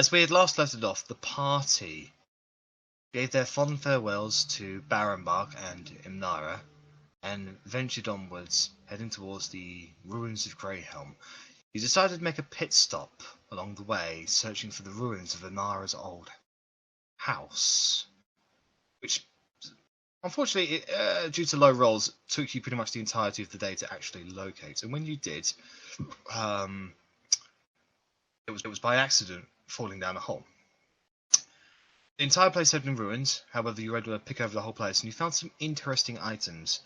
As we had last left it off, the party gave their fond farewells to Barenbach and Imnara, and ventured onwards, heading towards the ruins of GreyHelm. You decided to make a pit stop along the way, searching for the ruins of Imnara's old house, which, unfortunately, due to low rolls, took you pretty much the entirety of the day to actually locate. And when you did, it was by accident falling down a hole. The entire place had been ruined. However, you were able to pick over the whole place, and you found some interesting items.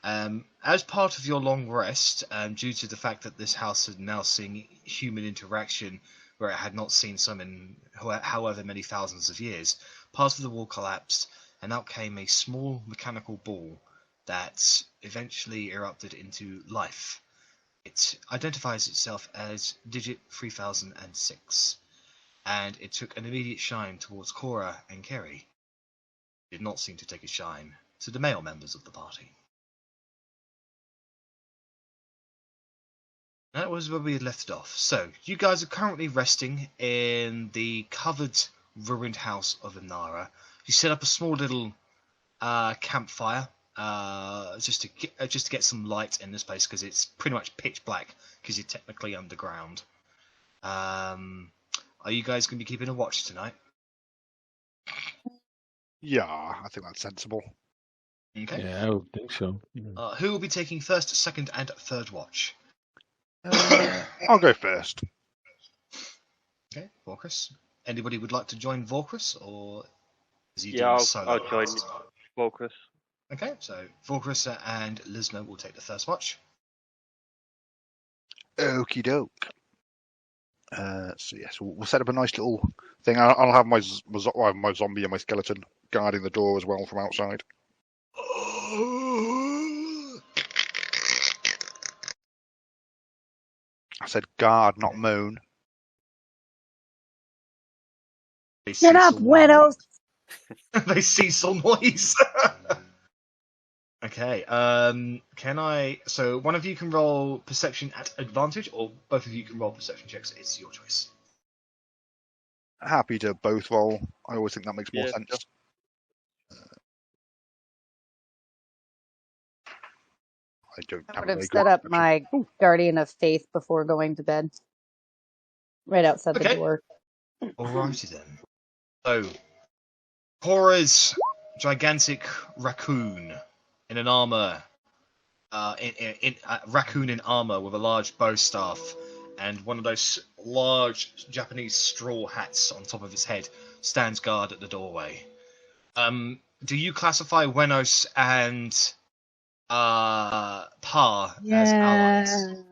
As part of your long rest, due to the fact that this house had now seen human interaction where it had not seen some in however many thousands of years, part of the wall collapsed, and out came a small mechanical ball that eventually erupted into life. It identifies itself as Digit 3006, and it took an immediate shine towards Cora and Kerry. It did not seem to take a shine to the male members of the party. That was where we had left it off. So, you guys are currently resting in the covered, ruined house of Imnara. You set up a small little campfire just to get some light in this place, because it's pretty much pitch black because you're technically underground. Are you guys going to be keeping a watch tonight? Yeah, I think that's sensible. Okay. Yeah, I would think so. Who will be taking first, second, and third watch? I'll go first. Okay, Vorkus. Anybody would like to join Vorkus, or is he doing Yeah, solo? I'll join Volcrus. Okay, so Vorkus and Lisna will take the first watch. Okie doke. So yes, we'll set up a nice little thing. I'll have my zombie and my skeleton guarding the door as well from outside. I said guard, not moan. Get up, widows! They cecil noise. Okay. Can I? So one of you can roll perception at advantage, or both of you can roll perception checks. It's your choice. Happy to both roll. I always think that makes more sense. Sure. I don't I have would a have very set good up perception. my Guardian of Faith before going to bed. Right outside the door. Alrighty then. So, Cora's gigantic raccoon in an armor, raccoon in armor with a large bow staff and one of those large Japanese straw hats on top of his head, stands guard at the doorway. Do you classify Wenos and Pa as allies?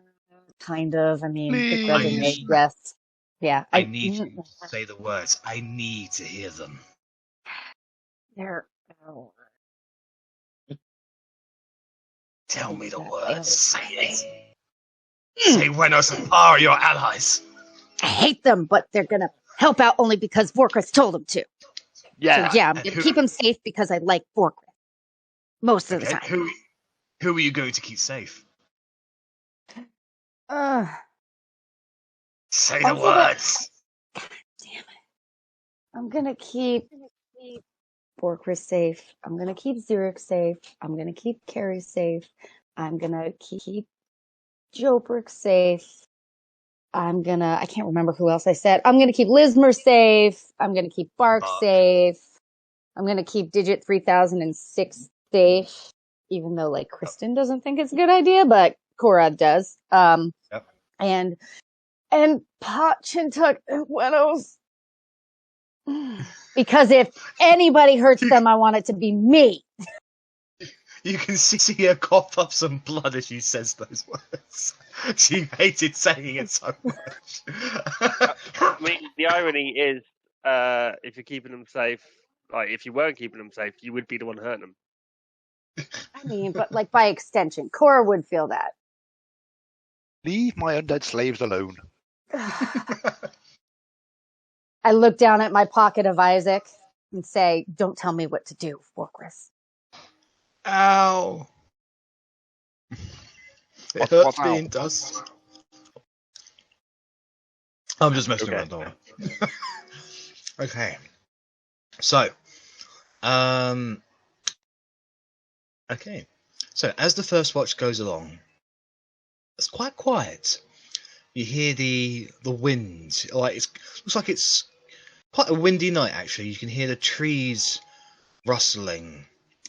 Kind of. I mean, Please. begrudgingly, yes. Yeah. I need you to say the words. I need to hear them. They're... Tell me the words. Say it. Say Wenos and Pa are your allies. I hate them, but they're gonna help out only because Vorkus told them to. Yeah. So yeah, I'm gonna keep them safe because I like Vorkus. Most of the time. Who are you going to keep safe? Say the words. God damn it. I'm gonna keep Vorkus safe. I'm gonna keep Zurich safe. I'm gonna keep Carrie safe. I'm gonna keep Jobrick safe. I can't remember who else I said. I'm gonna keep Lismer safe. I'm gonna keep Bark safe. I'm gonna keep Digit 3006 safe. Even though, like, Kristen doesn't think it's a good idea, but Cora does. Yep. And Pot Chintuck and Wenos. Because if anybody hurts them, I want it to be me. You can see her cough up some blood as she says those words. She hated saying it so much. I mean, the irony is, if you're keeping them safe, like if you weren't keeping them safe, you would be the one hurting them. I mean, but like by extension, Cora would feel that. Leave my undead slaves alone. I look down at my pocket of Isaac and say, "Don't tell me what to do, Vorkus." Ow! It hurts being dust. I'm just messing Okay. around, don't I? Okay. So, okay. So as the first watch goes along, it's quite quiet. You hear the wind. Like looks like it's quite a windy night actually. You can hear the trees rustling,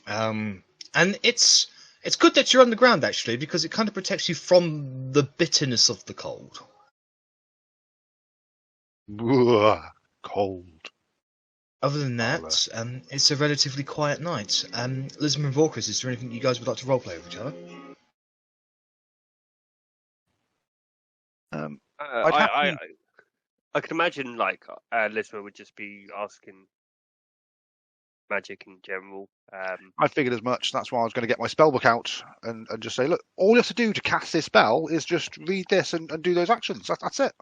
and it's good that you're on the ground actually because it kind of protects you from the bitterness of the cold. Ugh, cold. Other than I'll, that, it's a relatively quiet night. Lisbon and Vorkus, is there anything you guys would like to roleplay with each other? I'd happily. I can imagine like Lisma would just be asking magic in general. I figured as much. That's why I was going to get my spellbook out and just say, look, all you have to do to cast this spell is just read this and do those actions. That's it.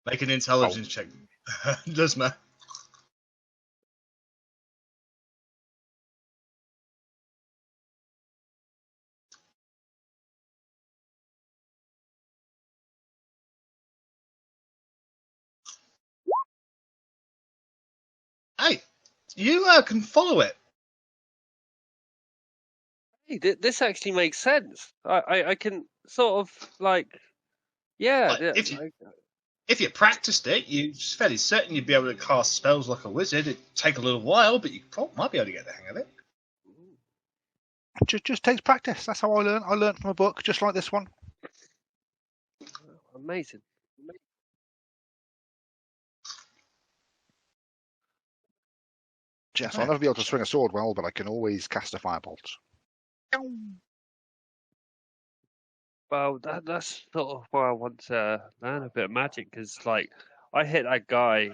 Make an intelligence check, Lisma. Hey, you can follow it. Hey, this actually makes sense. I can sort of like, yeah. Like, if you practiced it, you're fairly certain you'd be able to cast spells like a wizard. It'd take a little while, but you probably might be able to get the hang of it. Just takes practice. That's how I learned. I learned from a book, just like this one. Amazing. Yes, I'll never be able to swing a sword well, but I can always cast a firebolt. Well, that's sort of why I want to learn a bit of magic because, like, I hit that guy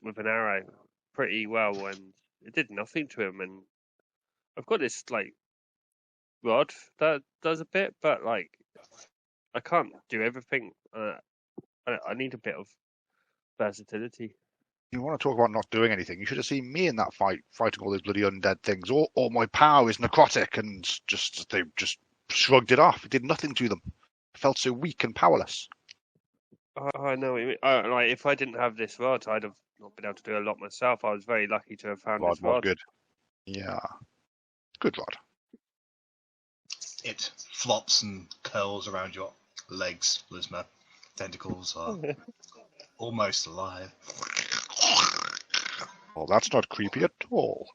with an arrow pretty well, and it did nothing to him. And I've got this like rod that does a bit, but like, I can't do everything. I need a bit of versatility. You want to talk about not doing anything? You should have seen me in that fight, fighting all those bloody undead things. All my power is necrotic, and they just shrugged it off. It did nothing to them. I felt so weak and powerless. I know what you mean. Like, if I didn't have this rod, I'd have not been able to do a lot myself. I was very lucky to have found this rod. Good. Yeah, good rod. It flops and curls around your legs, Lisma. Tentacles are almost alive. Well, that's not creepy at all.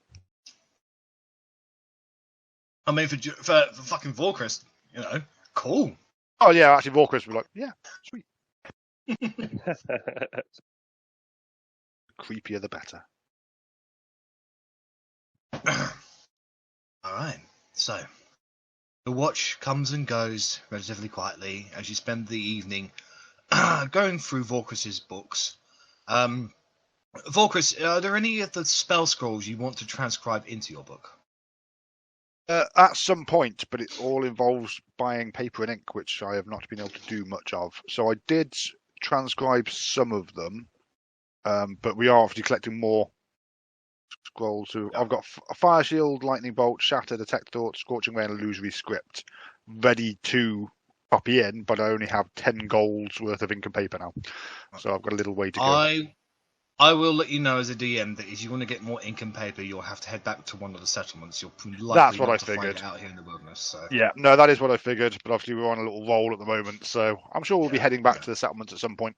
I mean, for fucking Vorkrist, cool. Oh yeah, actually, Vorkris were like, yeah, sweet. Creepier the better. All right, so the watch comes and goes relatively quietly as you spend the evening going through Vorkris's books. Vorkris, are there any of the spell scrolls you want to transcribe into your book? At some point, but it all involves buying paper and ink, which I have not been able to do much of. So I did transcribe some of them, but we are obviously collecting more scrolls. So I've got a fire shield, lightning bolt, shatter, detect thought, scorching ray, and illusory script ready to copy in, but I only have 10 golds worth of ink and paper now. So I've got a little way to go. I will let you know as a DM that if you want to get more ink and paper, you'll have to head back to one of the settlements. You're likely That's what not I to figured. find it out here in the wilderness. So. Yeah, no, that is what I figured, but obviously we're on a little roll at the moment, so I'm sure we'll be heading back to the settlements at some point.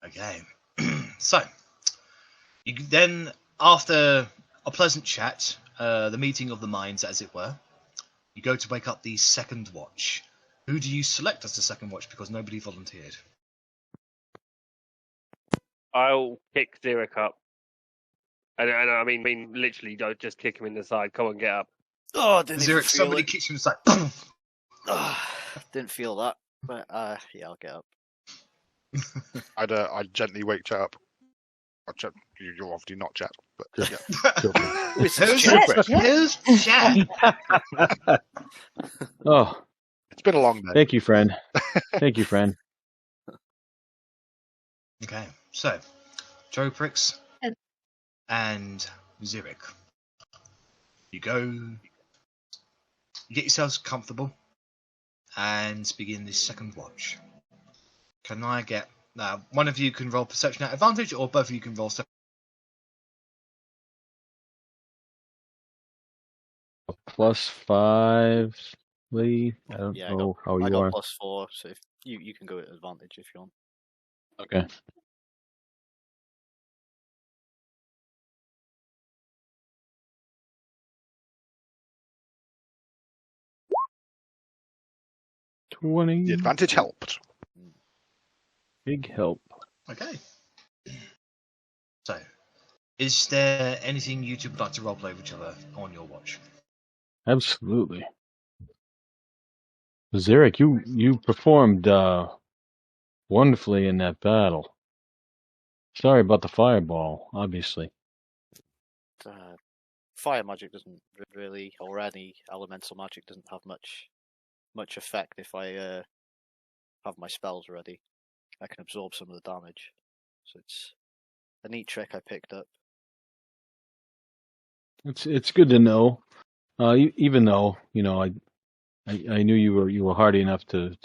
Okay. So, you then, after a pleasant chat, the meeting of the minds, as it were, you go to wake up the second watch. Who do you select as the second watch because nobody volunteered? I'll kick Zurich up. And I mean, literally, don't just kick him in the side. Come on, get up. Oh, I didn't even Zurich, feel somebody it. kicks you in the side. Oh, didn't feel that. But yeah, I'll get up. I'd gently wake Chet up. You're obviously not Chet, but yeah. Who's Chet? Oh, It's been a long day. thank you, friend. Thank you, friend. Okay, so Joe Pricks and Zurich. You get yourselves comfortable and begin this second watch. Can I get one of you can roll perception at advantage, or both of you can roll. +5, Lee. I don't Yeah, know how I you got are. +4, so if you can go at advantage if you want. Okay. The 20. advantage helped. Big help. Okay. So, is there anything you two would like to roleplay with each other on your watch? Absolutely. Zarek, you performed wonderfully in that battle. Sorry about the fireball, obviously. Fire magic doesn't really, or any elemental magic doesn't have much effect if I have my spells ready. I can absorb some of the damage, so it's a neat trick I picked up. It's good to know. Even though I knew you were hardy enough to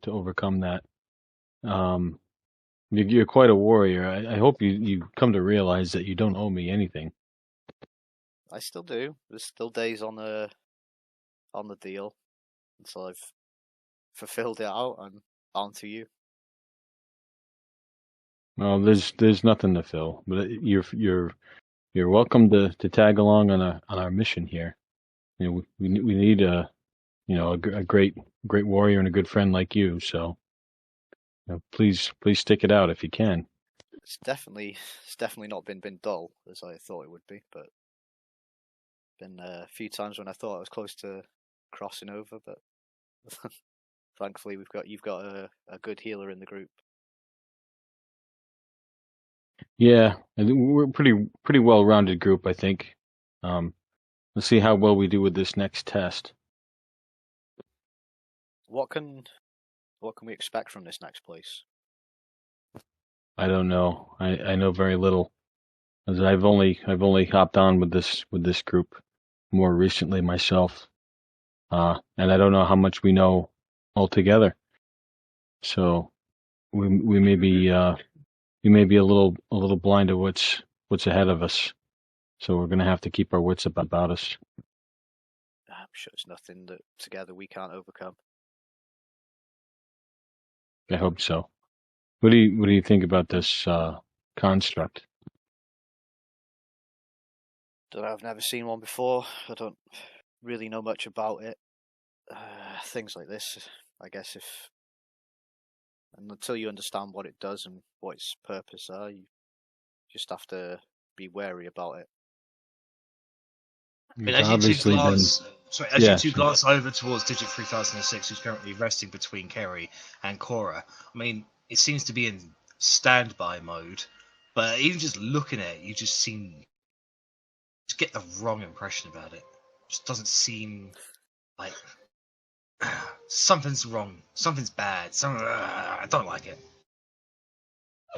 overcome that. You're quite a warrior. I hope you come to realize that you don't owe me anything. I still do. There's still days on the deal until I've fulfilled it out and on to you. Well, there's nothing to fill, but you're welcome to tag along on our mission here. We need a great warrior and a good friend like you. So please stick it out if you can. It's definitely not been dull as I thought it would be, but been a few times when I thought I was close to crossing over, but thankfully you've got a good healer in the group. Yeah, we're a pretty well-rounded group, I think. Let's see how well we do with this next test. What can we expect from this next place? I don't know. I know very little, as I've only hopped on with this group more recently myself, and I don't know how much we know altogether. So we may be a little blind to what's ahead of us. So we're gonna have to keep our wits about us. I'm sure it's nothing that together we can't overcome. I hope so. What do you think about this construct? I've never seen one before. I don't really know much about it. Things like this, I guess, and until you understand what it does and what its purpose are, you just have to be wary about it. I mean, as you two glance over towards Digit 3006, who's currently resting between Kerry and Cora, I mean, it seems to be in standby mode, but even just looking at it, you just get the wrong impression about it. It just doesn't seem like something's wrong, something's bad. I don't like it.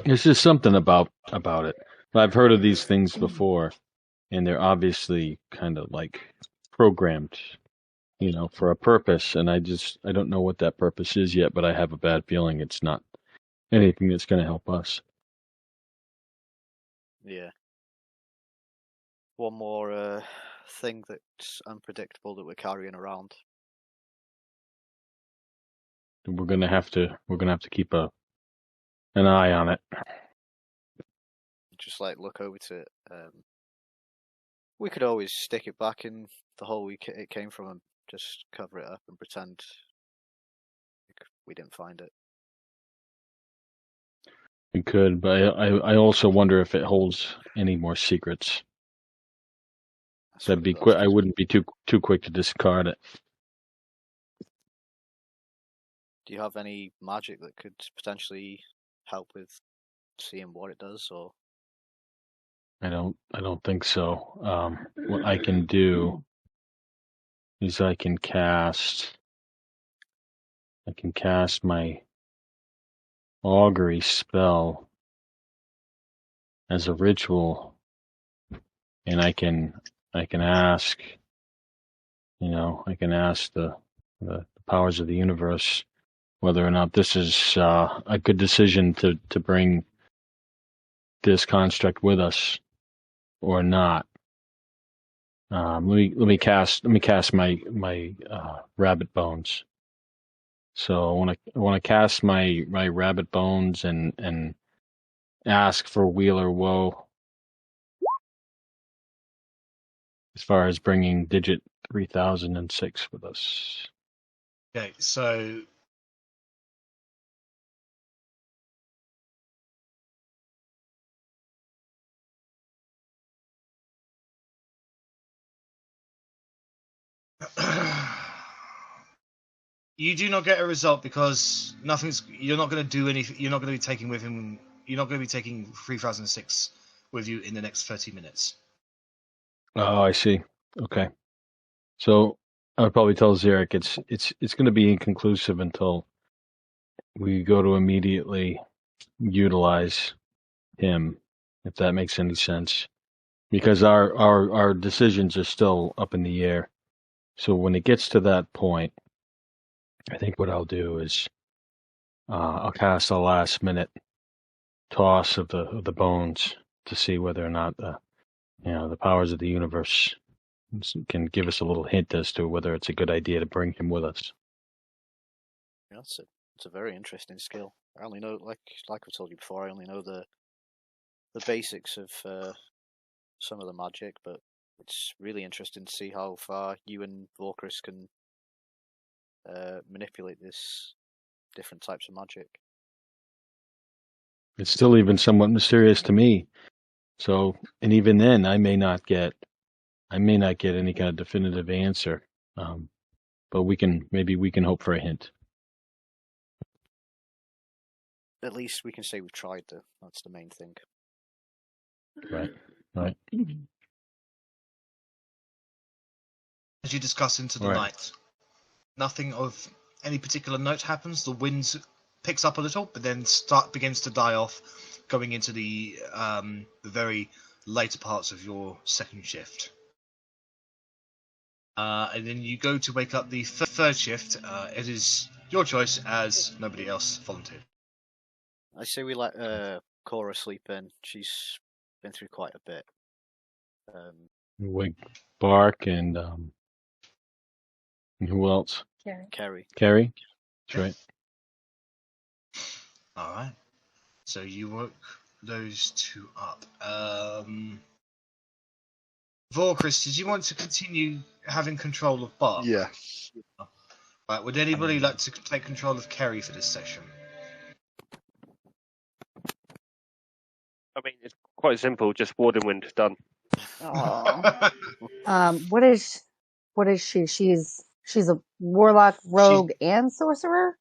There's just something about it. I've heard of these things before, and they're obviously kind of like programmed, for a purpose. And I don't know what that purpose is yet, but I have a bad feeling it's not anything that's going to help us. Yeah. One more thing that's unpredictable that we're carrying around. We're gonna have to keep an eye on it. Just look over to it. We could always stick it back in the hole it came from and just cover it up and pretend we didn't find it. We could, but I also wonder if it holds any more secrets. That'd be quick. I wouldn't be too quick to discard it. Do you have any magic that could potentially help with seeing what it does, or? I don't think so. What I can do is I can cast my augury spell as a ritual, and I can ask, the powers of the universe whether or not this is a good decision to bring this construct with us or not. Let me cast my rabbit bones. So I want to cast my rabbit bones and ask for Wheeler Woe as far as bringing digit 3006 with us. Okay, so you do not get a result because you're not going to do anything. You're not going to be taking with him. You're not going to be taking 3006 with you in the next 30 minutes. Oh, I see. Okay. So I would probably tell Zarek it's going to be inconclusive until we go to immediately utilize him, if that makes any sense. Because our decisions are still up in the air. So when it gets to that point, I think what I'll do is I'll cast a last minute toss of the bones to see whether or not the powers of the universe can give us a little hint as to whether it's a good idea to bring him with us. Yeah, it's a very interesting skill. I only know, like I've told you before, I only know the basics of some of the magic, but it's really interesting to see how far you and Vorkris can manipulate this different types of magic. It's still even somewhat mysterious to me. So, and even then, I may not get any kind of definitive answer. But maybe we can hope for a hint. At least we can say we've tried, though. That's the main thing. Right. As you discuss into the night, nothing of any particular note happens. The wind picks up a little, but then begins to die off, going into the very later parts of your second shift. And then you go to wake up the third shift. It is your choice, as nobody else volunteered. I say we let Cora sleep in. She's been through quite a bit. Wake Bark and who else? Kerry. That's right. All right. So you woke those two up. Vorkris, did you want to continue having control of Bark? Yes. Right. Would anybody like to take control of Kerry for this session? I mean, it's quite simple. Just Warden Wind done. What is she? She's a warlock, rogue, and sorcerer.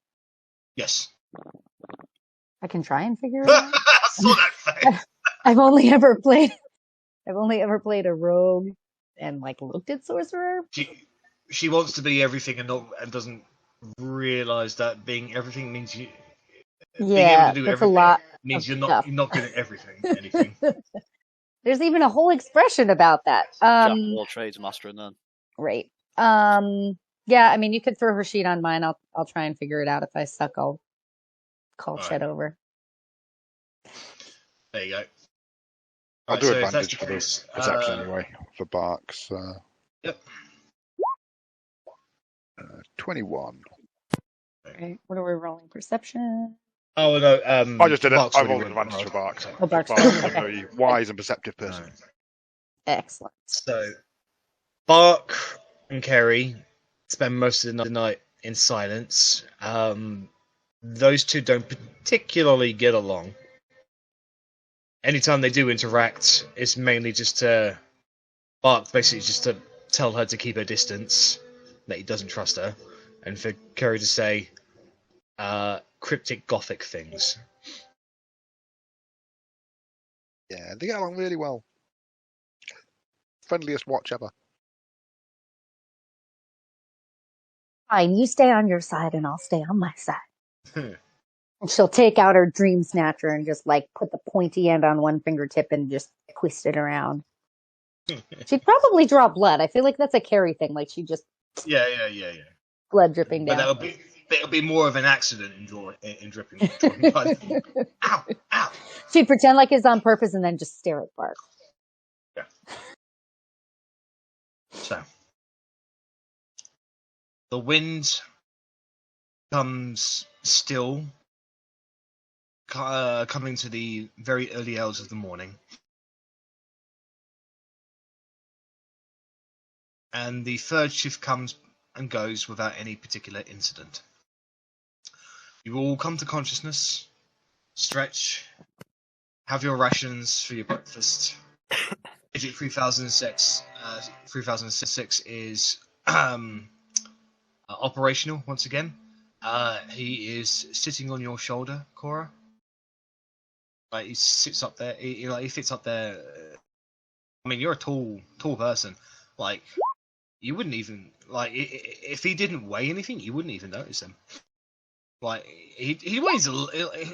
Yes. I can try and figure it out. I saw that face. I've only ever played a rogue and looked at sorcerer. She wants to be everything and doesn't realize that being everything means you. Yeah, being able to do that's everything a lot. Means you're not good at anything. There's even a whole expression about that. Jack of all trades, master of none. Right. Yeah, I mean, you could throw her sheet on mine. I'll try and figure it out. If I suck, I'll call Chet over. There you go. I'll do advantage for this perception anyway, for Barks. Yep. 21. Right. What are we rolling? Perception? Oh, no. I just did it. I rolled advantage for Barks. Oh, Barks. Barks is a very wise and perceptive person. Right. Excellent. So, Bark and Kerry spend most of the night in silence. Those two don't particularly get along. Anytime they do interact, it's mainly just to Bark basically just to tell her to keep her distance, that he doesn't trust her, and for Kerry to say cryptic gothic things. Yeah, they get along really well. Friendliest watch ever. Fine, you stay on your side and I'll stay on my side. And she'll take out her dream snatcher and just put the pointy end on one fingertip and just twist it around. She'd probably draw blood. I feel like that's a Carrie thing. She just Yeah. blood dripping down. But it'll be more of an accident in dripping. Ow! Ow! She'd pretend like it's on purpose and then just stare at Bark. Yeah. So the wind comes still, coming to the very early hours of the morning, and the third shift comes and goes without any particular incident. You all come to consciousness, stretch, have your rations for your breakfast. Agent 3006, 3006 is operational once again. He is sitting on your shoulder, Cora. Like he sits up there. He sits up there. I mean, you're a tall person. Like you wouldn't even if he didn't weigh anything, you wouldn't even notice him. Like he weighs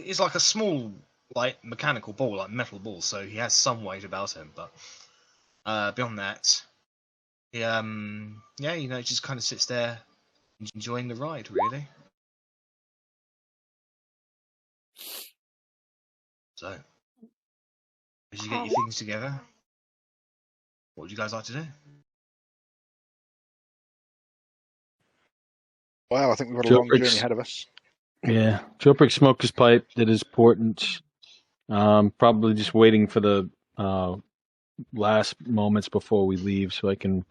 he's like a small like mechanical ball, like metal ball. So he has some weight about him, but beyond that, he just kind of sits there enjoying the ride, really. So, as you get your things together, what would you guys like to do? Well, I think we've got a long journey ahead of us. Yeah, Joprick smoked his pipe, did his portents. Probably just waiting for the last moments before we leave, so I can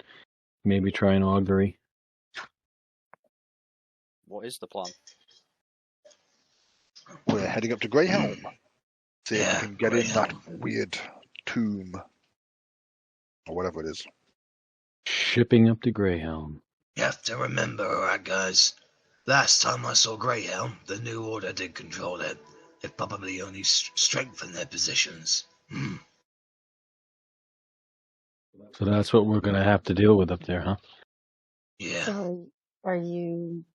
maybe try an augury. What is the plan? We're heading up to GreyHelm. See if we can get in that GreyHelm. weird tomb. Or whatever it is. Shipping up to GreyHelm. You have to remember, alright guys, last time I saw GreyHelm, the New Order did control it. They've probably only strengthened their positions. So that's what we're going to have to deal with up there, huh? Yeah. So are you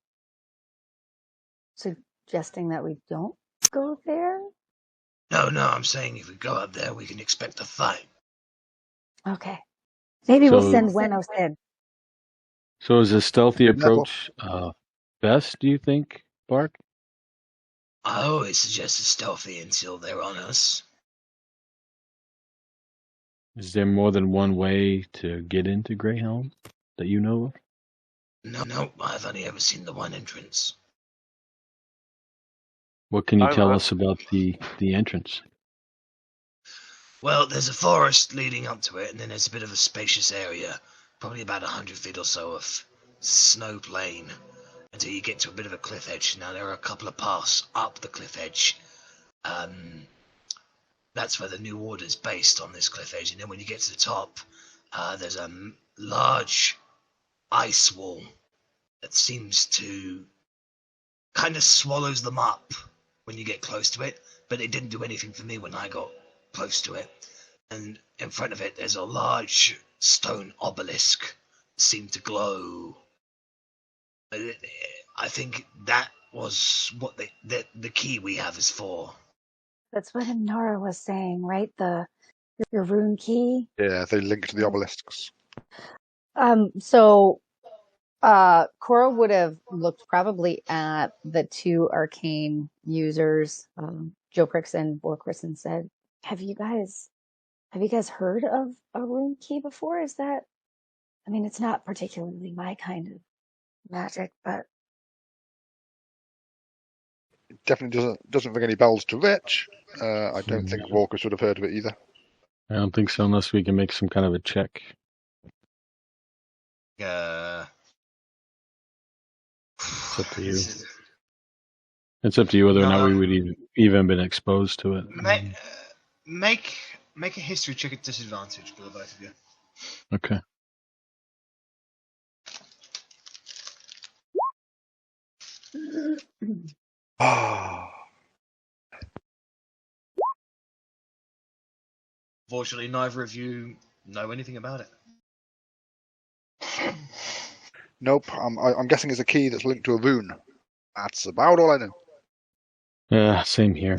suggesting that we don't go there? No, I'm saying if we go up there, we can expect a fight. Okay. Maybe we'll send Wenos in. So is a stealthy approach best, do you think, Bark? I always suggest a stealthy until they're on us. Is there more than one way to get into GreyHelm that you know of? No, I've only ever seen the one entrance. What can you tell us about the entrance? Well, there's a forest leading up to it, and then there's a bit of a spacious area, probably about 100 feet or so of snow plain, until you get to a bit of a cliff edge. Now, there are a couple of paths up the cliff edge. That's where the New Order's based, on this cliff edge, and then when you get to the top, there's a large ice wall that seems to kind of swallows them up when you get close to it, but it didn't do anything for me when I got close to it. And in front of it, there's a large stone obelisk that seemed to glow. I think that was what the key we have is for. That's what Nora was saying, right? Your rune key. Yeah, they link to the obelisks. So Cora would have looked probably at the two arcane users, Joprix and Borquist, and said, Have you guys heard of a rune key before? Is that, I mean, it's not particularly my kind of magic, but It definitely doesn't ring any bells to Rich. I don't think Walkers would have heard of it either. I don't think so, unless we can make some kind of a check. It's up to you. It's up to you whether or not we would even been exposed to it. Make a history check at disadvantage for the both of you. Okay. Fortunately, neither of you know anything about it. Nope, I'm guessing it's a key that's linked to a rune. That's about all I know. Yeah, same here.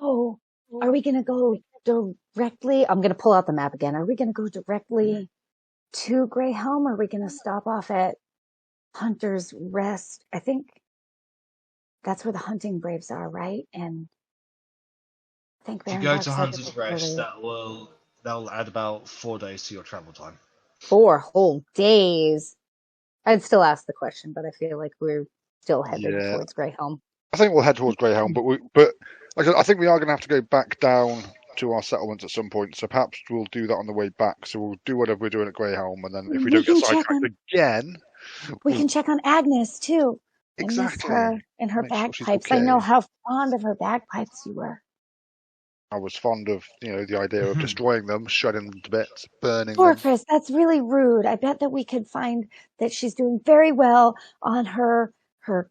Oh, are we gonna go directly? I'm going to pull out the map again. Are we going to go directly to GreyHelm, or are we going to stop off at Hunter's Rest? I think that's where the hunting braves are, right? And I think If you go to Hunter's Rest, that'll add about 4 days to your travel time. 4 whole days. I'd still ask the question, but I feel like we're still headed towards GreyHelm. I think we'll head towards GreyHelm, but like I think we are going to have to go back down to our settlements at some point. So perhaps we'll do that on the way back. So we'll do whatever we're doing at GreyHelm, and then if we don't get sidetracked again, we can check on Agnes too. Exactly. I miss her and her Make sure she's bagpipes. okay. I know how fond of her bagpipes you were. I was fond of, the idea of destroying them, shredding them to bits, burning Poor them. Chris, that's really rude. I bet that we could find that she's doing very well on her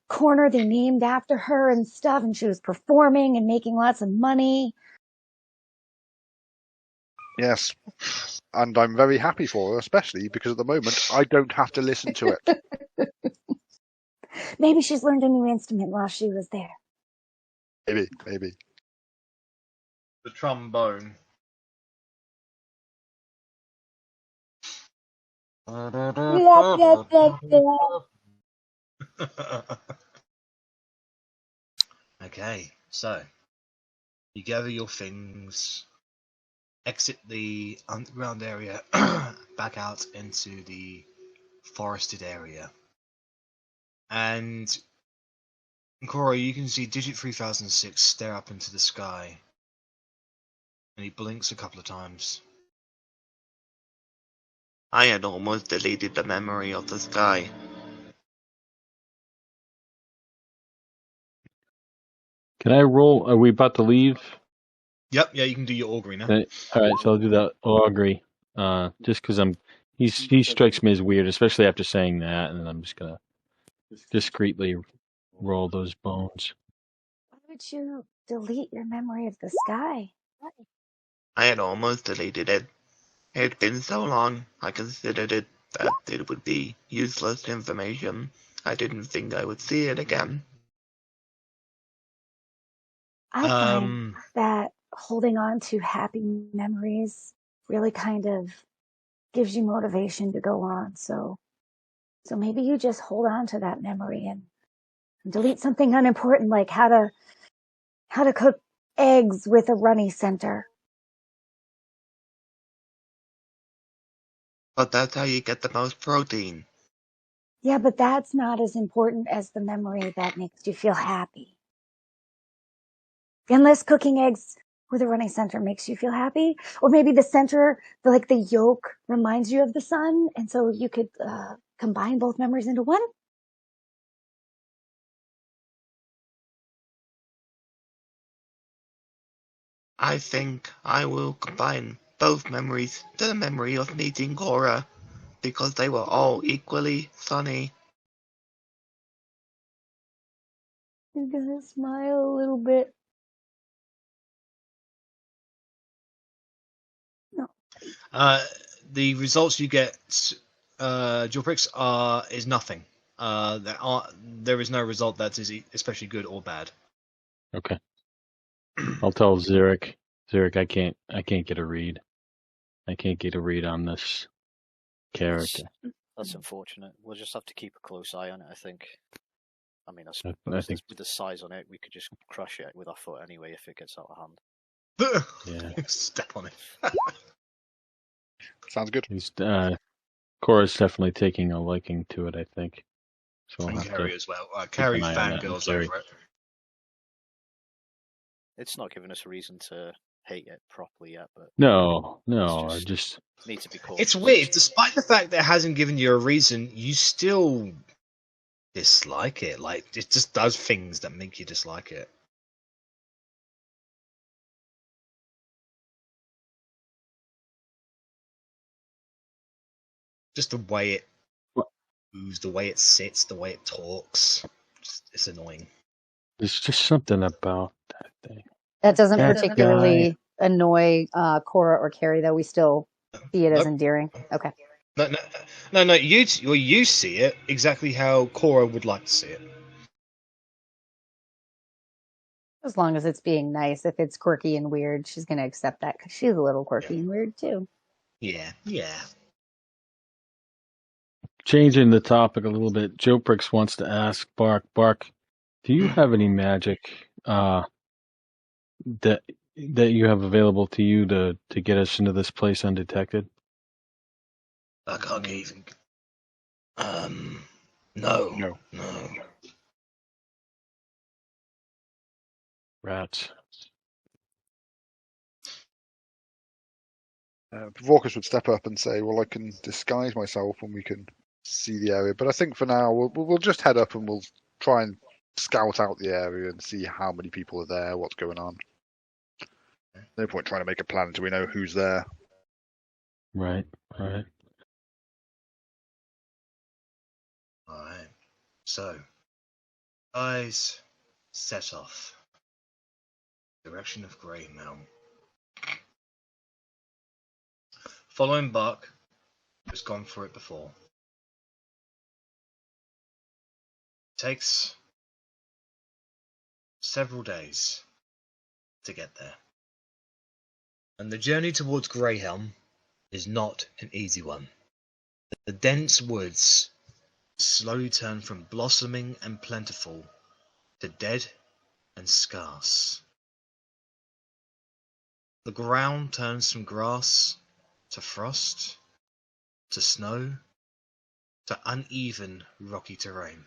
corner they named after her and stuff, and she was performing and making lots of money. Yes, and I'm very happy for her, especially because at the moment I don't have to listen to it. Maybe she's learned a new instrument while she was there. Maybe. The trombone. Okay, so you gather your things, exit the underground area, back out into the forested area. And Cora, you can see Digit 3006 stare up into the sky. And he blinks a couple of times. I had almost deleted the memory of the sky. Can I roll? Are we about to leave? Yep, yeah, you can do your augury now. All right, so I'll do that augury. Just because he strikes me as weird, especially after saying that, and I'm just gonna discreetly roll those bones. Why would you delete your memory of the sky? I had almost deleted it. It had been so long, I considered it that it would be useless information. I didn't think I would see it again. I find that holding on to happy memories really kind of gives you motivation to go on. So maybe you just hold on to that memory and delete something unimportant, like how to cook eggs with a runny center. But that's how you get the most protein. Yeah, but that's not as important as the memory that makes you feel happy. Unless cooking eggs with a runny center makes you feel happy, or maybe the center, the yolk, reminds you of the sun, and so you could combine both memories into one. I think I will combine both memories to the memory of meeting Cora, because they were all equally sunny. You're gonna smile a little bit. No. The results you get, Jilprix, is nothing. There is no result that is especially good or bad. Okay. I'll tell Zurich. Zurich, I can't get a read. I can't get a read on this character. That's unfortunate. We'll just have to keep a close eye on it, I think. I mean, I suppose I think with the size on it, we could just crush it with our foot anyway if it gets out of hand. Yeah. Step on it. Sounds good. He's Cora's definitely taking a liking to it, I think. So And we'll have Carrie to as well. Carrie an eye on that, fangirls Carrie. over it. It's not giving us a reason to hate it properly yet, but No, It's I just- just need to be cautious. It's weird. Despite the fact that it hasn't given you a reason, you still dislike it. Like, it just does things that make you dislike it. Just the way it moves, the way it sits, the way it talks. It's annoying. there's just something about that thing. That doesn't That particularly annoy Cora or Carrie, though. We still see it as Nope. endearing. Okay. No. You see it exactly how Cora would like to see it. As long as it's being nice. If it's quirky and weird, she's going to accept that because she's a little quirky and weird too. Yeah, yeah. Changing the topic a little bit, Joe Pricks wants to ask Bark, do you have any magic that you have available to you to get us into this place undetected? I can't even. No. No. Rats. Vorkus would step up and say, "Well, I can disguise myself and we can see the area." But I think for now we'll just head up and we'll try and scout out the area and see how many people are there, what's going on. No point trying to make a plan until we know who's there. Right. Alright. So, guys, set off. Direction of GreyHelm. Following Bark, who's gone for it before. Takes several days to get there. And the journey towards GreyHelm is not an easy one. The dense woods slowly turn from blossoming and plentiful to dead and scarce. The ground turns from grass to frost to snow to uneven rocky terrain.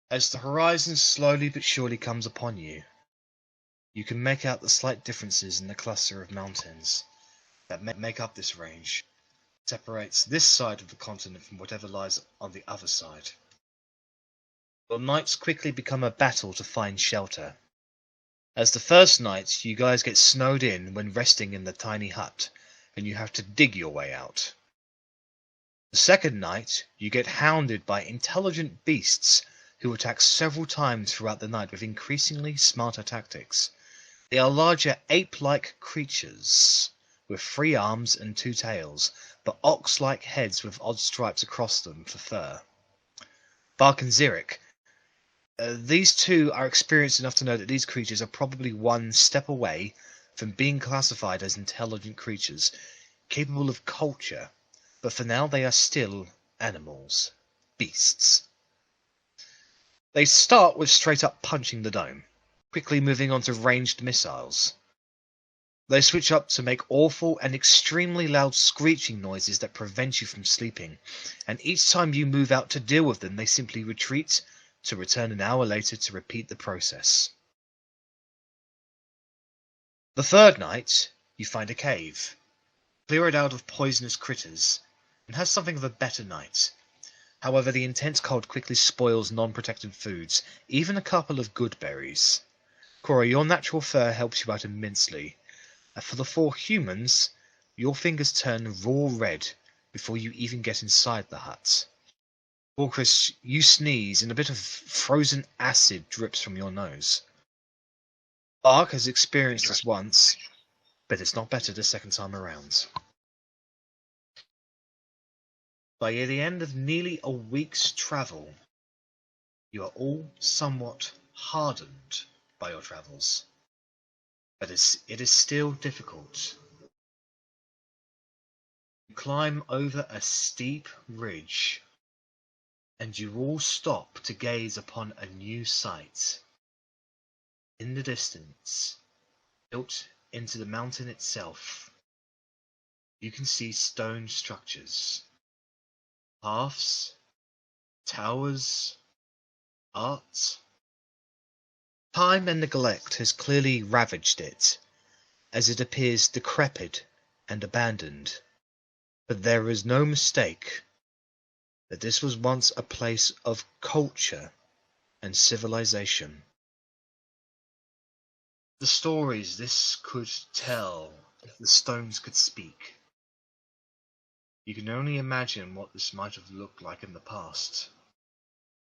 As the horizon slowly but surely comes upon you, you can make out the slight differences in the cluster of mountains that make up this range, separates this side of the continent from whatever lies on the other side. Your nights quickly become a battle to find shelter. As the first night, you guys get snowed in when resting in the tiny hut, and you have to dig your way out. The second night, you get hounded by intelligent beasts who attack several times throughout the night with increasingly smarter tactics. They are larger ape-like creatures, with 3 arms and 2 tails, but ox-like heads with odd stripes across them for fur. Bark and Xeric. These two are experienced enough to know that these creatures are probably one step away from being classified as intelligent creatures, capable of culture, but for now they are still animals, beasts. They start with straight up punching the dome, quickly moving on to ranged missiles. They switch up to make awful and extremely loud screeching noises that prevent you from sleeping, and each time you move out to deal with them they simply retreat, to return an hour later to repeat the process. The third night, you find a cave, clear it out of poisonous critters, and have something of a better night. However, the intense cold quickly spoils non-protected foods, even a couple of good berries. Cora, your natural fur helps you out immensely. And for the 4 humans, your fingers turn raw red before you even get inside the hut. Vorkus, you sneeze and a bit of frozen acid drips from your nose. Bark has experienced this once, but it's not better the second time around. By the end of nearly a week's travel, you are all somewhat hardened by your travels, but it is still difficult. You climb over a steep ridge, and you all stop to gaze upon a new sight. In the distance, built into the mountain itself, you can see stone structures, paths, towers, art. Time and neglect has clearly ravaged it, as it appears decrepit and abandoned. But there is no mistake that this was once a place of culture and civilization. The stories this could tell if the stones could speak. You can only imagine what this might have looked like in the past.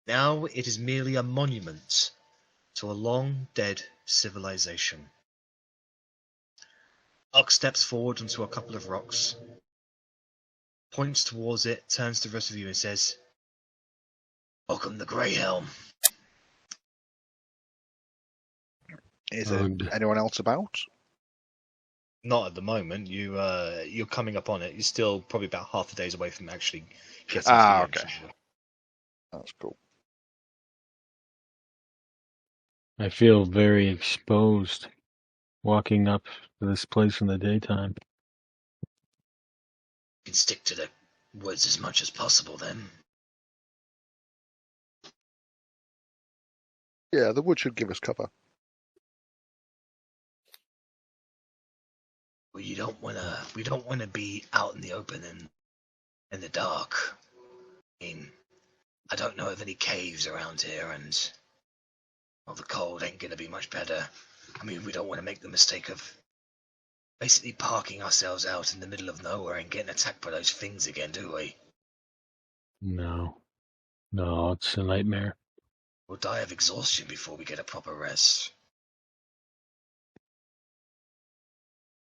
Now it is merely a monument to a long dead civilization. Ark steps forward onto a couple of rocks, points towards it, turns to the rest of you and says, "Welcome to GreyHelm." Is there anyone else about? Not at the moment. You're coming up on it. You're still probably about half a day's away from actually getting to the Okay. entrance. That's cool. I feel very exposed walking up to this place in the daytime. You can stick to the woods as much as possible then. Yeah, the wood should give us cover. Well, we don't wanna be out in the open and in the dark. I mean, I don't know of any caves around here, and well, the cold ain't gonna be much better. I mean, we don't want to make the mistake of basically parking ourselves out in the middle of nowhere and getting attacked by those things again, do we? No, it's a nightmare. We'll die of exhaustion before we get a proper rest.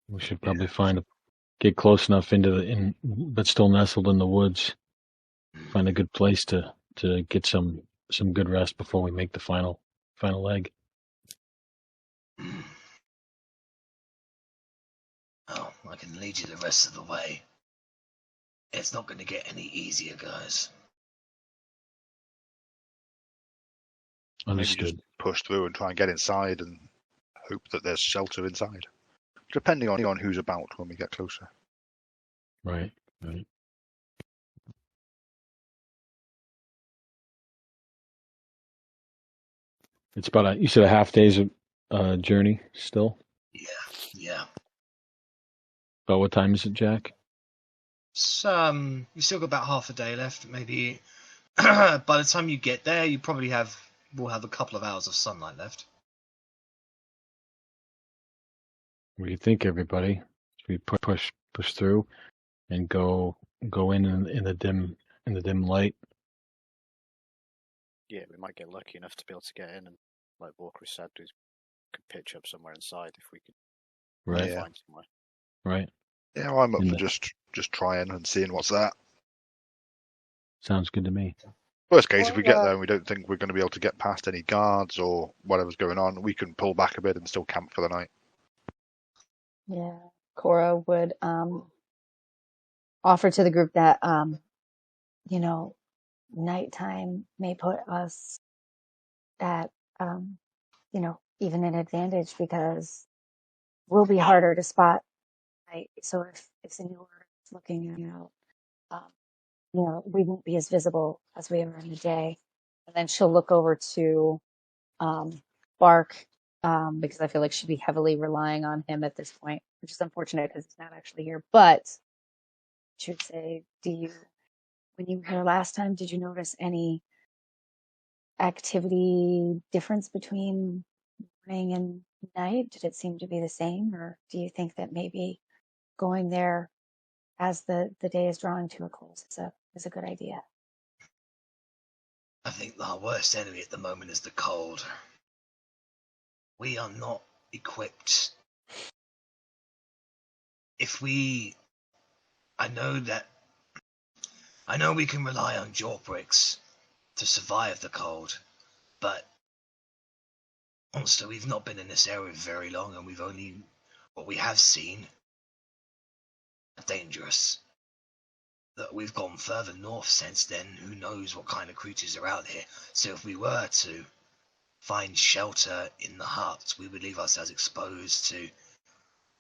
We should probably get close enough but still nestled in the woods. Find a good place to get some good rest before we make the final leg. Oh, I can lead you the rest of the way. It's not going to get any easier, guys. Understood. Maybe just push through and try and get inside and hope that there's shelter inside. Depending on who's about when we get closer. Right. It's about you said a half day's journey still? Yeah. About what time is it, Jack? You still got about half a day left, maybe. By the time you get there, you probably will have a couple of hours of sunlight left. What do you think, everybody? Should we push through and go in the dim light? Yeah, we might get lucky enough to be able to get in, and like Walker said, we could pitch up somewhere inside if we could find somewhere. Right. Yeah, well, I'm up for just trying and seeing what's there. Sounds good to me. Worst case, if we get there and we don't think we're going to be able to get past any guards or whatever's going on, we can pull back a bit and still camp for the night. Yeah, Cora would offer to the group that nighttime may put us at even an advantage because we'll be harder to spot. Right? So if Senor is looking out, we won't be as visible as we are in the day. And then she'll look over to Bark because I feel like she'd be heavily relying on him at this point, which is unfortunate because he's not actually here. But she would say, when you were here last time, did you notice any activity difference between morning and night? Did it seem to be the same, or do you think that maybe going there as the day is drawing to a close is a good idea? I think our worst enemy at the moment is the cold. We are not equipped. I know we can rely on jaw bricks to survive the cold, but honestly, we've not been in this area very long, and what we have seen are dangerous. That we've gone further north since then, who knows what kind of creatures are out here. So if we were to find shelter in the hut, we would leave ourselves exposed to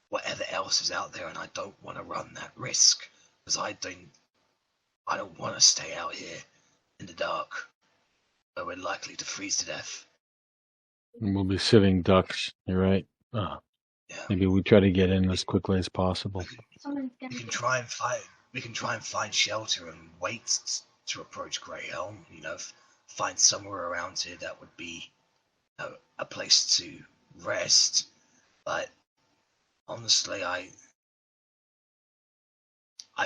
whatever else is out there, and I don't want to run that risk, because I don't want to stay out here in the dark where we're likely to freeze to death. And we'll be sitting ducks. You're right. Yeah. Maybe we try to get in as quickly as possible. We can try and find shelter and wait to approach GreyHelm. Find somewhere around here that would be a place to rest. But honestly, I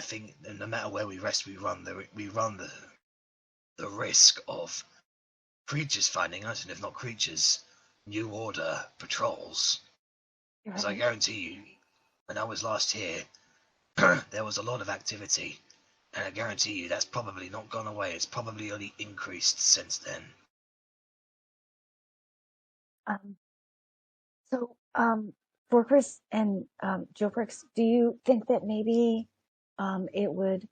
think no matter where we rest, we run the risk of creatures finding us, and if not creatures, New Order patrols. Because I guarantee you, when I was last here, there was a lot of activity, and I guarantee you that's probably not gone away. It's probably only increased since then. So, Borkris and Joprix, do you think that maybe it would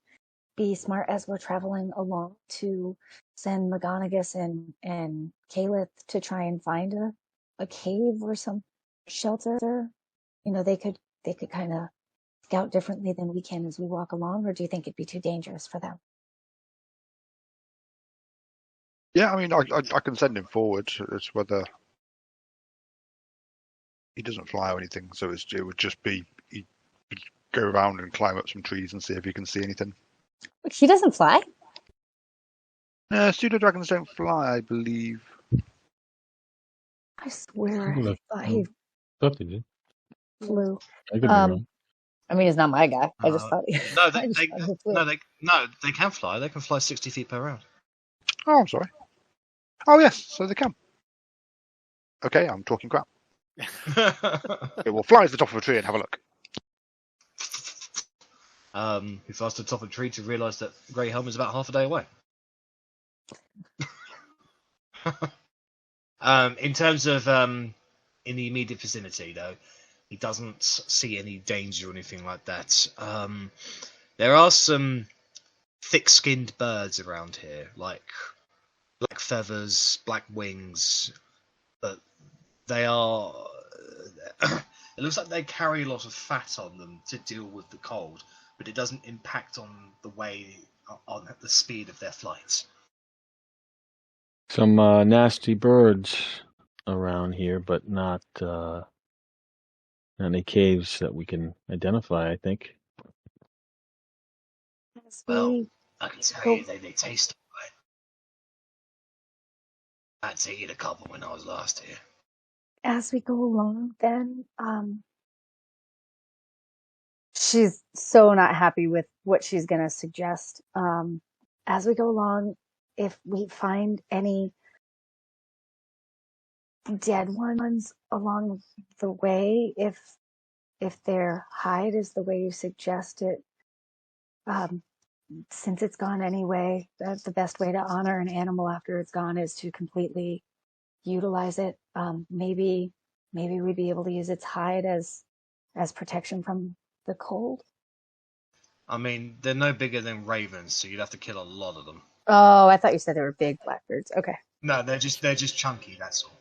be smart as we're traveling along to send McGonagall and Caliph to try and find a cave or some shelter? You know, they could kind of scout differently than we can as we walk along, or do you think it'd be too dangerous for them? Yeah, I mean, I can send him forward. It's whether he doesn't fly or anything, so it would just be he'd go around and climb up some trees and see if he can see anything. He doesn't fly. Pseudo dragons don't fly, I believe. I swear, Look, I thought he thought they did. flew. I could be wrong. I mean, he's not my guy. I just thought he. No, I just thought he flew. they can fly. They can fly 60 feet per round. Oh, I'm sorry. Oh yes, so they can. Okay, I'm talking crap. It will fly to the top of a tree and have a look. He flies to the top of the tree to realise that GreyHelm is about half a day away. In terms of in the immediate vicinity, though, he doesn't see any danger or anything like that. There are some thick-skinned birds around here, like black feathers, black wings, but they are. It looks like they carry a lot of fat on them to deal with the cold, but it doesn't impact on the way on the speed of their flight. Some nasty birds around here, but not any caves that we can identify, I think. Well, I can tell you they taste alright. I had to eat a couple when I was last here. As we go along, then she's so not happy with what she's gonna suggest. As we go along, if we find any dead ones along the way, if their hide is the way you suggest it, since it's gone anyway, that's the best way to honor an animal after it's gone is to completely utilize it. Maybe we'd be able to use its hide as protection from the cold. I mean, they're no bigger than ravens, so you'd have to kill a lot of them. Oh, I thought you said they were big blackbirds. Okay. No, they're just chunky. That's all.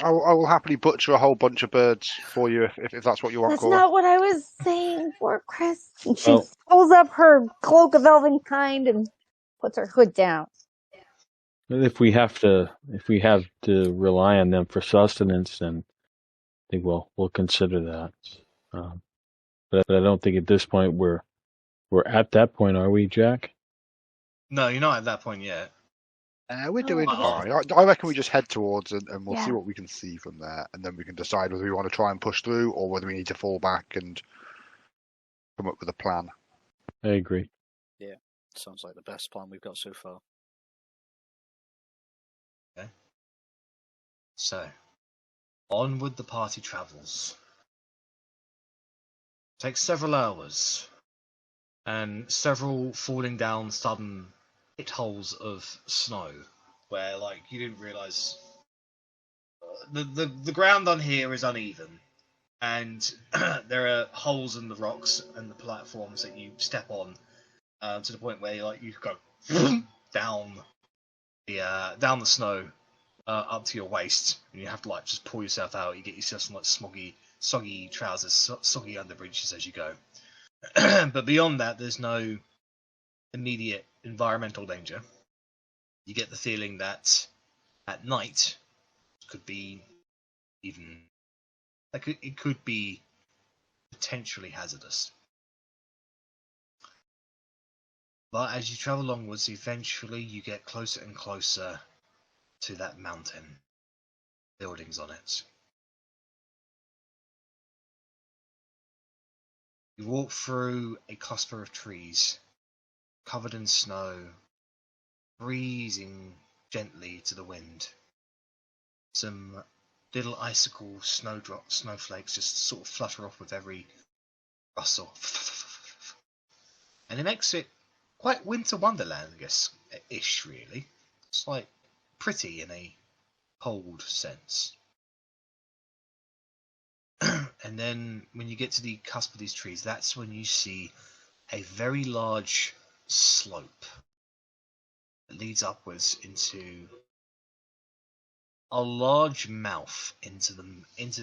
I will happily butcher a whole bunch of birds for you if that's what you want, That's Cora. not what I was saying for Chris. And she Well- pulls up her cloak of elven kind and puts her hood down. If we have to rely on them for sustenance, then I think we'll consider that. But I don't think at this point we're at that point, are we, Jack? No, you're not at that point yet. We're doing Oh. fine. I reckon we just head towards and we'll see Yeah. what we can see from there, and then we can decide whether we want to try and push through or whether we need to fall back and come up with a plan. I agree. Sounds like the best plan we've got so far. So, onward the party travels. Takes several hours, and several falling down sudden pit holes of snow, where you didn't realise the ground on here is uneven, and there are holes in the rocks and the platforms that you step on, to the point where you go down the snow up to your waist, and you have to just pull yourself out. You get yourself some soggy trousers, soggy underbreeches as you go. But beyond that, there's no immediate environmental danger. You get the feeling that at night could be even it could be potentially hazardous. But as you travel onwards, eventually you get closer and closer to that mountain, buildings on it. You walk through a cluster of trees, covered in snow, breezing gently to the wind. Some little icicle snowflakes just sort of flutter off with every rustle. And it makes it quite winter wonderland, I guess, ish really. It's pretty in a cold sense. and then when you get to the cusp of these trees, that's when you see a very large slope that leads upwards into a large mouth into the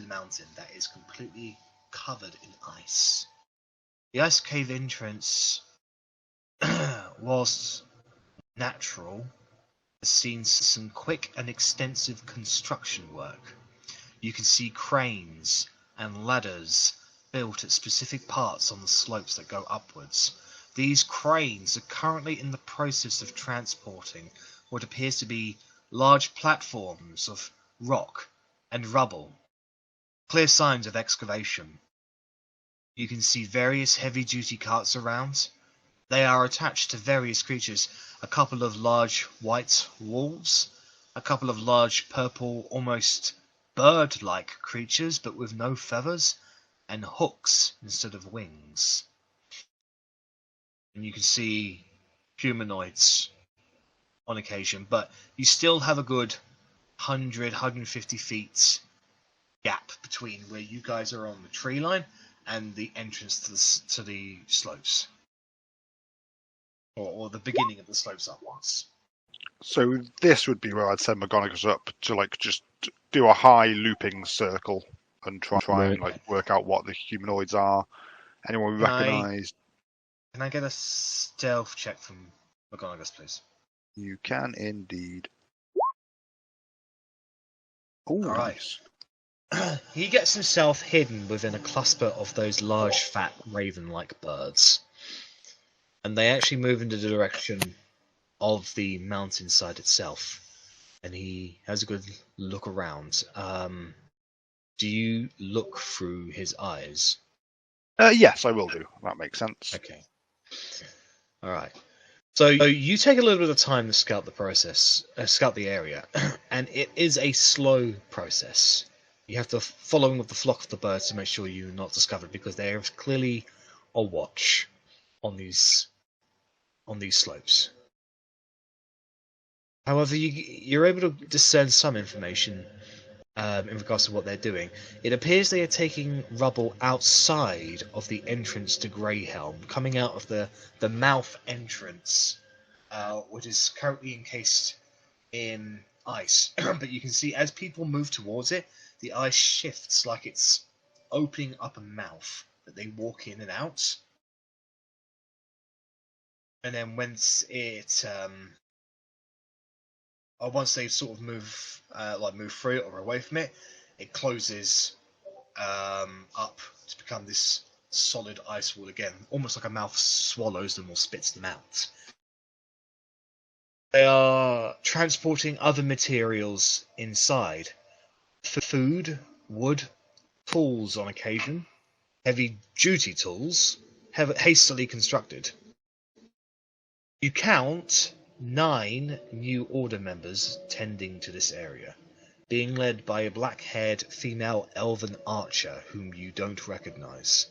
mountain that is completely covered in ice. The ice cave entrance, whilst natural, has seen some quick and extensive construction work. You can see cranes and ladders built at specific parts on the slopes that go upwards. These cranes are currently in the process of transporting what appears to be large platforms of rock and rubble. Clear signs of excavation. You can see various heavy-duty carts around. They are attached to various creatures. A couple of large white wolves, a couple of large purple, almost bird-like creatures, but with no feathers, and hooks instead of wings. And you can see humanoids on occasion, but you still have a good 150 feet gap between where you guys are on the tree line and the entrance to the slopes. Or the beginning of the slopes upwards. So this would be where I'd send McGonagall up to like just do a high looping circle and try and like work out what the humanoids are. Anyone we recognise? Can I get a stealth check from McGonagall, please? You can indeed. Oh, right. Nice. He gets himself hidden within a cluster of those large, fat, raven-like birds. And they actually move in the direction of the mountainside itself. And he has a good look around. Do you look through his eyes? Yes, I will do. That makes sense. Okay. Alright. So you take a little bit of time to scout the area, and it is a slow process. You have to follow with the flock of the birds to make sure you're not discovered, because there is clearly a watch on these slopes. However, you're able to discern some information in regards to what they're doing. It appears they are taking rubble outside of the entrance to GreyHelm, coming out of the mouth entrance, which is currently encased in ice. But you can see as people move towards it, the ice shifts like it's opening up a mouth that they walk in and out. And then once they sort of move through it or away from it, it closes up to become this solid ice wall again, almost like a mouth swallows them or spits them out. They are transporting other materials inside. Food, wood, tools on occasion, heavy-duty tools, hastily constructed. You count 9 new Order members tending to this area, being led by a black-haired female elven archer whom you don't recognize.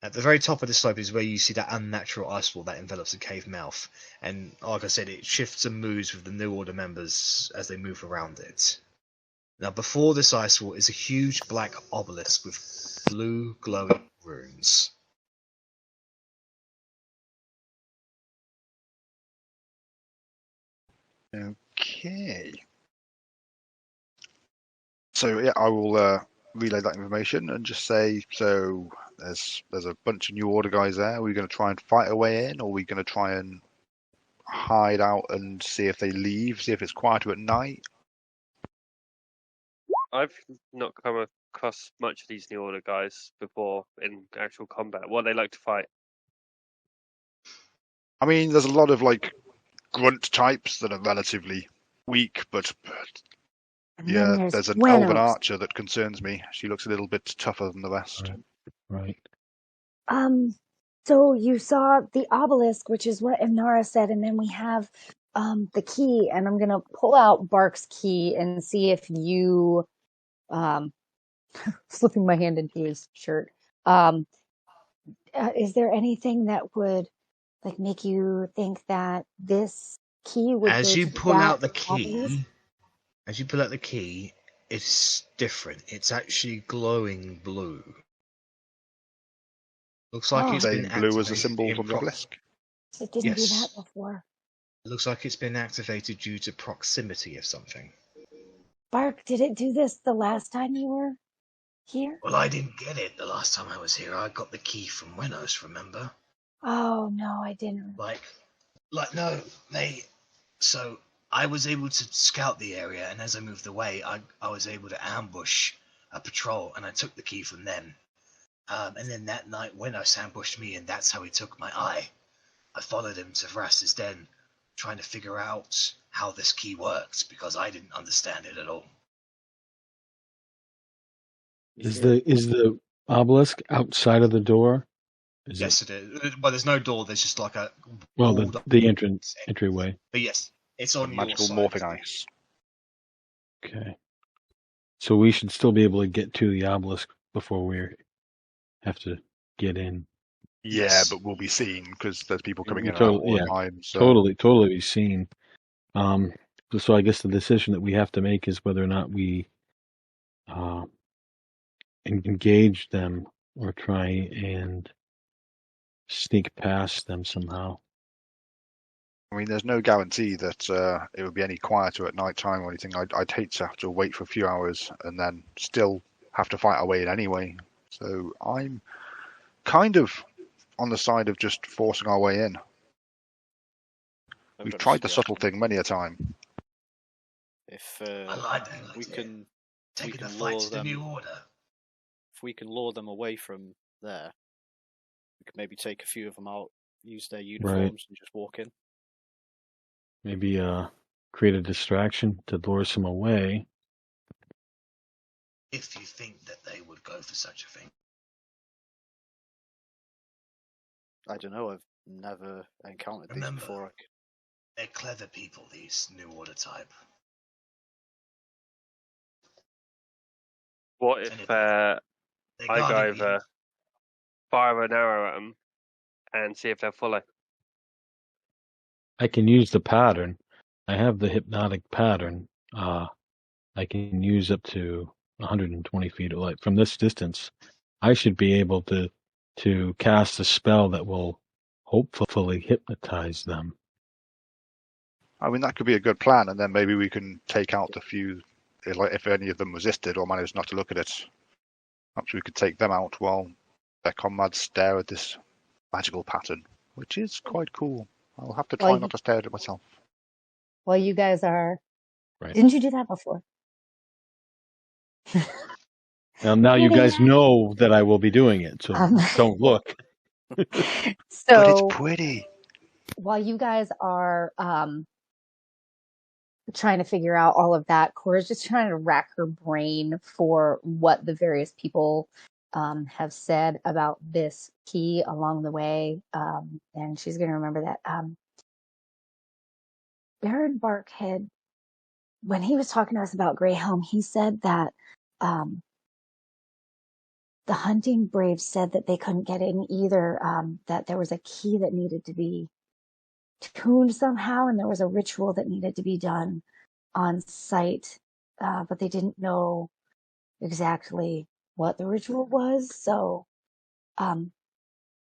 At the very top of the slope is where you see that unnatural ice wall that envelops the cave mouth, and like I said, it shifts and moves with the new Order members as they move around it. Now, before this ice wall is a huge black obelisk with blue glowing runes. Okay. So yeah, I will relay that information and just say, so there's a bunch of new Order guys there. Are we going to try and fight our way in, or are we going to try and hide out and see if they leave, see if it's quieter at night? I've not come across much of these New Order guys before in actual combat. What they like to fight? I mean, there's a lot of like grunt types that are relatively weak, but yeah, there's an elven archer that concerns me. She looks a little bit tougher than the rest. Right. So you saw the obelisk, which is what Imnara said, and then we have the key, and I'm gonna pull out Bark's key and see if you slipping my hand into his shirt. Is there anything that would like make you think that this key would As go you to pull that out the obelisk? key, it's different. It's actually glowing blue. Looks like Oh. it's been Same blue as the activated symbols in on the obelisk. It didn't do Yes. that before. It looks like it's been activated due to proximity of something. Bark, did it do this the last time you were here? Well, I didn't get it the last time I was here. I got the key from Wenos, remember? Oh no, I didn't. No, mate. So I was able to scout the area, and as I moved away, I was able to ambush a patrol, and I took the key from them. And then that night, Wenos ambushed me, and that's how he took my eye. I followed him to Vras's den, trying to figure out how this key worked, because I didn't understand it at all. Is the obelisk outside of the door? Yes, it is. Well, there's no door. There's just like a the entryway. But yes, it's on your Magical side. morphing ice. Okay. So we should still be able to get to the obelisk before we have to get in. Yeah, Yes. but we'll be seen because there's people coming in and Totally, out all yeah. the time. So. Totally be seen. So I guess the decision that we have to make is whether or not we engage them or try and sneak past them somehow. I mean, there's no guarantee that it would be any quieter at night time or anything. I'd hate to have to wait for a few hours and then still have to fight our way in anyway. So I'm kind of on the side of just forcing our way in. We've tried the subtle thing many a time. If I like that we idea. can, Taking the can fight lure to the them. New Order. If we can lure them away from there, we could maybe take a few of them out, use their uniforms, and just walk in. Maybe create a distraction to lure some away. If you think that they would go for such a thing. I don't know. I've never encountered these Remember, before. they're clever people, these New Order type. What if I go over, fire an arrow at them, and see if they'll follow? I can use the pattern. I have the hypnotic pattern. I can use up to 120 feet of light. From this distance, I should be able to cast a spell that will hopefully hypnotize them. I mean, that could be a good plan, and then maybe we can take out the few, if any of them resisted or managed not to look at it. Perhaps we could take them out while their comrades stare at this magical pattern, which is quite cool. I'll have to try not to stare at it myself. Well, you guys are. Right. Didn't you do that before? Now you guys know that I will be doing it, so don't look. So, but it's pretty. While you guys are trying to figure out all of that, Cora's just trying to rack her brain for what the various people have said about this key along the way, and she's going to remember that Baron Barkhead, when he was talking to us about GreyHelm, he said that the hunting braves said that they couldn't get in either, that there was a key that needed to be tuned somehow, and there was a ritual that needed to be done on site, but they didn't know exactly what the ritual was. So,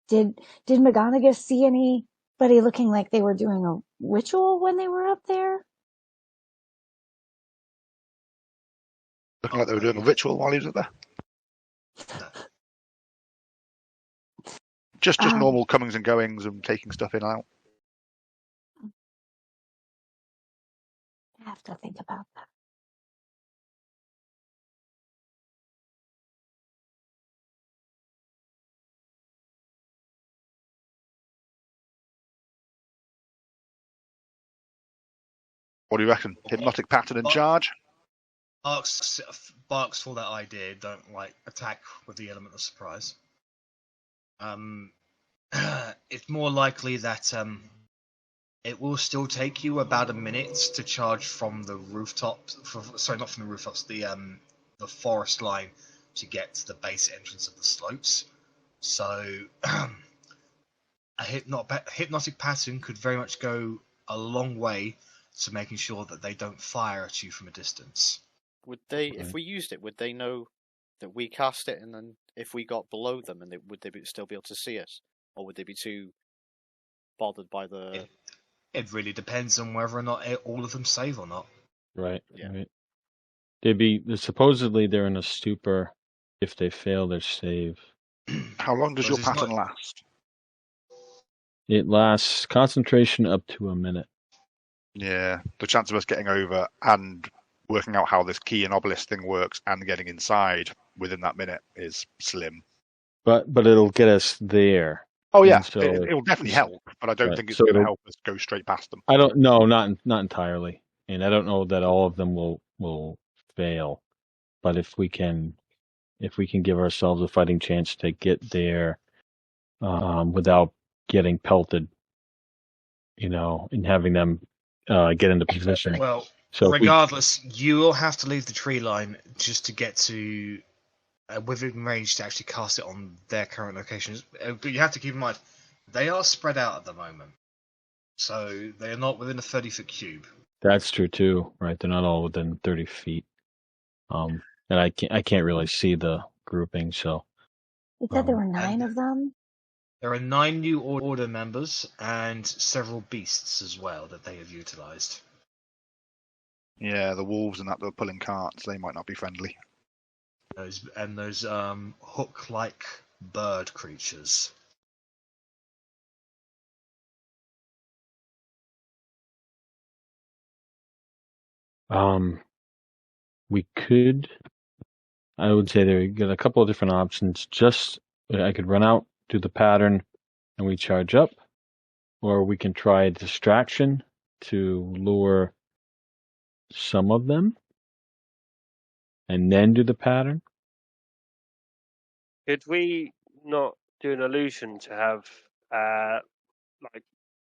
did McGonagall see anybody looking like they were doing a ritual when they were up there? Looking like they were doing a ritual while he was up there. Just normal comings and goings and taking stuff in and out. I have to think about that. What do you reckon? Hypnotic pattern in charge? Barks for that idea. Don't attack with the element of surprise. It's more likely that it will still take you about a minute to charge from the rooftops. Sorry, not from the rooftops. The forest line to get to the base entrance of the slopes. So a hypnotic pattern could very much go a long way to making sure that they don't fire at you from a distance. Would they, if we used it, would they know that we cast it, and then if we got below them, and would they still be able to see us, or would they be too bothered by the? It really depends on whether or not all of them save or not. Right. Yeah. Right. Supposedly they're in a stupor if they fail their save. How long does Well, your it's pattern not- last? It lasts concentration up to a minute. Yeah, the chance of us getting over and working out how this key and obelisk thing works and getting inside within that minute is slim. But it'll get us there. Oh yeah, So it'll definitely help, but I don't right, think it's so going to it'll- help us go straight past them. I don't know, not entirely, and I don't know that all of them will fail. But if we can give ourselves a fighting chance to get there without getting pelted, and having them get into position. Well, So regardless, you will have to leave the tree line just to get to within range to actually cast it on their current locations. But you have to keep in mind, they are spread out at the moment. So they are not within a 30-foot cube. that's true too, right? They're not all within 30 feet. And I can't really see the grouping, so. You said there were 9 of them? There are 9 new order members and several beasts as well that they have utilised. Yeah, the wolves and that are pulling carts, they might not be friendly. Those hook-like bird creatures. We could, I would say there, you got a couple of different options. Just, I could run out, do the pattern, and we charge up, or we can try a distraction to lure some of them, and then do the pattern. Could we not do an illusion to have like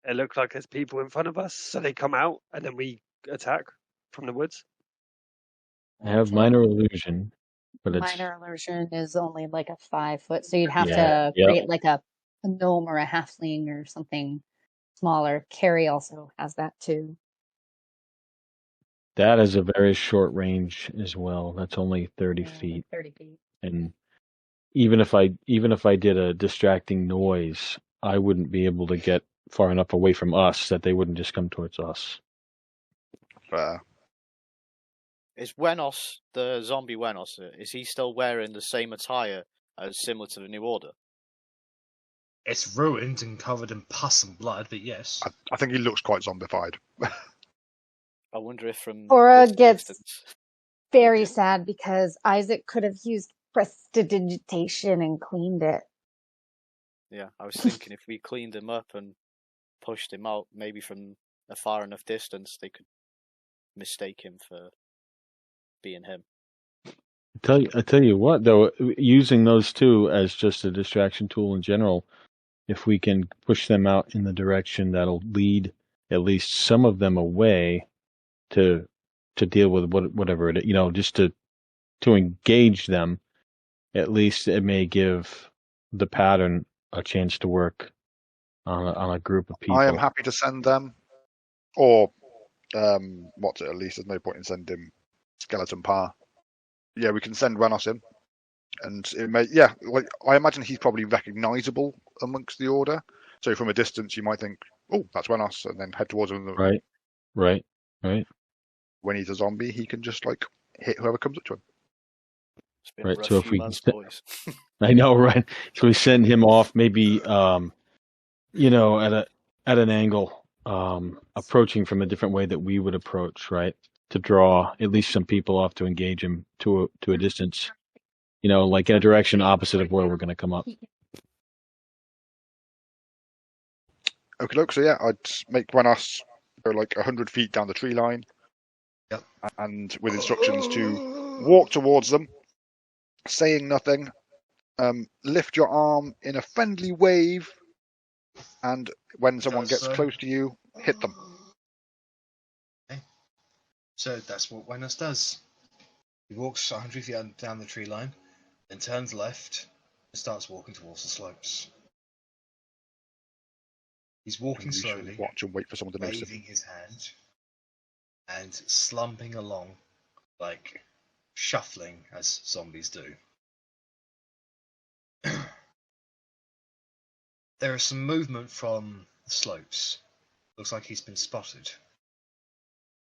it look like there's people in front of us, so they come out and then we attack from the woods? I have minor illusion, but it's Minor illusion is only like a 5 foot, so you'd have Yeah, to yep. create like a gnome or a halfling or something smaller. Carrie also has that too. that is a very short range as well. That's only 30 Yeah, feet, 30 feet. and even if I did a distracting noise, I wouldn't be able to get far enough away from us that they wouldn't just come towards us. Fair. Is Wenos, the zombie Wenos, is he still wearing the same attire as similar to the New Order? It's ruined and covered in pus and blood, but yes. I think he looks quite zombified. I wonder if from Cora this gets distance... very sad because Isaac could have used prestidigitation and cleaned it. Yeah, I was thinking if we cleaned him up and pushed him out, maybe from a far enough distance, they could mistake him for being him. I tell you what, though, using those two as just a distraction tool in general, if we can push them out in the direction that'll lead at least some of them away to deal with whatever it is, just to engage them, at least it may give the pattern a chance to work on a group of people. I am happy to send them, or at least there's no point in sending Skeleton Pa. Yeah, we can send Renos in, and it may. Yeah, like I imagine he's probably recognisable amongst the order. So from a distance, you might think, "Oh, that's Renos," and then head towards him. Right. When he's a zombie, he can just like hit whoever comes up to him. It's been a Right. rough So if few we, months, boys. I know, right? So we send him off, maybe, at an angle, approaching from a different way that we would approach, right? To draw at least some people off to engage him to a distance, like in a direction opposite of where we're going to come up. Okay, look. So yeah, I'd make Renos go like 100 feet down the tree line, Yep. and with instructions to walk towards them, saying nothing. Lift your arm in a friendly wave, and when someone gets close to you, hit them. Okay. So that's what Wenos does. He walks 100 feet down the tree line, then turns left and starts walking towards the slopes. He's walking slowly, Watch and wait for someone to notice him. waving his hand, and slumping along like shuffling as zombies do. There is some movement from the slopes. Looks like he's been spotted.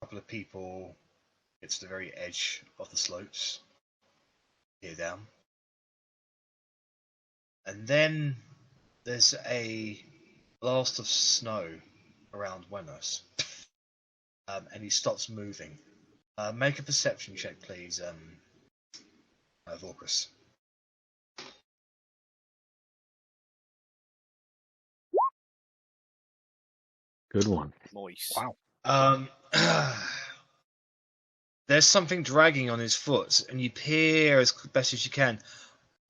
A couple of people get to the very edge of the slopes, here down. And then there's a blast of snow around Wenos. And he stops moving. Make a perception check, please, Vorkus. Good one. Moist. Wow. There's something dragging on his foot, and you peer as best as you can.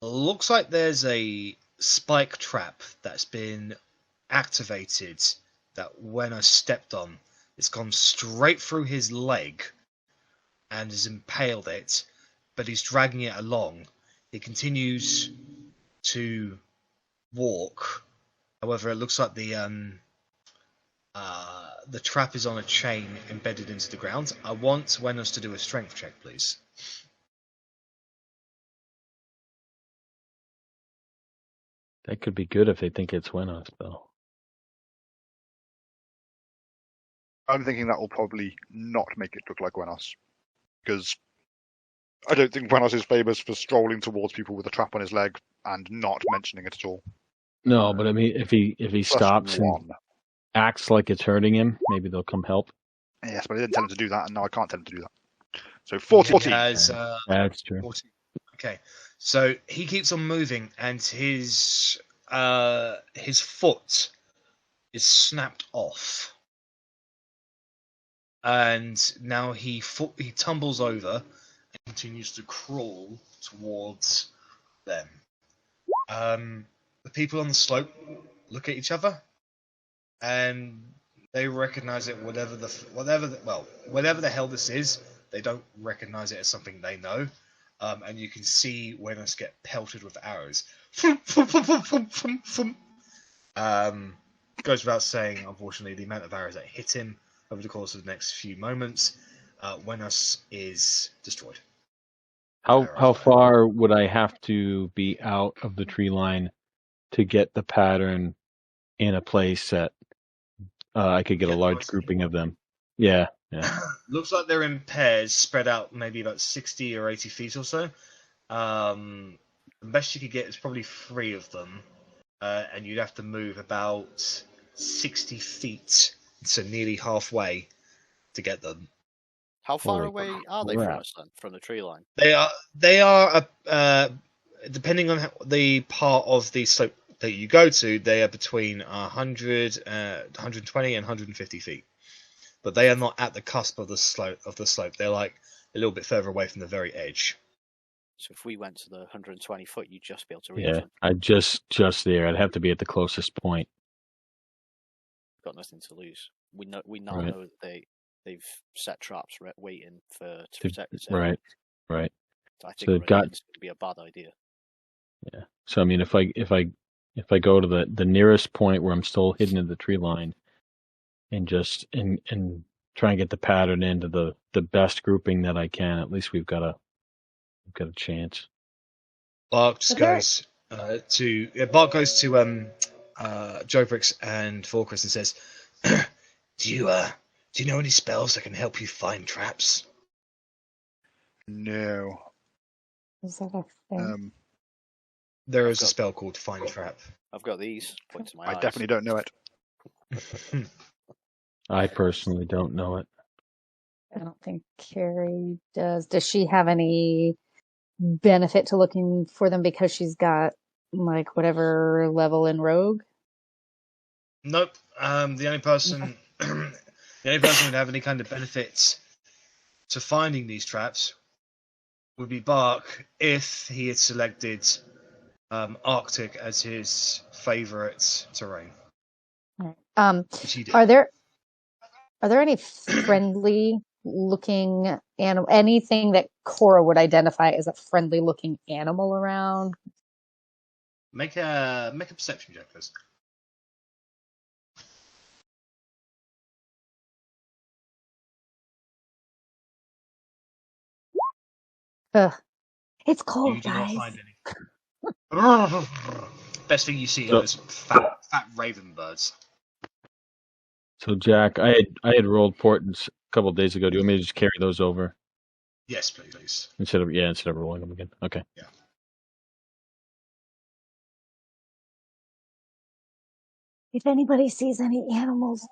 Looks like there's a spike trap that's been activated that when I stepped on, it's gone straight through his leg and has impaled it, but he's dragging it along. He continues to walk. However, it looks like the trap is on a chain embedded into the ground. I want Wenos to do a strength check, please. That could be good if they think it's Wenos, though. I'm thinking that will probably not make it look like Wenos, because I don't think Wenos is famous for strolling towards people with a trap on his leg and not mentioning it at all. No, but I mean, if he Plus stops and one. acts like it's hurting him, maybe they'll come help. Yes, but I didn't tell him to do that, and now I can't tell him to do that. So 14. He has, That's true. 14. Okay, so he keeps on moving, and his foot is snapped off, and now he tumbles over and continues to crawl towards them. The people on the slope look at each other, and they recognize it. Whatever the hell this is, they don't recognize it as something they know. And you can see Wenos get pelted with arrows. Goes without saying, unfortunately, the amount of arrows that hit him over the course of the next few moments, Wenos is destroyed. How far would I have to be out of the tree line to get the pattern in a place that I could get a large grouping of them? Yeah. Looks like they're in pairs, spread out maybe about 60 or 80 feet or so. The best you could get is probably 3 of them, and you'd have to move about 60 feet, so nearly halfway, to get them. How far Holy away are they from us then, from the tree line? They are depending on the part of the slope that you go to, they are between 100, 120 and 150 feet. But they are not at the cusp of the slope. They're like a little bit further away from the very edge. So if we went to the 120 foot, you'd just be able to reach Yeah, them. I'd just there. I'd have to be at the closest point. Got nothing to lose. We now Right. know that they've set traps waiting to protect us. Right. I think So they've got- it's going to be a bad idea. Yeah. So I mean, if I go to the nearest point where I'm still hidden in the tree line, and just and try and get the pattern into the best grouping that I can, at least we've got a chance. Bart goes to Jobrix and Vorkus and says, "Do you know any spells that can help you find traps?" No. Is that a thing? There is a spell called Find Trap. I've got these. Point to my I eyes. definitely don't know it. I personally don't know it. I don't think Carrie does. Does she have any benefit to looking for them because she's got like whatever level in Rogue? Nope. The only person who'd have any kind of benefits to finding these traps would be Bark if he had selected Arctic as his favourite terrain. Which he did. Are there any friendly looking animal, anything that Cora would identify as a friendly looking animal around? Make a perception check, please. Ugh. It's You cold, do not guys. find any. Best thing you see are those fat raven birds. So Jack, I had rolled portents a couple of days ago. Do you want me to just carry those over Yes, please. instead of rolling them again? Okay. Yeah. If anybody sees any animals,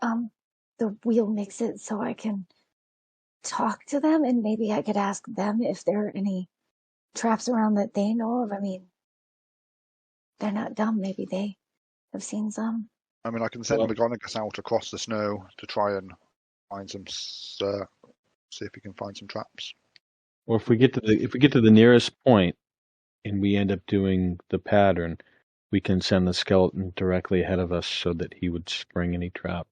the wheel makes it so I can talk to them, and maybe I could ask them if there are any traps around that they know of. I mean, they're not dumb. Maybe they have seen some. I mean, I can send Well- McGonagall out across the snow to try and find some, see if he can find some traps. Or if we get to the nearest point and we end up doing the pattern, we can send the skeleton directly ahead of us so that he would spring any trap.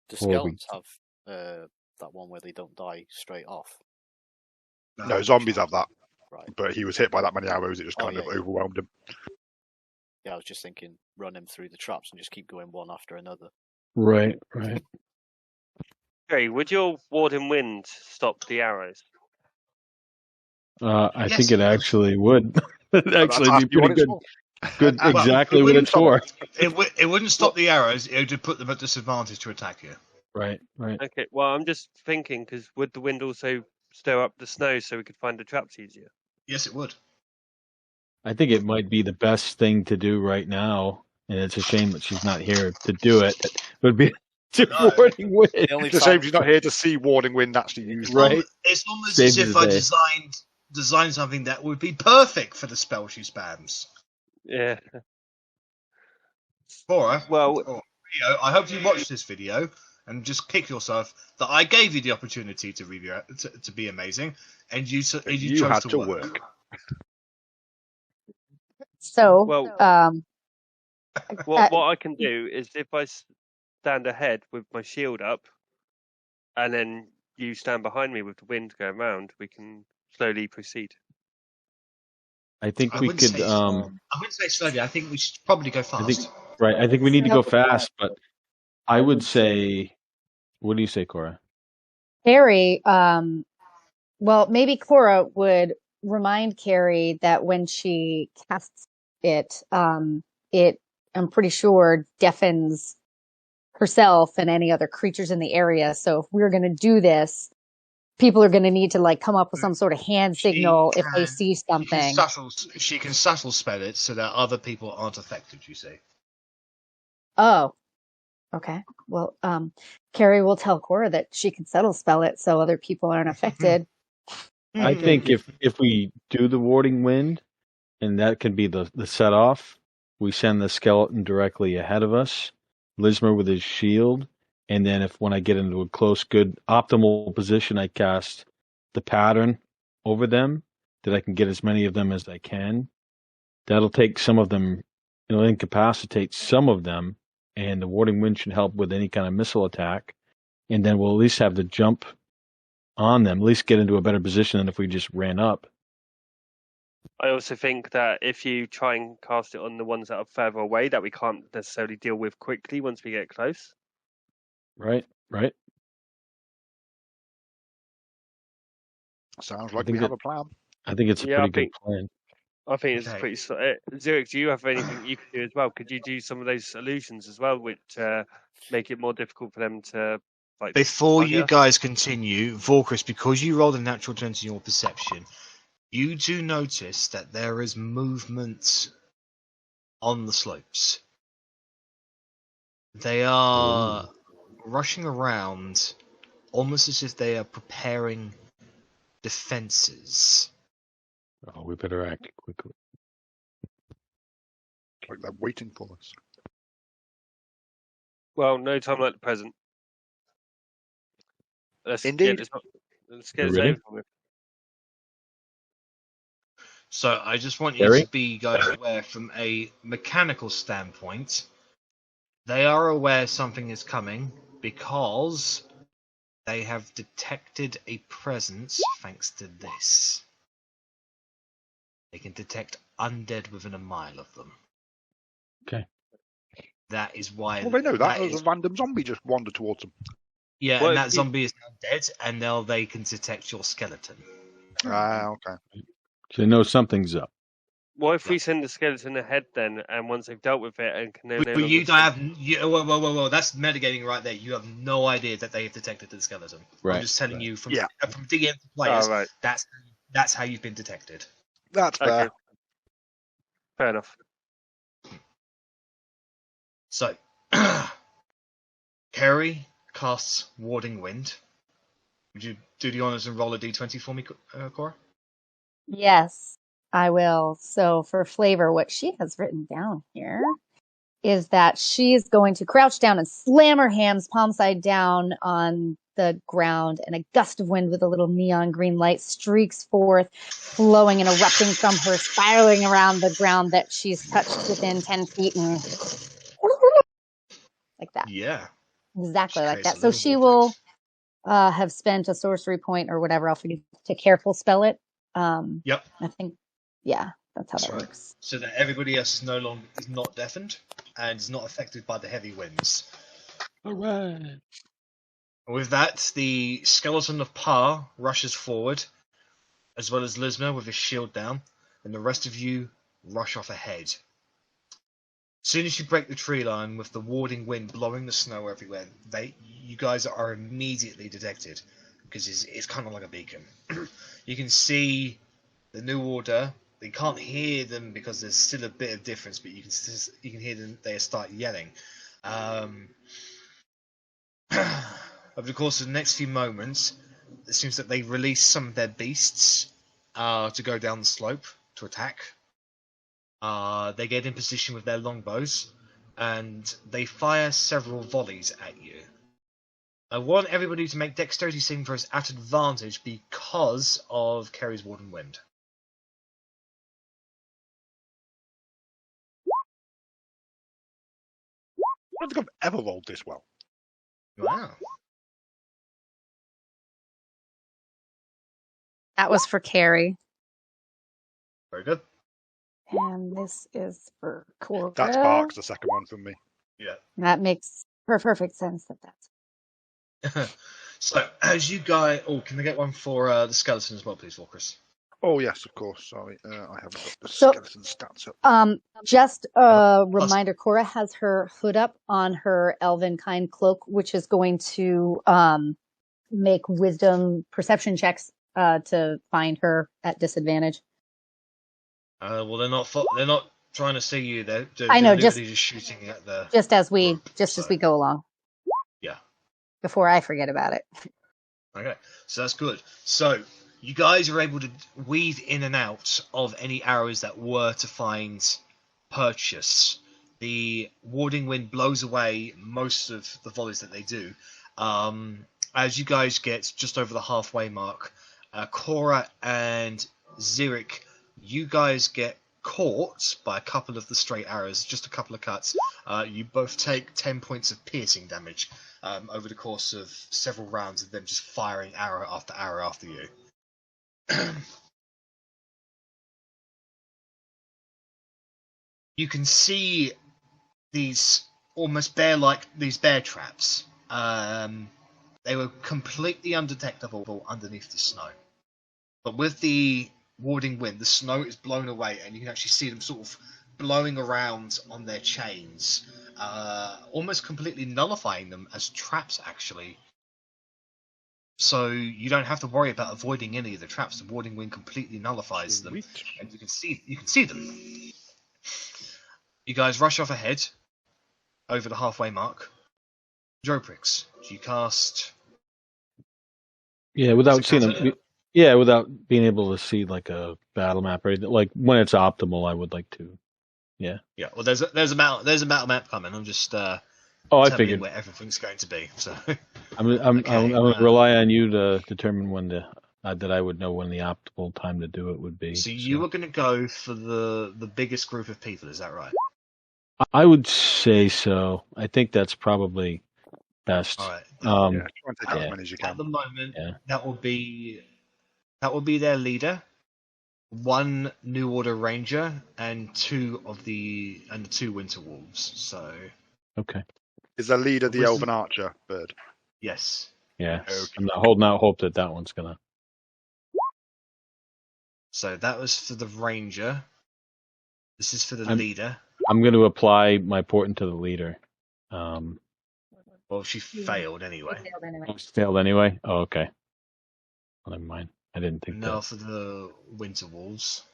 Do Or we- skeletons have that one where they don't die straight off? No, zombies have that, Right. but he was hit by that many arrows, it just Oh, kind of yeah. overwhelmed him. Yeah, I was just thinking, run him through the traps and just keep going one after another. Right. Gray, would your warding wind stop the arrows? I Yes, think it it would. actually would. It'd actually That's be what pretty it's good. for. Good, Well, exactly it what wouldn't it's for. It wouldn't stop the arrows. It would just put them at disadvantage to attack you. Right. Okay, well, I'm just thinking, because would the wind also stir up the snow so we could find the traps easier? Yes, it would. I think it might be the best thing to do right now, and it's a shame that she's not here to do it. It would be to No. warding wind. The only It's a time shame she's not here to see Warding Wind actually used. Right. It's almost Save as the if I day. designed something that would be perfect for the spell she spams. Yeah. Cora, Well, Rio, I hope you watched this video and just kick yourself that I gave you the opportunity to be amazing, and you chose had to to work. work. So, Well, what I can do is if I stand ahead with my shield up, and then you stand behind me with the wind going round, we can slowly proceed. I think I we wouldn't could. say I wouldn't say slowly. I think we should probably go fast. I think we need to go Nope. fast, but I would say. What do you say, Cora? Carrie, well, maybe Cora would remind Carrie that when she casts it, I'm pretty sure deafens herself and any other creatures in the area. So if we're going to do this, people are going to need to like come up with some sort of hand signal if they see something. She can subtle spell it so that other people aren't affected. You see. Oh, okay. Well, Carrie will tell Cora that she can subtle spell it so other people aren't affected. I think if we do the warding wind, and that can be the set off, we send the skeleton directly ahead of us, Lismer with his shield, and then when I get into a close, good, optimal position, I cast the pattern over them, that I can get as many of them as I can. That'll take some of them, it'll incapacitate some of them, and the warding wind should help with any kind of missile attack, and then we'll at least have the jump on them, at least get into a better position than if we just ran up. I also think that if you try and cast it on the ones that are further away, that we can't necessarily deal with quickly once we get close. Right. Sounds like think we have a plan. I think it's a Yeah, pretty good plan. I think it's Okay. pretty. Zurich, do you have anything you could do as well? Could you do some of those illusions as well, which make it more difficult for them to like? Before you target us? guys continue, Vorkris, because you rolled a natural 20 in your perception, you do notice that there is movement on the slopes. They are rushing around almost as if they are preparing defenses. Oh, we better act quickly. Like they're waiting for us. Well, no time like the present. Let's Indeed. Get this You ready? over with. So I just want you Gary? to be guys aware from a mechanical standpoint. They are aware something is coming because they have detected a presence thanks to this. They can detect undead within a mile of them. Okay. That is why. Well, they know that. There's is- a random zombie just wandered towards them. Yeah, Well, and if that you- zombie is now dead, and now they can detect your skeleton. Okay. So they know something's up. What if we send the skeleton ahead then, and once they've dealt with it, and can no But longer you see- have whoa, that's mitigating right there. You have no idea that they have detected the skeleton. Right, I'm just telling you from DM Oh, players. right. That's how you've been detected. That's fair. Okay. Fair enough. So, Kerry casts Warding Wind. Would you do the honors and roll a d20 for me, Cora? Yes, I will. So for flavor, what she has written down here is that she is going to crouch down and slam her hands palm side down on the ground, and a gust of wind with a little neon green light streaks forth, flowing and erupting from her, spiraling around the ground that she's touched within 10 feet and like that. Yeah. Exactly She like creates that. a So little she vortex. will have spent a sorcery point or whatever, I'll forget to careful spell it. Yep. I think, yeah, that's how That's that right. works. So that everybody else is not deafened and is not affected by the heavy winds. All right. With that, the skeleton of Pa rushes forward, as well as Lisma with his shield down, and the rest of you rush off ahead. As soon as you break the tree line with the warding wind blowing the snow everywhere, you guys are immediately detected, because it's kind of like a beacon. You can see the New Order. You can't hear them because there's still a bit of difference, but you can hear them. They start yelling. Over the course of the next few moments, it seems that they release some of their beasts to go down the slope to attack. They get in position with their longbows, and they fire several volleys at you. I want everybody to make dexterity saving throws at advantage because of Kerry's Warden Wind. I don't think I've ever rolled this well. Wow. That was for Carrie. Very good. And this is for Cora. That sparks the second one from me. Yeah. That makes perfect sense that's. So, as you guys... Oh, can I get one for the skeleton as well, please, for Chris? Oh, yes, of course. Sorry, I haven't got the So- skeleton stats up. Just a reminder, Cora has her hood up on her elven kind cloak, which is going to make wisdom perception checks to find her at disadvantage. Well, they're not trying to see you. They're I know, literally just shooting at the... As we go along. Yeah. Before I forget about it. Okay, so that's good. So, you guys are able to weave in and out of any arrows that were to find purchase. The warding wind blows away most of the volleys that they do. As you guys get just over the halfway mark, Cora and Zirik, you guys get caught by a couple of the straight arrows, just a couple of cuts. You both take 10 points of piercing damage over the course of several rounds of them just firing arrow after you. You can see these almost these bear traps. They were completely undetectable underneath the snow. But with the warding wind, the snow is blown away, and you can actually see them sort of blowing around on their chains, almost completely nullifying them as traps, actually. So you don't have to worry about avoiding any of the traps. The warding wind completely nullifies them, and you can see them. You guys rush off ahead over the halfway mark. Joprix, do you cast? Yeah, without seeing them. Yeah, without being able to see like a battle map or anything. Like when it's optimal, I would like to. Yeah. Yeah. Well, there's a battle map coming. I'm just I determining figured. where everything's going to be. So I'm gonna rely on you to determine when that I would know when the optimal time to do it would be. So you were going to go for the biggest group of people, is that right? I would say so. I think that's probably best. All right. Try and take as many as you can. At the moment, that will be their leader, one New Order Ranger, and two Winter Wolves. So okay. Is the leader the Elven Archer bird? Yes. Yeah. Yes. I'm not holding out hope that one's gonna. So that was for the ranger. This is for the leader. I'm going to apply my portent to the leader. Well, she failed anyway. She failed anyway. Oh, she failed anyway? Oh, okay. Well, never mind. I didn't think Now that. for the winter wolves.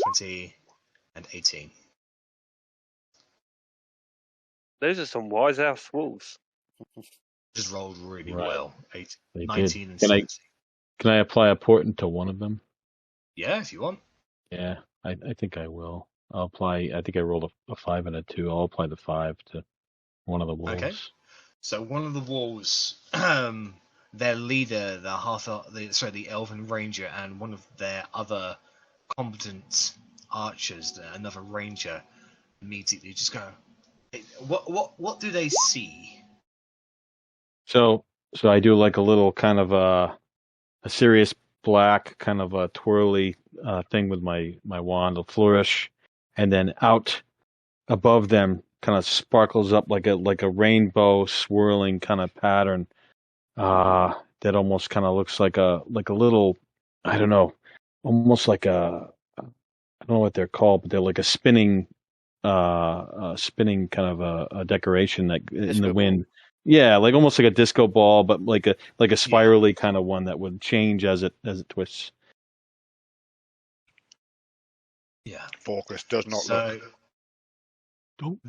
20 and 18. Those are some wise ass wolves. Just rolled really Right. well. They 19 did. and Can 17. I apply a portent to one of them? Yeah, if you want. Yeah, I think I will. I'll apply. I think I rolled a 5 and a 2. I'll apply the 5 to one of the wolves. Okay. So one of the wolves, their leader, the elven ranger, and one of their other competent archers, another ranger, immediately just go. What do they see? So I do like a little kind of a serious black kind of a twirly thing with my wand, a flourish, and then out above them kind of sparkles up like a rainbow swirling kind of pattern that almost kind of looks like a little, I don't know, almost like I don't know what they're called, but they're like a spinning kind of a decoration that in the wind. Yeah, like almost like a disco ball, but like a spirally kind of one that would change as it twists. Yeah. Forcus does not look.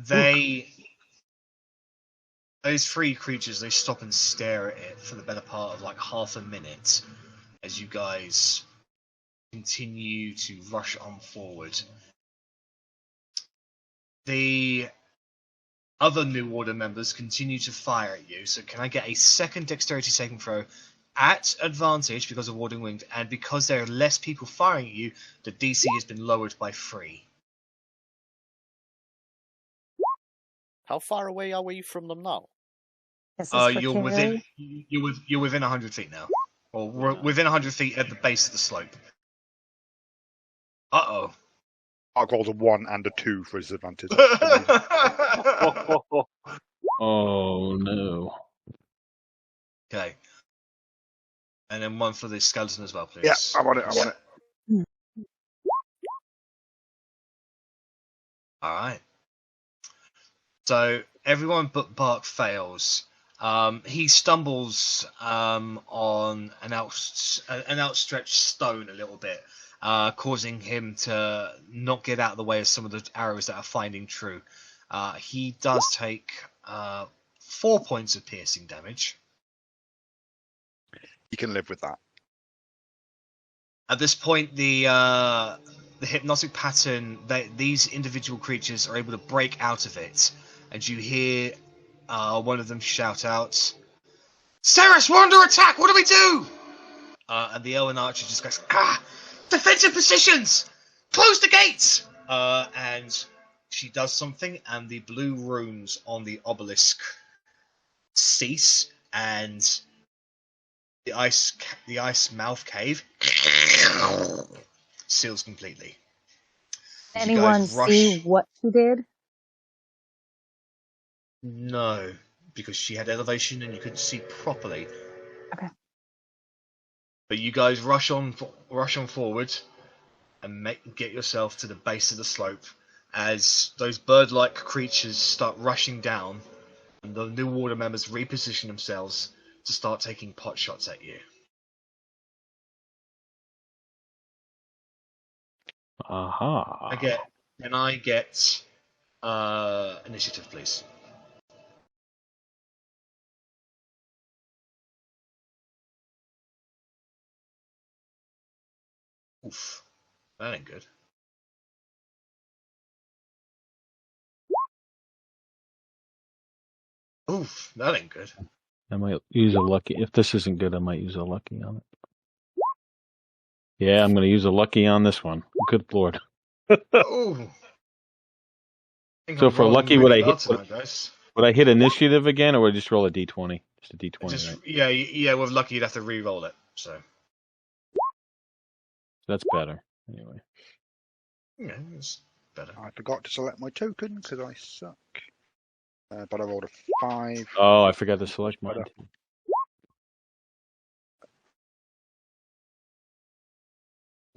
Those three creatures, they stop and stare at it for the better part of like half a minute as you guys continue to rush on forward. The other New Order members continue to fire at you, so can I get a second dexterity saving throw at advantage because of Warding Winged, and because there are less people firing at you, the DC has been lowered by 3. How far away are we from them now? This is for You're Carrie. within 100 feet now, or we're within 100 feet at the base of the slope. Uh-oh. I rolled a 1 and a 2 for his advantage. Oh no. Okay. And then one for the skeleton as well, please. Yeah, I'm on it. Alright. So everyone but Bark fails. He stumbles on an outstretched stone a little bit, causing him to not get out of the way of some of the arrows that are finding true. He does take 4 points of piercing damage. You can live with that. At this point, the hypnotic pattern, these individual creatures are able to break out of it, and you hear one of them shout out, "Ceres, we're under attack! What do we do?" And the Elven Archer just goes, defensive positions! Close the gates! And she does something, and the blue runes on the obelisk cease, and the ice mouth cave seals completely. As you Anyone guys rush- see what she did? No, because she had elevation and you couldn't see properly. Okay. But you guys rush on forward and get yourself to the base of the slope as those bird-like creatures start rushing down, and the New Order members reposition themselves to start taking pot shots at you. Aha. Can I get initiative, please? Oof, that ain't good. Oof, that ain't good. I might use a lucky. If this isn't good, I might use a lucky on it. Yeah, I'm going to use a lucky on this one. Good lord. Ooh. So for lucky, would I hit hit initiative again, or would I just roll a d20? Just a d20, right? Yeah. With lucky, you'd have to re-roll it. So That's better. Anyway. yeah, it's better. I forgot to select my token because I suck. But I rolled a 5. Oh, I forgot to select mine.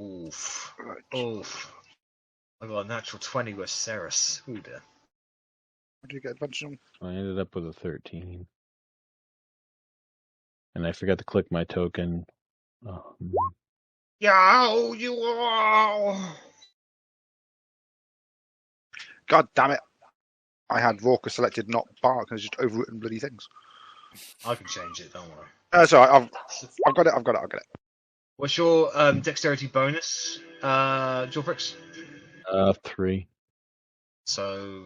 Oof. Right. Oof. I got a natural 20 with Ceres. Ooh dear. What do you get advantage on? I ended up with a 13. And I forgot to click my token. Yow, you all. God damn it! I had Rorca selected, not Bark, and it's just overwritten bloody things. I can change it, don't worry. Sorry, I've got it. What's your dexterity bonus, Jorbrix? 3. So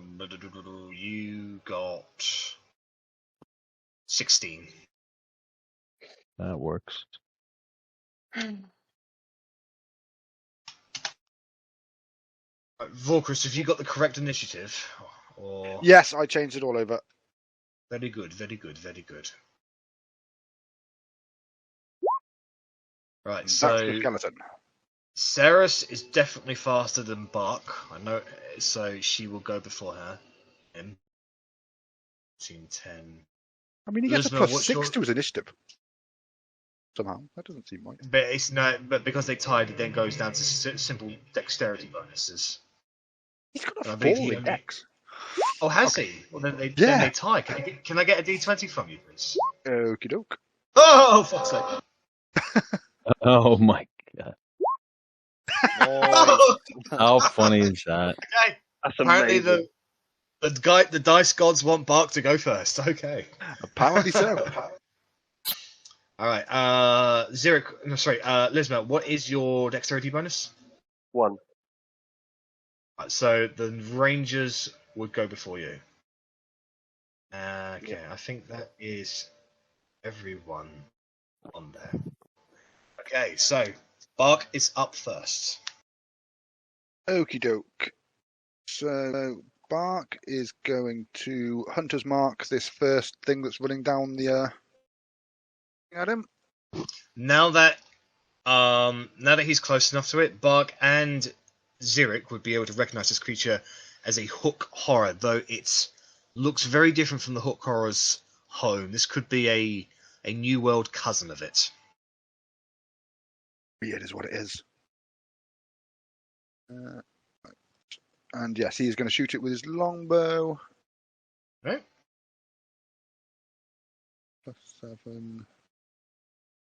you got 16. That works. Vorkris, have you got the correct initiative? Or Yes, I changed it all over. very good, very good, very good. Right, That's so the skeleton. Ceres is definitely faster than Bark. I know, so she will go before her. Him. 10. I mean, he gets a Elizabeth, plus 6 to his initiative. Somehow, that doesn't seem right. But it's no, but because they tied, it then goes down to simple dexterity bonuses. He's got I a believe 4 he in only- Dex. Oh, has Okay. he? Well, then they Yeah. tie. Can I get a D20 from you, please? Okie doke. Oh, fuck's sake! Oh my god. Nice. How funny is that? Okay. That's Apparently amazing. the dice gods want Bark to go first. Okay. Apparently so. All right. Zurich. No, sorry. Lisbeth, what is your dexterity bonus? 1. Right, so the Rangers would go before you. Okay, I think that is everyone on there. Okay, so Bark is up first. Okie doke. So Bark is going to Hunter's Mark this first thing that's running down the at him. Now that he's close enough to it, Bark and Zurich would be able to recognize this creature as a hook horror, though it looks very different from the hook horror's home. This could be a New World cousin of it. Weird is what it is. And yes, he is going to shoot it with his longbow. Right? +7.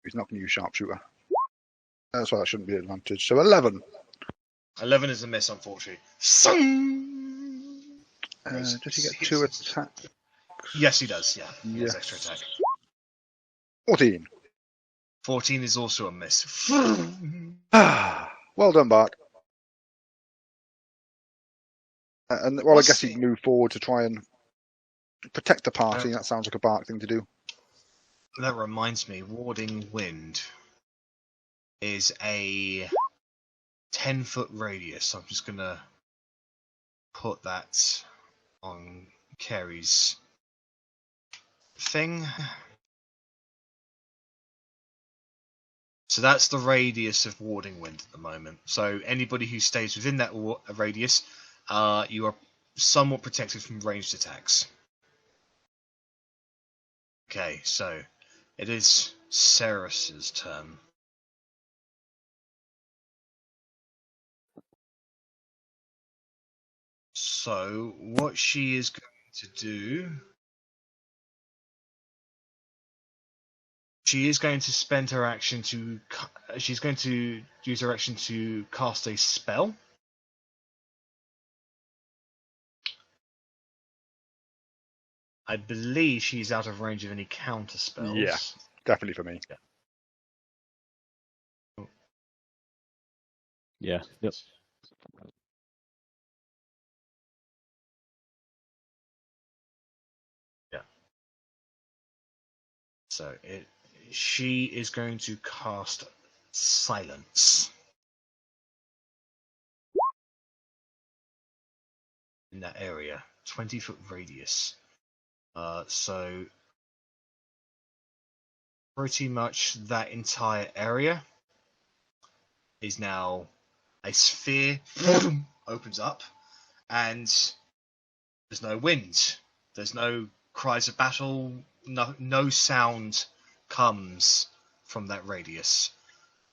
He's not going to use sharpshooter. That's why that shouldn't be an advantage. So 11. 11 is a miss, unfortunately. Does he get 2 attacks? Yes, he does. Yeah, he has Yes. extra attack. 14. 14 is also a miss. Well done, Bark. And well, I guess he'd move forward to try and protect the party. That sounds like a Bark thing to do. That reminds me, Warding Wind is a 10-foot radius. I'm just going to put that on Carrie's thing. So that's the radius of Warding Wind at the moment. So anybody who stays within that radius, you are somewhat protected from ranged attacks. Okay, so it is Ceres's turn. So what she is going to do, she is going to spend her action to, she's going to use her action to cast a spell. I believe she's out of range of any counter spells. Yeah. Definitely for me. Yeah. Yep. Yeah. So she is going to cast Silence in that area, 20-foot radius. So pretty much that entire area is now a sphere. Opens up, and there's no wind. There's no cries of battle. No sound comes from that radius,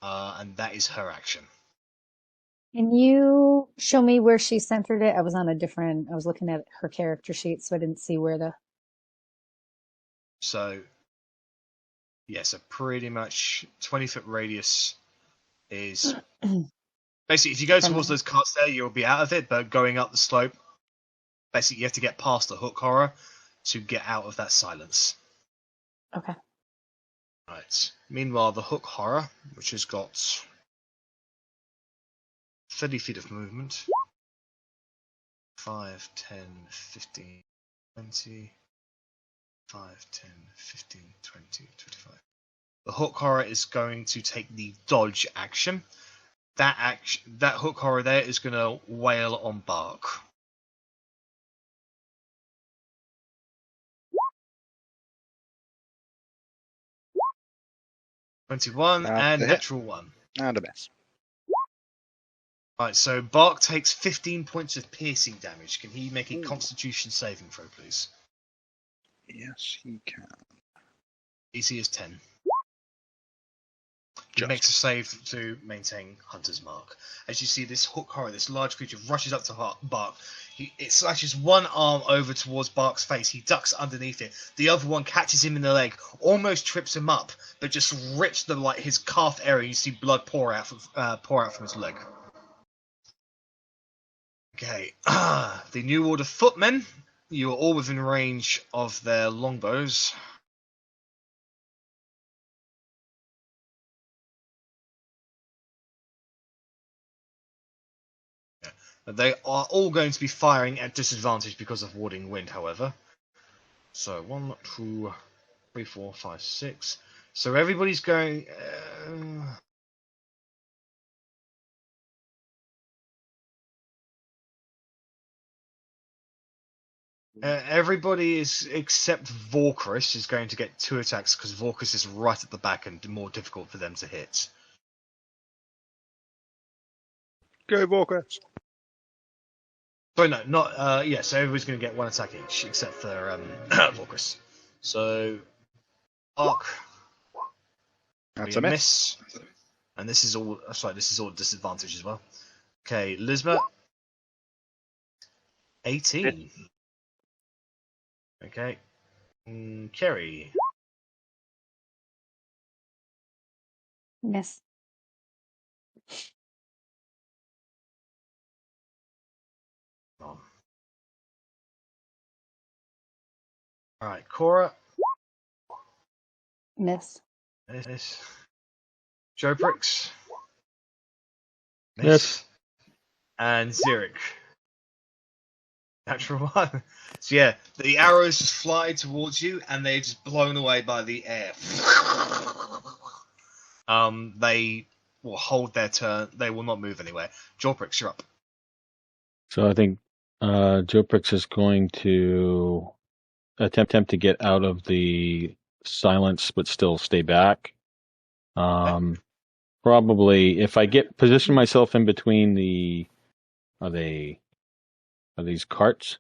and that is her action. Can you show me where she centered it? I was looking at her character sheet, so I didn't see where the. So, yeah, so pretty much 20-foot radius is basically, if you go From towards there. those carts there, you'll be out of it, but going up the slope, basically you have to get past the hook horror to get out of that silence. Okay. Right. Meanwhile, the hook horror, which has got 30 feet of movement, 5, 10, 15, 20, 5, 10, 15, 20, 25. The hook horror is going to take the dodge action. That hook horror there is going to wail on Bark. $21 and a hit. natural 1. And a miss. Right, so Bark takes 15 points of piercing damage. Can he make a Ooh. Constitution saving throw, please? Yes, he can. DC is 10. He Just. makes a save to maintain Hunter's Mark. As you see, this hook horror, this large creature, rushes up to Bark. It slashes one arm over towards Bark's face. He ducks underneath it. The other one catches him in the leg, almost trips him up, but just rips his calf area. You see blood pour out from his leg. Okay, the New Order footmen. You are all within range of their longbows. They are all going to be firing at disadvantage because of warding wind, however. So 1, 2, 3, 4, 5, 6. So everybody's going. Everybody is except Vorkris is going to get 2 attacks because Vorkris is right at the back and more difficult for them to hit. Go, Vorkris. Sorry, no, not. Yeah, so everybody's going to get 1 attack each except for Vorkris. So, Arc. That's a miss. And this is all. Sorry, this is all disadvantage as well. Okay, Lisma. 18. Okay. Kerry. Miss. Alright, Cora. Miss. Miss. Joprix. Miss. And Zurich. Natural 1. So yeah, the arrows just fly towards you and they're just blown away by the air. They will hold their turn. They will not move anywhere. Joprix, you're up. So I think Joprix is going to attempt to get out of the silence, but still stay back. Probably if I position myself in between are these carts?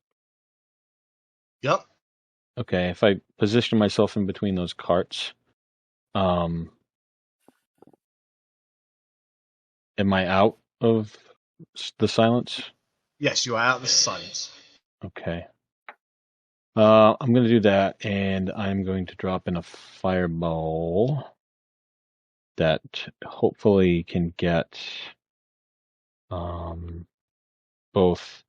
Yep. Okay, if I position myself in between those carts, am I out of the silence? Yes, you are out of the silence. Okay. I'm going to do that, and I'm going to drop in a fireball that hopefully can get both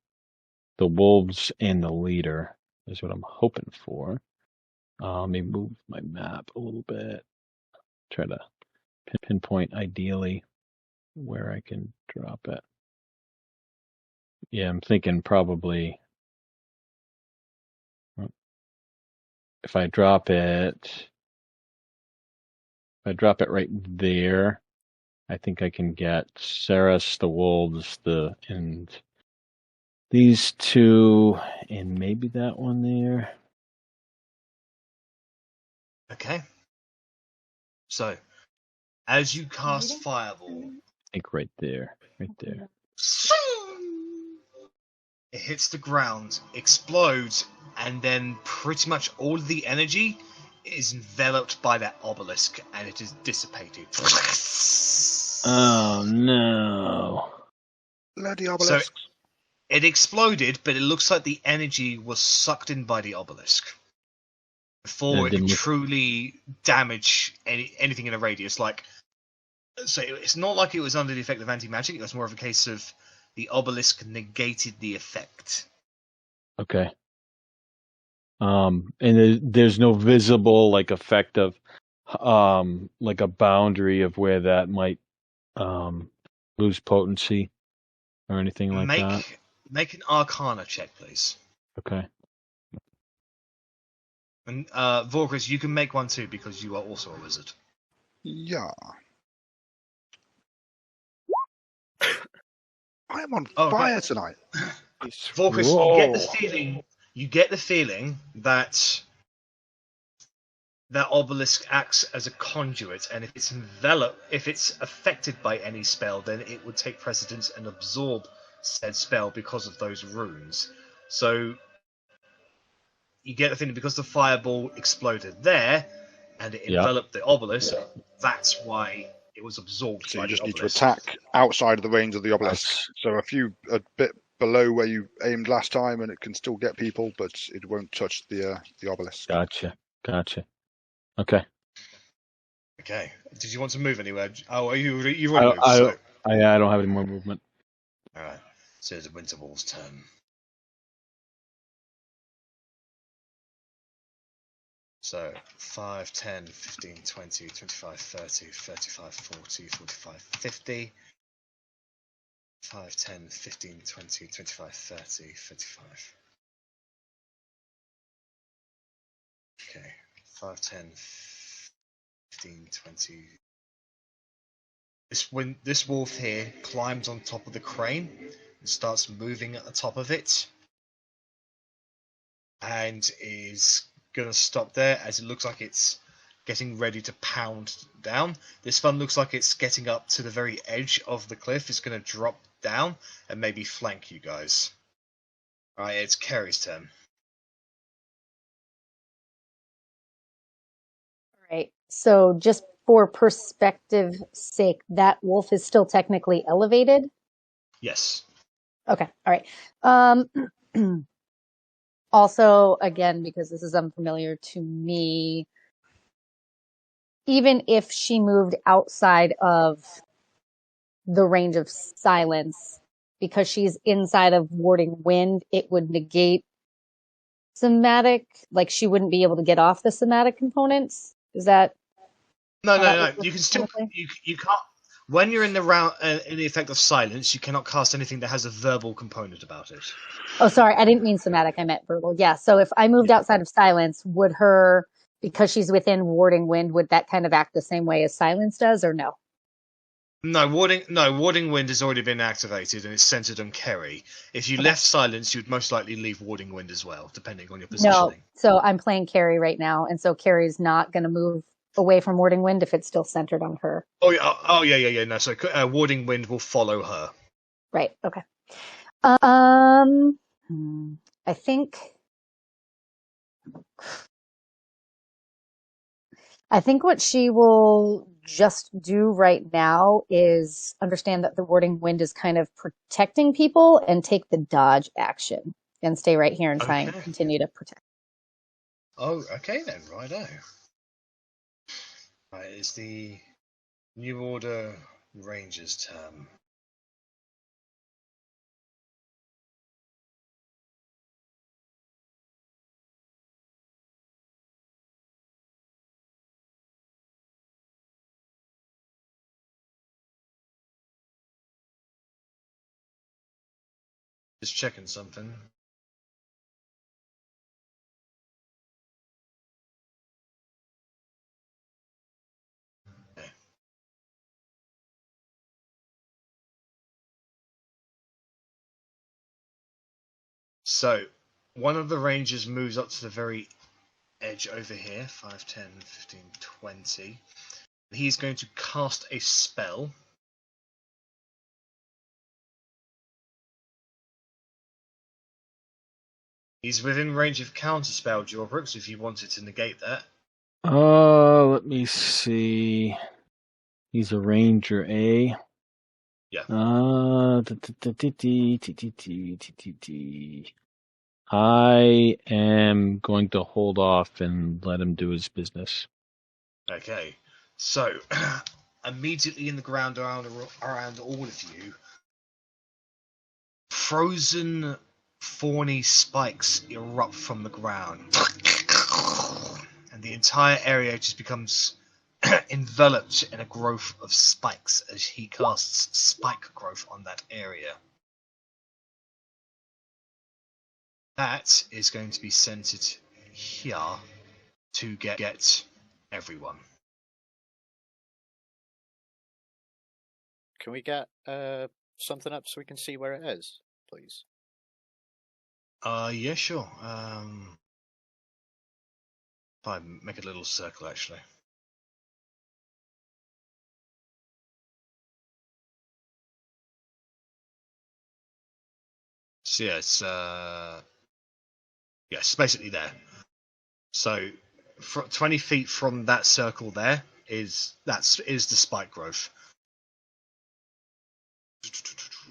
the wolves and the leader, is what I'm hoping for. Let me move my map a little bit. Try to pinpoint ideally where I can drop it. Yeah, I'm thinking probably if I drop it right there, I think I can get Saris, the wolves, and these 2, and maybe that one there. Okay. So, as you cast Fireball, I think right there. it hits the ground, explodes, and then pretty much all of the energy is enveloped by that obelisk, and it is dissipated. Oh no. Bloody So obelisk. it exploded, but it looks like the energy was sucked in by the obelisk before it it could didn't look. truly damage anything in a radius. So it's not like it was under the effect of anti-magic. It was more of a case of the obelisk negated the effect. Okay. And there's no visible like effect of like a boundary of where that might lose potency or anything like that. Make an Arcana check, please. Okay. And Vorkris, you can make one too because you are also a wizard. Yeah. I am on Oh, okay. fire tonight. Vorkris, you get the feeling that that obelisk acts as a conduit, and if it's affected by any spell, then it would take precedence and absorb said spell because of those runes. So you get the feeling because the fireball exploded there and it enveloped the obelisk, that's why it was absorbed So by you just the need to obelisk. attack outside of the range of the obelisk. So a bit below where you aimed last time, and it can still get people, but it won't touch the obelisk. Gotcha. Okay. Okay. Did you want to move anywhere? Oh, you've already moved. So. I don't have any more movement. All right. So it's the Winter Wolf's turn. So 5, 10, 15, 20, 25, 30, 35, 40, 45, 50. 5, 10, 15, 20, 25, 30, 35. Okay. 5, 10, 15, 20. This wolf here climbs on top of the crane and starts moving at the top of it. And is going to stop there as it looks like it's getting ready to pound down. This one looks like it's getting up to the very edge of the cliff. It's going to drop down and maybe flank you guys. Alright, it's Kerry's turn. All right. So just for perspective sake, that wolf is still technically elevated? Yes. Okay. All right. Also, again, because this is unfamiliar to me, even if she moved outside of the range of silence, because she's inside of warding wind, it would negate somatic, like she wouldn't be able to get off the somatic components. Is that No. You can still you can't when you're in the round in the effect of silence. You cannot cast anything that has a verbal component about it. Oh, sorry, I didn't mean somatic. I meant verbal. Yeah. So if I moved outside of silence, would her, because she's within warding wind, would that kind of act the same way as silence does, or no? No, warding wind has already been activated and it's centered on Kerry. If you left silence, you'd most likely leave warding wind as well, depending on your positioning. No. So I'm playing Carrie right now, and so Carrie's not going to move away from warding wind if it's still centered on her. Oh yeah. No, so warding wind will follow her. Right. Okay. I think what she will just do right now is understand that the warding wind is kind of protecting people and take the dodge action and stay right here and try and continue to protect. Oh, okay then, righto. Right, it's the New Order Rangers turn. Just checking something. Okay. So, one of the Rangers moves up to the very edge over here. 5, 10, 15, 20. He's going to cast a spell. He's within range of counterspell, Jorbrooks, if you wanted to negate that. Let me see. He's a Ranger A. Yeah. I am going to hold off and let him do his business. Okay. So, immediately in the ground around all of you, frozen, thorny spikes erupt from the ground. And the entire area just becomes enveloped in a growth of spikes as he casts spike growth on that area. That is going to be centered here to get everyone. Can we get something up so we can see where it is, please? Yeah, sure. If I make a little circle, actually. So yeah, it's basically there. So, 20 feet from that circle there is the spike growth.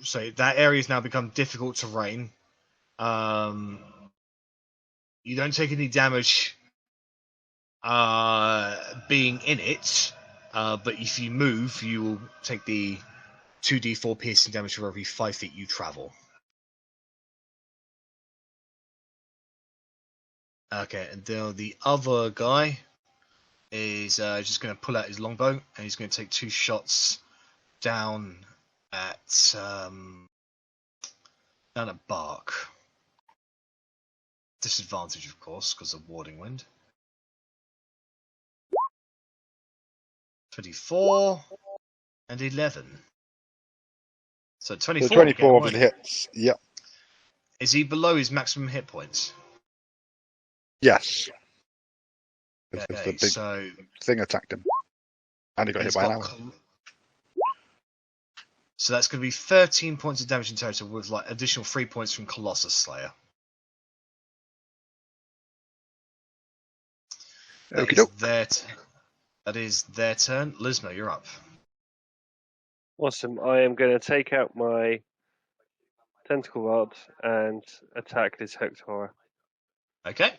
So that area has now become difficult terrain. You don't take any damage being in it, but if you move, you will take the 2d4 piercing damage for every 5 feet you travel. Okay, and the other guy is just going to pull out his longbow, and he's going to take 2 shots down at Bark. Disadvantage, of course, because of warding wind. 24 and 11. So 24. So 24 of the hits. Yep. Is he below his maximum hit points? Yes. Okay, the big so thing attacked him, and he got hit by an arrow. So that's going to be 13 points of damage in total, with like additional 3 points from Colossus Slayer. That is their turn. Lismo, you're up. Awesome. I am going to take out my tentacle rod and attack this hooked horror. Okay.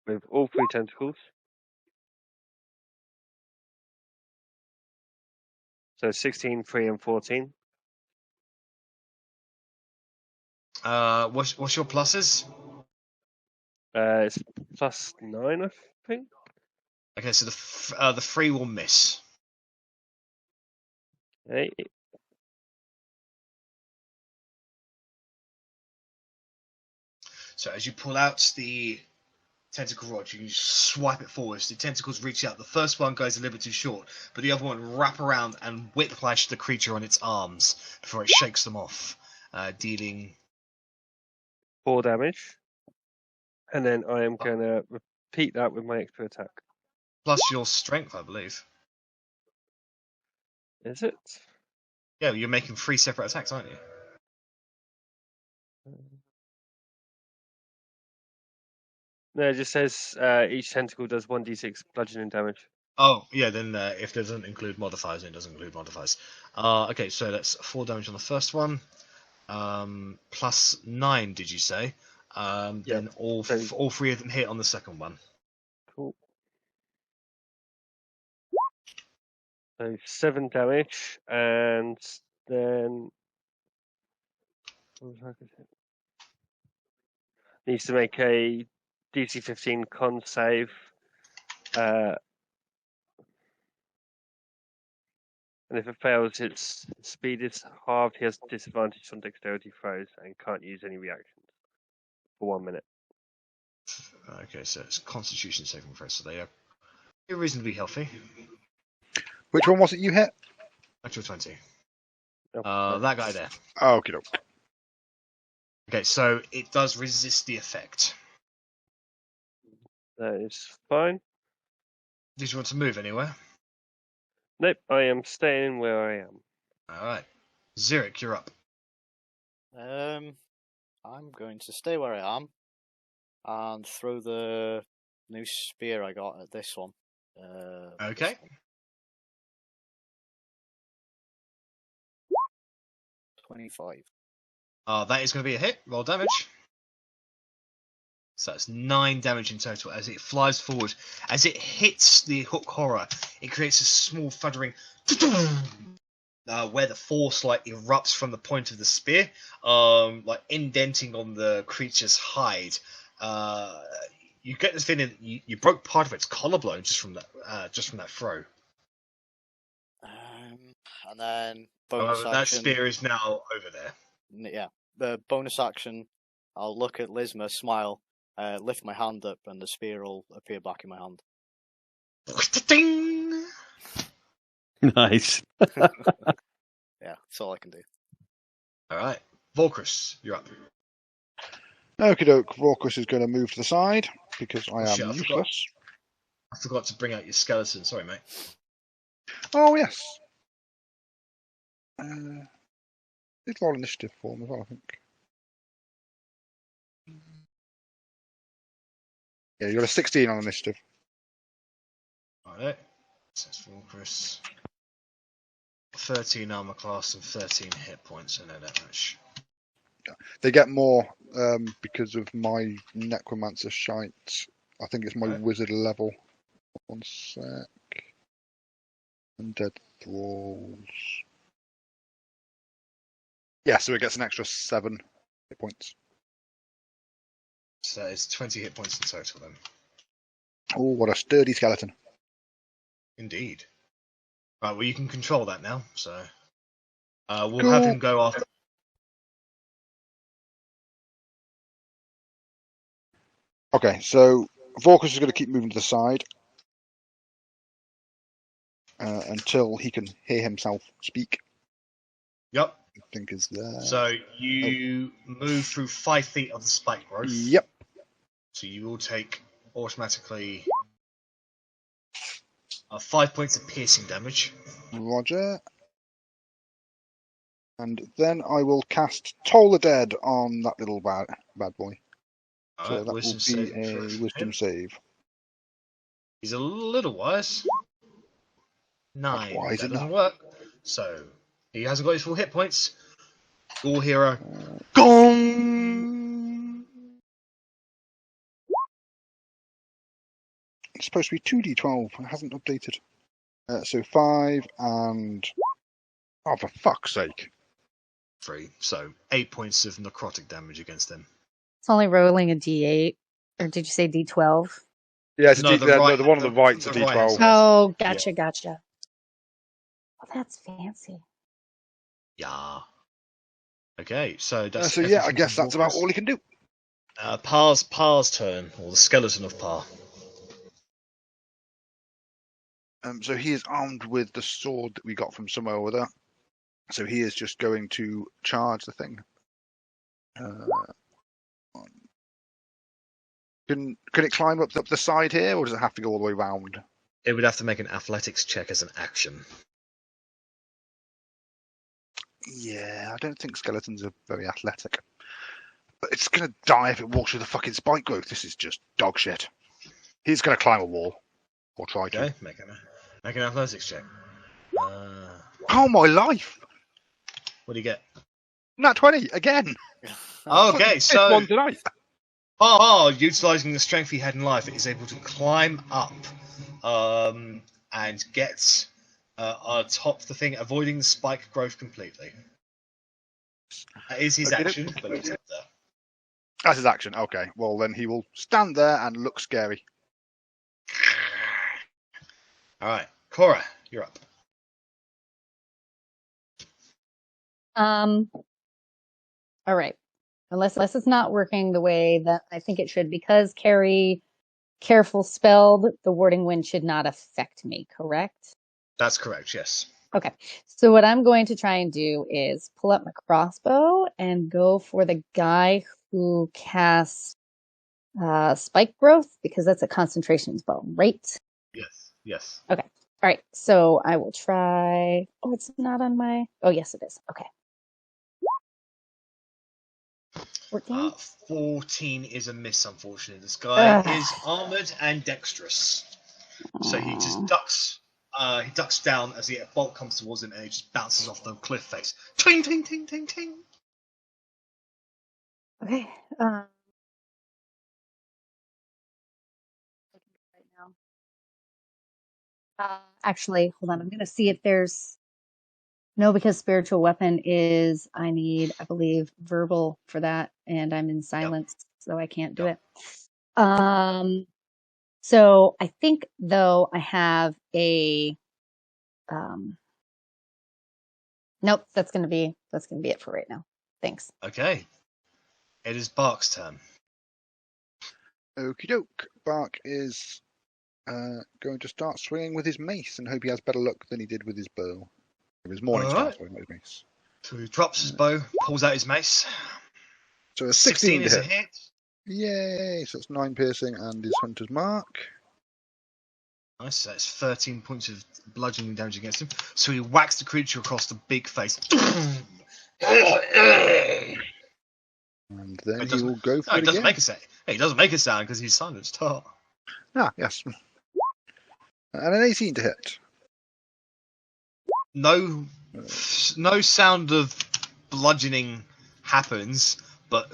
With all 3 tentacles. So 16, 3, and 14. What's your pluses? It's +9, I think. Okay, so the 3 will miss. Okay. So as you pull out the tentacle rod, you can swipe it forward. So the tentacles reach out. The first one goes a little bit too short, but the other one wrap around and whiplash the creature on its arms before it shakes them off, dealing 4 damage. And then I am going to repeat that with my extra attack. plus your strength, I believe. Is it? Yeah, you're making 3 separate attacks, aren't you? No, it just says each tentacle does 1d6 bludgeoning damage. Oh, yeah, then if it doesn't include modifiers, then it doesn't include modifiers. Okay, so that's 4 damage on the first one. Plus 9, did you say? Then all 3 of them hit on the second one. Cool. So 7 damage, and then needs to make a DC 15 con save. And if it fails, its speed is halved. He has disadvantage on dexterity throws and can't use any reactions for 1 minute. Okay, so it's Constitution saving throw, so they are reasonably healthy. Which one was it you hit? Natural 20. Oh, That guy there. Oh, okay. Okay, so it does resist the effect. that is fine. Did you want to move anywhere? Nope, I am staying where I am. Alright. Zurich, you're up. I'm going to stay where I am and throw the new spear I got at this one. Okay. 25. That is going to be a hit. Roll damage. So that's 9 damage in total as it flies forward. As it hits the hook horror, it creates a small thuddering where the force like erupts from the point of the spear, like indenting on the creature's hide. You get this feeling that you broke part of its collarbone just from that throw. And then bonus action. That spear is now over there. Yeah, the bonus action. I'll look at Lisma, smile, lift my hand up, and the spear will appear back in my hand. Ding! Nice. Yeah, that's all I can do. All right, Volkrus, you're up. Okie doke, Vorkus is going to move to the side because I am Shit, useless. I forgot to bring out your skeleton. Sorry, mate. Oh, yes. Did roll initiative for him as well, I think. Yeah, you got a 16 on initiative. All right, so that's Volkrus. 13 armor class and 13 hit points, so no damage. They get more because of my necromancer shite. I think it's my wizard level. 1 sec. Undead thralls. Yeah, so it gets an extra 7 hit points. So that is 20 hit points in total then. Oh, what a sturdy skeleton. Indeed. Right, well, you can control that now, so we'll Cool. have him go after. Okay, so Vorkus is going to keep moving to the side until he can hear himself speak. Yep. I think is there. So you move through 5 feet of the spike growth. Yep. So you will take automatically 5 points of piercing damage. Roger. And then I will cast Toll the Dead on that little bad boy. So Alright, that will wisdom be save a for wisdom him. save. He's a little wise. 9. wise That doesn't enough. work. So he hasn't got his full hit points. All hero. Gong! It's supposed to be 2d12. It hasn't updated. So 5 and... Oh, for fuck's sake. 3. So 8 points of necrotic damage against him. It's only rolling a d8. Or did you say d12? Yeah, it's No, a the the right- one on the right's a the right d12. hand. Oh, gotcha. Oh, that's fancy. Yeah. Okay, so that's So yeah, I everything guess from that's about Volkrus. all he can do. Par's turn, or the skeleton of Par. So he is armed with the sword that we got from somewhere or other. So he is just going to charge the thing. Can it climb up the side here, or does it have to go all the way round? It would have to make an athletics check as an action. Yeah, I don't think skeletons are very athletic. But it's going to die if it walks through the fucking spike growth. This is just dog shit. He's going to climb a wall. Or try to. Okay, make an athletics check. Oh, my life! What do you get? Nat 20, again! Okay, It's so one tonight. Par, utilising the strength he had in life, is able to climb up and get atop the thing, avoiding the spike growth completely. That is his Okay, action, but he's up there. That's his action. Okay, well then he will stand there and look scary. Alright, Cora, you're up. All right. Unless it's not working the way that I think it should, because careful spelled, the warding wind should not affect me, correct? That's correct, yes. Okay. So what I'm going to try and do is pull up my crossbow and go for the guy who casts spike growth, because that's a concentration spell, right? Yes. Okay. All right. So I will try. Oh, it's not on my. Oh, yes, it is. Okay. 14? 14 is a miss, unfortunately. This guy is armoured and dexterous. So he just ducks He ducks down as the bolt comes towards him, and it just bounces off the cliff face. Ting, ting, ting, ting, ting. Okay. Right now. Actually, hold on. I'm going to see if there's no, because spiritual weapon is, I need, I believe, verbal for that, and I'm in silence, so I can't do it. So I think though I have a, nope, that's gonna be it for right now. Thanks. Okay. It is Bark's turn. Okie doke. Bark is going to start swinging with his mace and hope he has better luck than he did with his bow. It was morning star Alright. swing with his mace. So he drops his bow, pulls out his mace. So a 16 to is a hit. hit. Yay! So it's 9 piercing and his hunter's mark. Nice, so that's 13 points of bludgeoning damage against him. So he whacks the creature across the big face. And then It he will go for No, it he doesn't again. make a sound. He doesn't make a sound because he's silenced. Oh. Ah, yes. And an 18 to hit. No sound of bludgeoning happens, but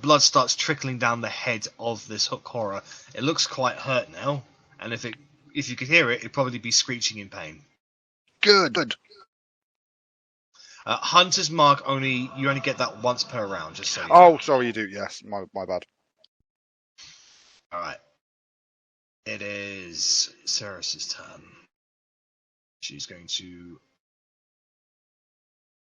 blood starts trickling down the head of this hook horror. It looks quite hurt now, and if you could hear it, it'd probably be screeching in pain. Good. Hunter's mark you only get that once per round, just so you know. Oh, sorry, you do. Yes, my bad. All right. It is Ceres's turn. She's going to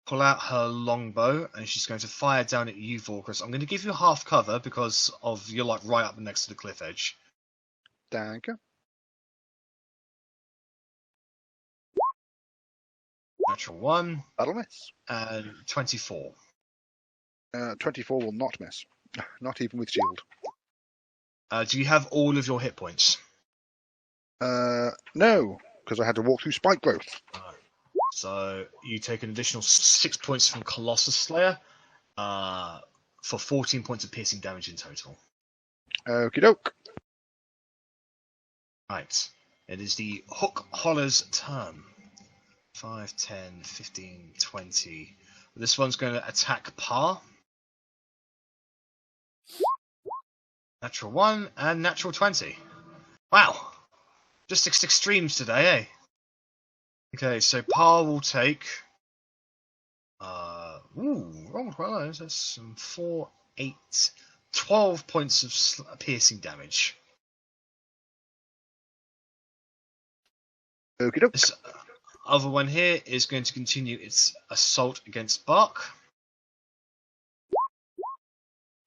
pull out her longbow and she's going to fire down at you, Vorkus. I'm going to give you half cover because of you're like right up next to the cliff edge. Danke. Natural 1. That'll miss. And 24. 24 will not miss. Not even with shield. Do you have all of your hit points? No, because I had to walk through spike growth. So you take an additional 6 points from Colossus Slayer for 14 points of piercing damage in total. Okie doke. Right. It is the Hook Holler's turn. 5, 10, 15, 20. This one's going to attack Par. Natural 1 and natural 20. Wow. Just extremes today, eh? Okay, so Par will take... rolled well. That's some 4, 8, 12 points of piercing damage. Okie doke. This other one here is going to continue its assault against Bark.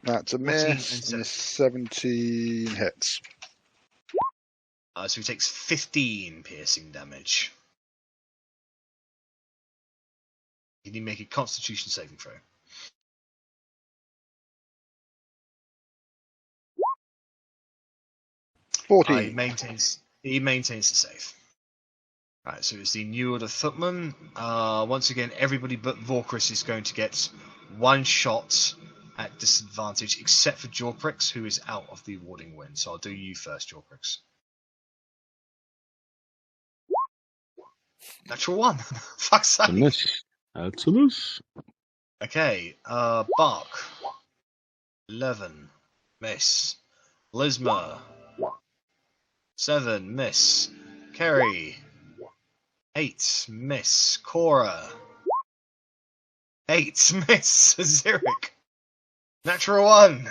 That's a 14 miss. and And 17 hits. So he takes 15 piercing damage. Can you make a Constitution saving throw? 14. He maintains the save. Right, so it's the New Order Footman. Once again, everybody but Vorkus is going to get one shot at disadvantage, except for Jawprix, who is out of the warding wind. So I'll do you first, Jawprix. Natural 1. Fuck's sake. Miss. That's a miss. Okay, Bark. 11. Miss. Lisma. 7. Miss. Kerry. 8. Miss. Cora. 8. Miss. Zurich. Natural 1.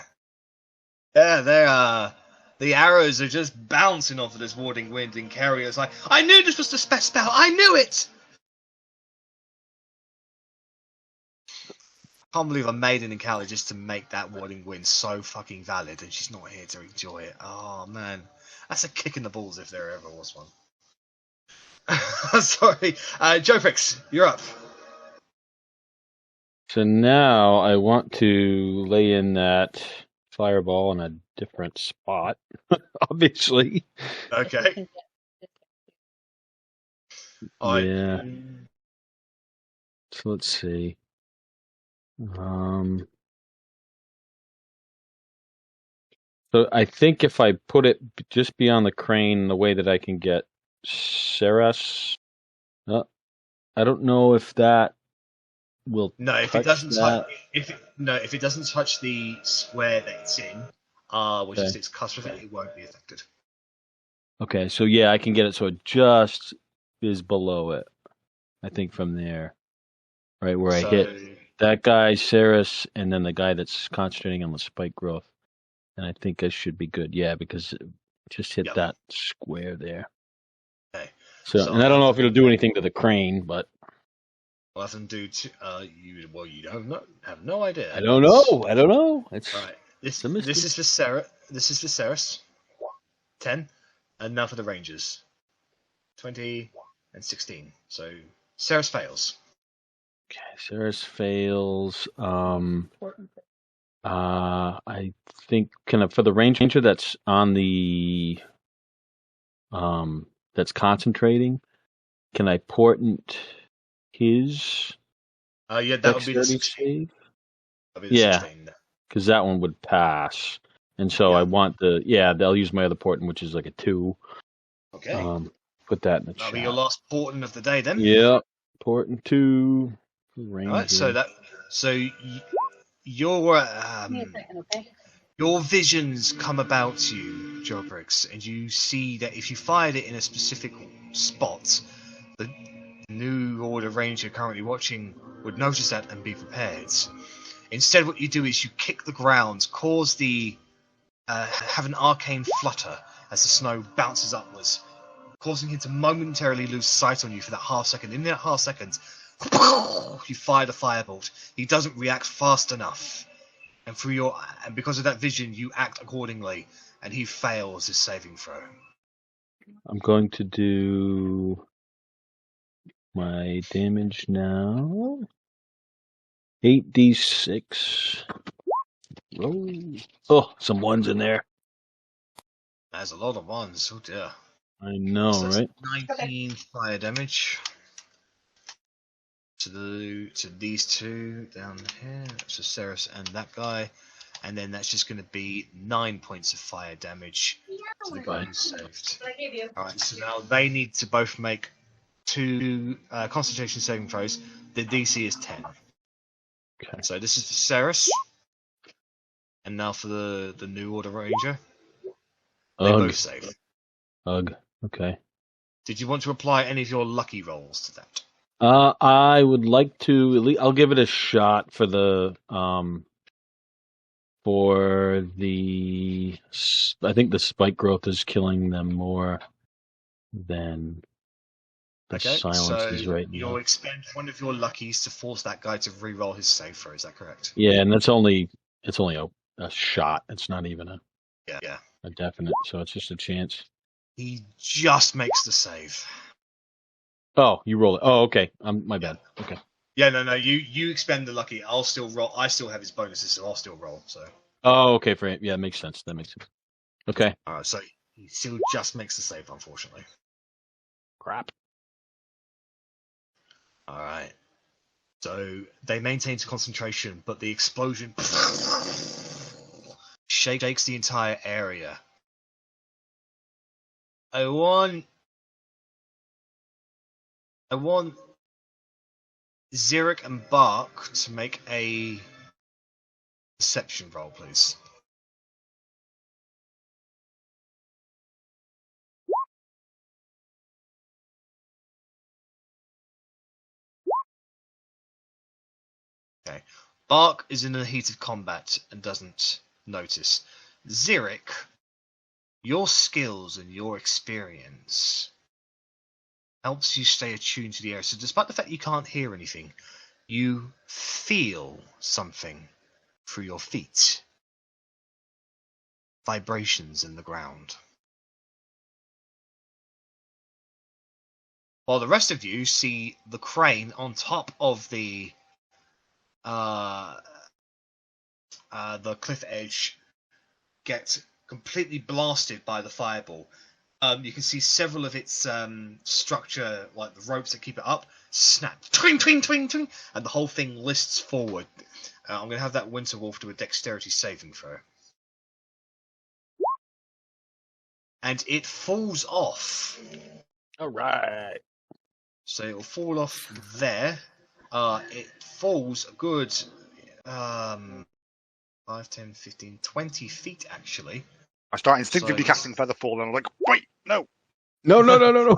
Yeah, the arrows are just bouncing off of this warding wind, and Kerry is like, I knew this was the spell! I knew it! I can't believe I made an encounter just to make that warding wind so fucking valid, and she's not here to enjoy it. Oh, man. That's a kick in the balls if there ever was one. Sorry. Jofrix, you're up. So now I want to lay in that fireball in a different spot, obviously. Okay. Yeah. So let's see. So I think if I put it just beyond the crane, the way that I can get Ceres. I don't know if that will No, if it touch doesn't that. if it doesn't touch the square that it's in, which is Okay. its cusp of it won't be affected. Okay, so yeah, I can get it so it just is below it. I think from there, right where I hit that guy, Ceres, and then the guy that's concentrating on the spike growth. And I think I should be good. Yeah, because it just hit that square there. Okay. So, and I don't know if it'll do anything to the crane, but We'll have them do. You have no idea. I don't know. I don't know. It's all right. This a mystery. is for Sarah. This is for Ceres. 10, and now for the Rangers. 20 and 16. So Ceres fails. Okay, Ceres fails. I think for the ranger that's on the that's concentrating. Can I portent his? Yeah, that would be the 16. That'd be the 16. Because that one would pass, and so I want they'll use my other portent, which is like a 2. Okay. Put that in the chat. That'll be your last portent of the day then. Yep, portent 2. Ranger. All right. Your visions come about you, Joe Briggs, and you see that if you fired it in a specific spot, the New Order Ranger currently watching would notice that and be prepared. Instead, what you do is you kick the ground, cause the have an arcane flutter as the snow bounces upwards, causing him to momentarily lose sight on you for that half second. In that half second, you fire the firebolt. He doesn't react fast enough. And because of that vision, you act accordingly, and he fails his saving throw. I'm going to do my damage now. 8d6. Roll. Oh, some 1s in there. There's a lot of 1s. Oh dear. I know, so right? 19 fire damage to these two down here. So Ceres and that guy. And then that's just going to be 9 points of fire damage to the guy who's saved. Alright, so now they need to both make 2 concentration saving throws. The DC is 10. Okay. So this is for Ceres. And now for the New Order Ranger. They both save. Ugh. Okay. Did you want to apply any of your lucky rolls to that? I would like to. I'll give it a shot for the I think the spike growth is killing them more than the silences right now. You'll expend one of your luckies to force that guy to re-roll his save throw. Is that correct? Yeah, and it's only a shot. It's not even a definite. So it's just a chance. He just makes the save. Oh, you roll it. Oh, okay. My bad. Okay. Yeah, no. You expend the lucky. I'll still roll. I still have his bonuses, so I'll still roll. So. Oh, okay. For him, yeah, it makes sense. That makes sense. Okay. All right. So he still just makes the save, unfortunately. Crap. All right. So they maintain concentration, but the explosion shakes the entire area. I want Xeric and Bark to make a deception roll, please. Okay. Bark is in the heat of combat and doesn't notice. Xeric, your skills and your experience helps you stay attuned to the area. So despite the fact you can't hear anything, you feel something through your feet. Vibrations in the ground. While the rest of you see the crane on top of the cliff edge get completely blasted by the fireball. You can see several of its structure, like the ropes that keep it up, snap, twing, twing, twing, twing, and the whole thing lists forward. I'm going to have that Winter Wolf do a dexterity saving throw. And it falls off All right. So it'll fall off there. It falls a good 5, 10, 15, 20 feet actually. I start instinctively So- casting Featherfall, and I'm like, wait, no. No.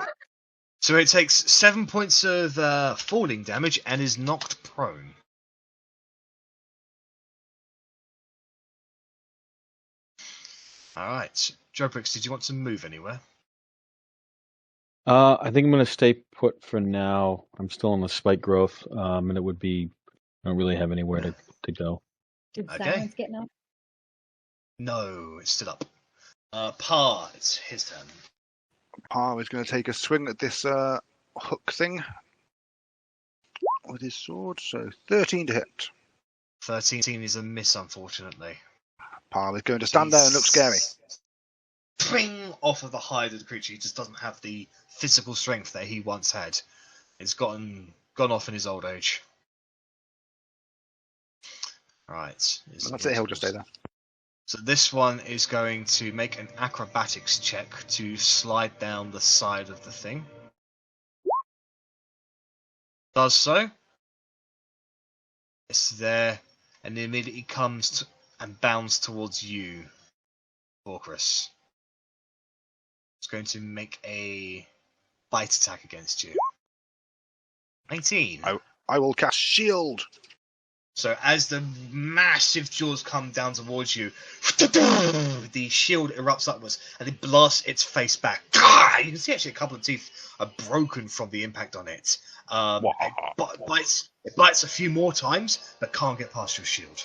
So it takes 7 points of falling damage and is knocked prone. Alright. Jobrix, did you want to move anywhere? I think I'm going to stay put for now. I'm still in the spike growth, and it would be. I don't really have anywhere to go. Did Okay. Silence get knocked? No, it's still up. Pa, it's his turn. Par is going to take a swing at this hook thing with his sword. So 13 to hit. 13 is a miss, unfortunately. Par is going to stand there and look scary. Spring off of the hide of the creature. He just doesn't have the physical strength that he once had. It's gone off in his old age. Right. That's it. He'll just stay there. So this one is going to make an acrobatics check to slide down the side of the thing. Does so. It's there, and it immediately comes and bounds towards you, Orcris. It's going to make a bite attack against you. 19. I will cast Shield. So as the massive jaws come down towards you, the shield erupts upwards and it blasts its face back. You can see actually a couple of teeth are broken from the impact on it. It bites a few more times, but can't get past your shield.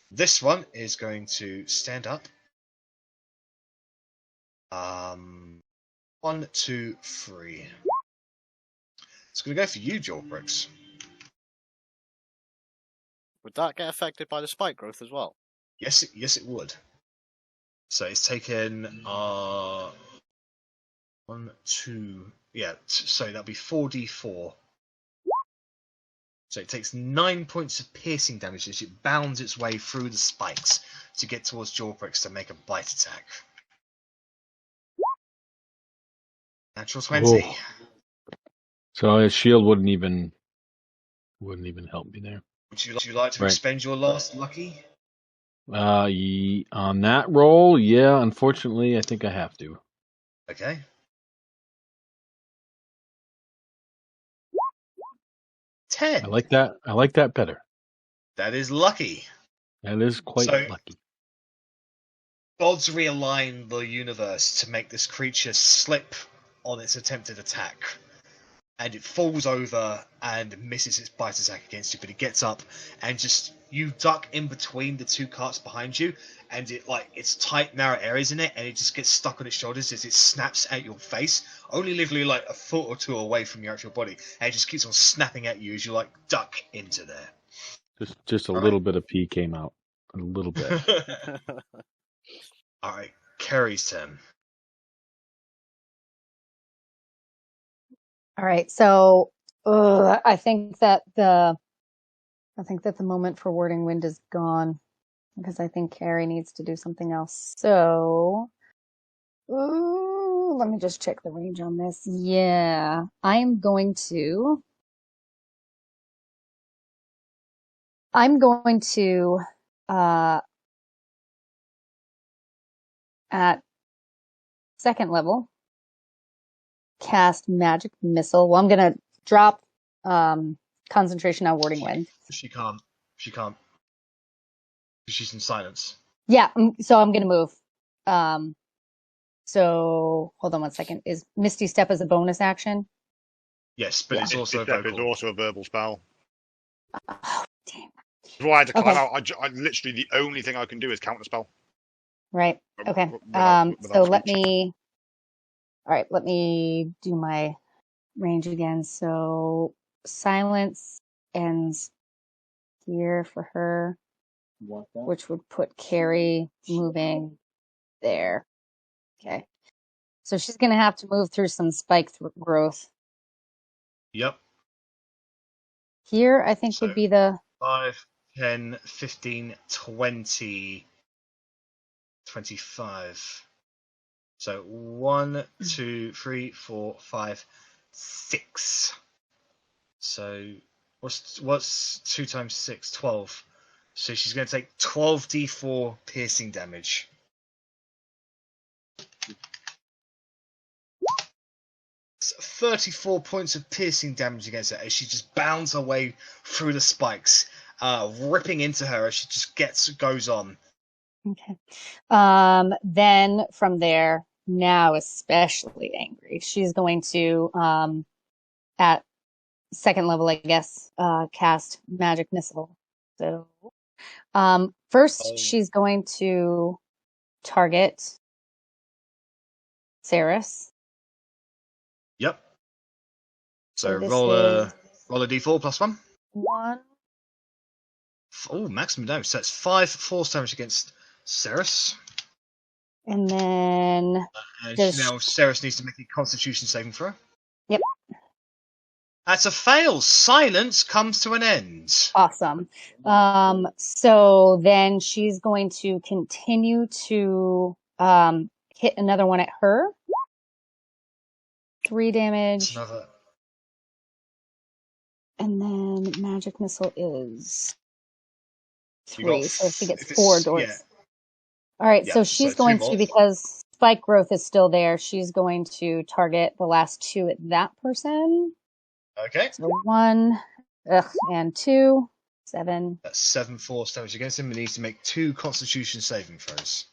This one is going to stand up. 1, 2, 3. It's going to go for you, Jorbrix. Would that get affected by the spike growth as well? Yes, it would. So it's taken 1, 2, so that'll be 4d4. So it takes 9 points of piercing damage as it bounds its way through the spikes to get towards Jorbrix to make a bite attack. Natural 20. Oh. So his shield wouldn't even help me there. Would you like to Right. expend your last lucky? On that roll, yeah. Unfortunately, I think I have to. Okay. I 10. like that. I like that better. That is lucky. That is quite So- lucky. Gods realign the universe to make this creature slip on its attempted attack. And it falls over and misses its bite attack against you, but it gets up and just you duck in between the two carts behind you, and it's tight, narrow areas in it, and it just gets stuck on its shoulders as it snaps at your face, only literally like a foot or two away from your actual body, and it just keeps on snapping at you as you duck into there. Just a All little bit of pee came out. A little bit. All right, Kerry's turn. All right, so I think that the moment for warding wind is gone because I think Carrie needs to do something else. So, let me just check the range on this. Yeah, I'm going to at second level cast magic missile. Well, I'm gonna drop concentration on warding wind. She can't. She's in silence. Yeah, so I'm gonna move. So hold on one second. Is Misty Step as a bonus action? Yes, but it's also a Step is vocal. also a verbal spell. Oh, damn. Before I had to climb Okay. out, I literally the only thing I can do is counter spell. Right. Okay. Without So let speech. me. All right. Let me do my range again. So silence ends here for her, which would put Carrie moving there. Okay. So she's gonna have to move through some spike growth. Yep. Here, I think So- would be the 5, 10, 15, 20, 25. So 1, 2, 3, 4, 5, 6. So what's 2 times 6? 12. So she's going to take 12d4 piercing damage. It's 34 points of piercing damage against her as she just bounds her way through the spikes, ripping into her as she just goes on. Okay. Then from there, now especially angry, she's going to, at second level, I guess, cast magic missile. So, first she's going to target Saris. Yep. So this roll a is d4 plus 1. 1. Oh, maximum damage. So that's 5 force damage against Ceres. And then Now Ceres needs to make a Constitution saving throw. Yep. That's a fail. Silence comes to an end. Awesome. So then she's going to continue to hit another one at her. 3 damage. Another. And then magic missile is You got 3. So she gets if 4 it's- doors. yeah. All right. Yeah, So she's so going 2 to, more. because spike growth is still there, she's going to target the last 2 at that person. Okay. So 1 and 2. 7. That's 7 force damage against him. He needs to make 2 Constitution saving throws.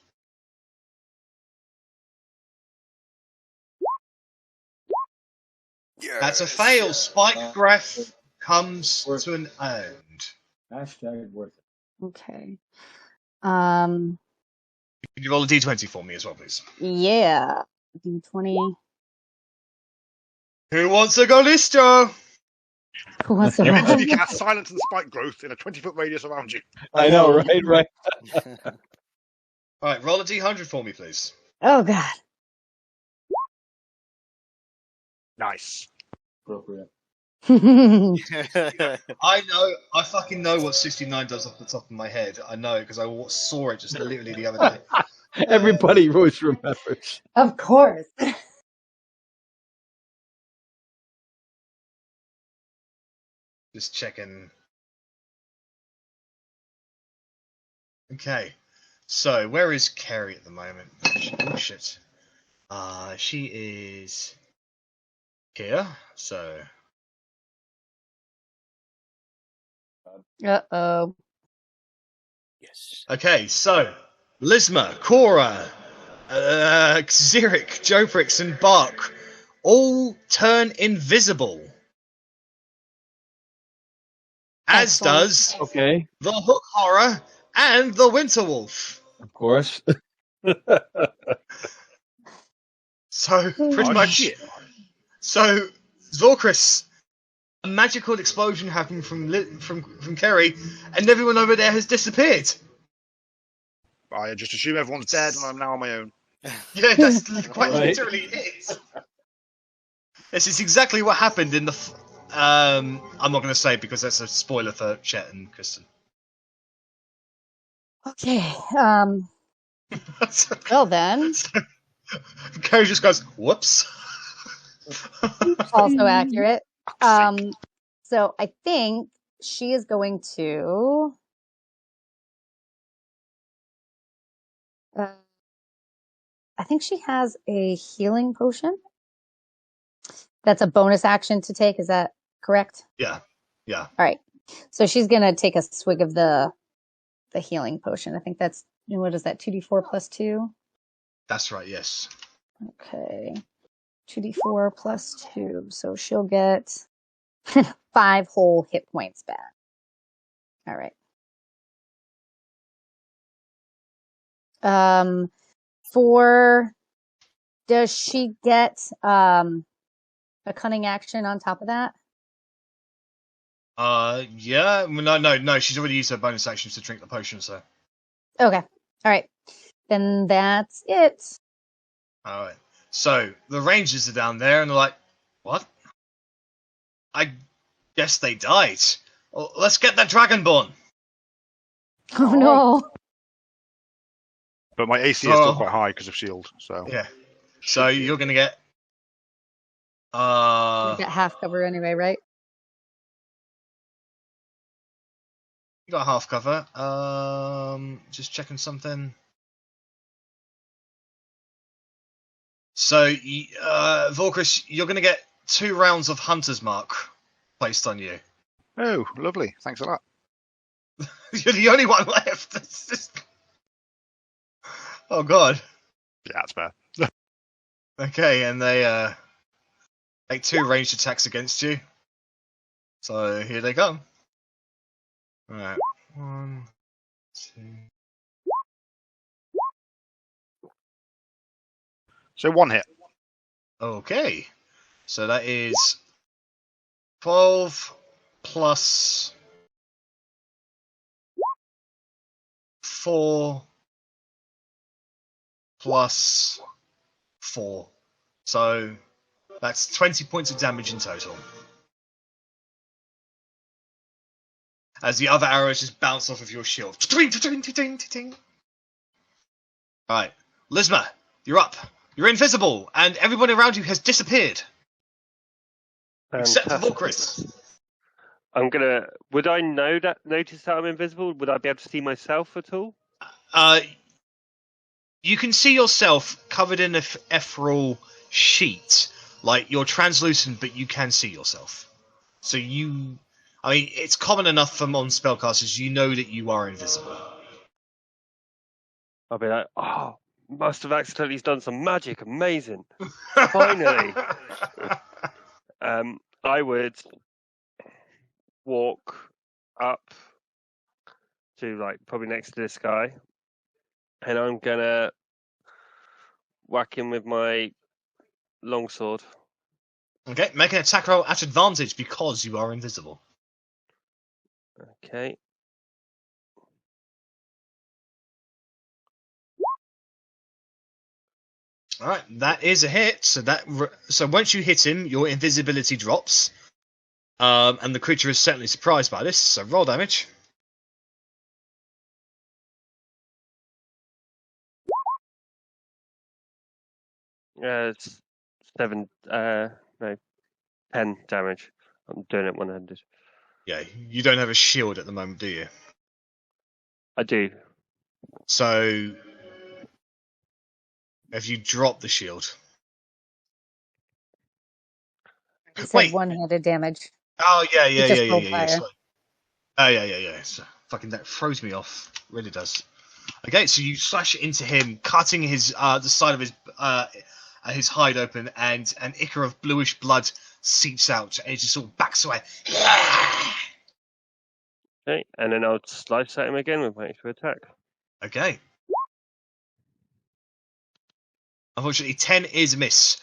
That's a fail. Spike breath comes to an end. Hashtag worth it. Okay. Can you roll a d20 for me as well, please? Yeah. D20. Who wants a Golisto? Who wants to You roll? actually cast silence and spike growth in a 20-foot radius around you. I know, right? Alright, roll a d100 for me, please. Oh, God. Nice. Appropriate. I fucking know what 69 does off the top of my head. I know because I saw it just literally the other day. Everybody always remembers. Of course. Just checking. Okay. So, where is Carrie at the moment? Oh, shit. She is here. So, Uh-oh. Yes. okay. So, Lisma, Cora, Xeric, Joprix, and Bark all turn invisible. As Excellent. does Okay, the Hook Horror and the Winter Wolf. of course. So pretty Oh, much. shit. So Zorkris, a magical explosion happened from Kerry, and everyone over there has disappeared. I just assume everyone's dead and I'm now on my own. Yeah, that's quite Right. literally it. This is exactly what happened in the. I'm not going to say because that's a spoiler for Chet and Kristen. Okay. Well then, Kerry just goes, "Whoops." also accurate. So I think she is going to. I think she has a healing potion. That's a bonus action to take. Is that correct? Yeah. All right. So she's gonna take a swig of the healing potion. I think that's, what is that? 2d4 plus 2. That's right. Yes. Okay. 2d4 plus 2. So she'll get 5 whole hit points back. All right. Does she get a cunning action on top of that? Yeah. No. She's already used her bonus actions to drink the potion, so. Okay. All right. Then that's it. All right. So the Rangers are down there, and they're like, "What? I guess they died. Well, let's get that Dragonborn." Oh no. But my AC is still quite high because of shield, so. Yeah. So you're going to get. You get half cover anyway, right? You got half cover. Just checking something. So, Volkris, you're going to get 2 rounds of Hunter's Mark placed on you. Oh, lovely. Thanks a lot. You're the only one left. It's just... Oh god. Yeah, that's fair. Okay, and they make 2 ranged attacks against you. So here they come. Alright. 1, 2. So 1 hit. Okay. So that is 12 plus 4 plus 4. So that's 20 points of damage in total. As the other arrows just bounce off of your shield. Alright. Lisma, you're up. You're invisible, and everybody around you has disappeared. Except for Volkris. I'm gonna. Would I notice that I'm invisible? Would I be able to see myself at all? You can see yourself covered in an ethereal sheet. Like, you're translucent, but you can see yourself. So you... I mean, it's common enough for spellcasters, you know that you are invisible. I'll be like, oh, must have accidentally done some magic. Amazing. Finally. I would walk up to, like, probably next to this guy, and I'm gonna whack him with my longsword. Okay, make an attack roll at advantage because you are invisible. Okay. Alright, that is a hit. So once you hit him, your invisibility drops. And the creature is certainly surprised by this, so roll damage. It's 10 damage. I'm doing it one-handed. Yeah, you don't have a shield at the moment, do you? I do. So, have you dropped the shield? He said Wait. one-handed damage. Oh, yeah. Oh, yeah. So, fucking, that throws me off. Really does. Okay, so you slash into him, cutting his the side of his hide open, and an ichor of bluish blood seeps out, and he just sort of backs away. Okay, and then I'll slice at him again with my extra attack. Okay. Unfortunately, 10 is a miss.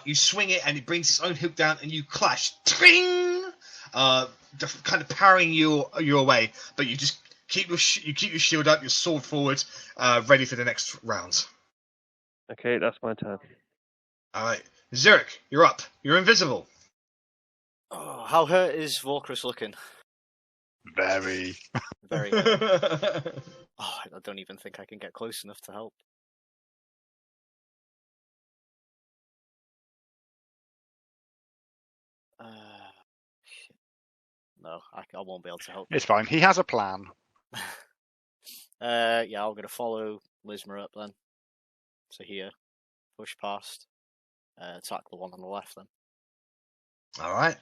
You swing it, and it brings its own hook down, and you clash. Ting! Kind of parrying you away, but you just keep your shield up, your sword forward, ready for the next round. Okay, that's my turn. All right, Zurich, you're up. You're invisible. Oh, how hurt is Volkris looking? Very. Very hurt. Oh, I don't even think I can get close enough to help. Shit. No, I won't be able to help. It's fine. He has a plan. Yeah, I'm going to follow Lisma up then. So here, push past, attack the one on the left then. All right.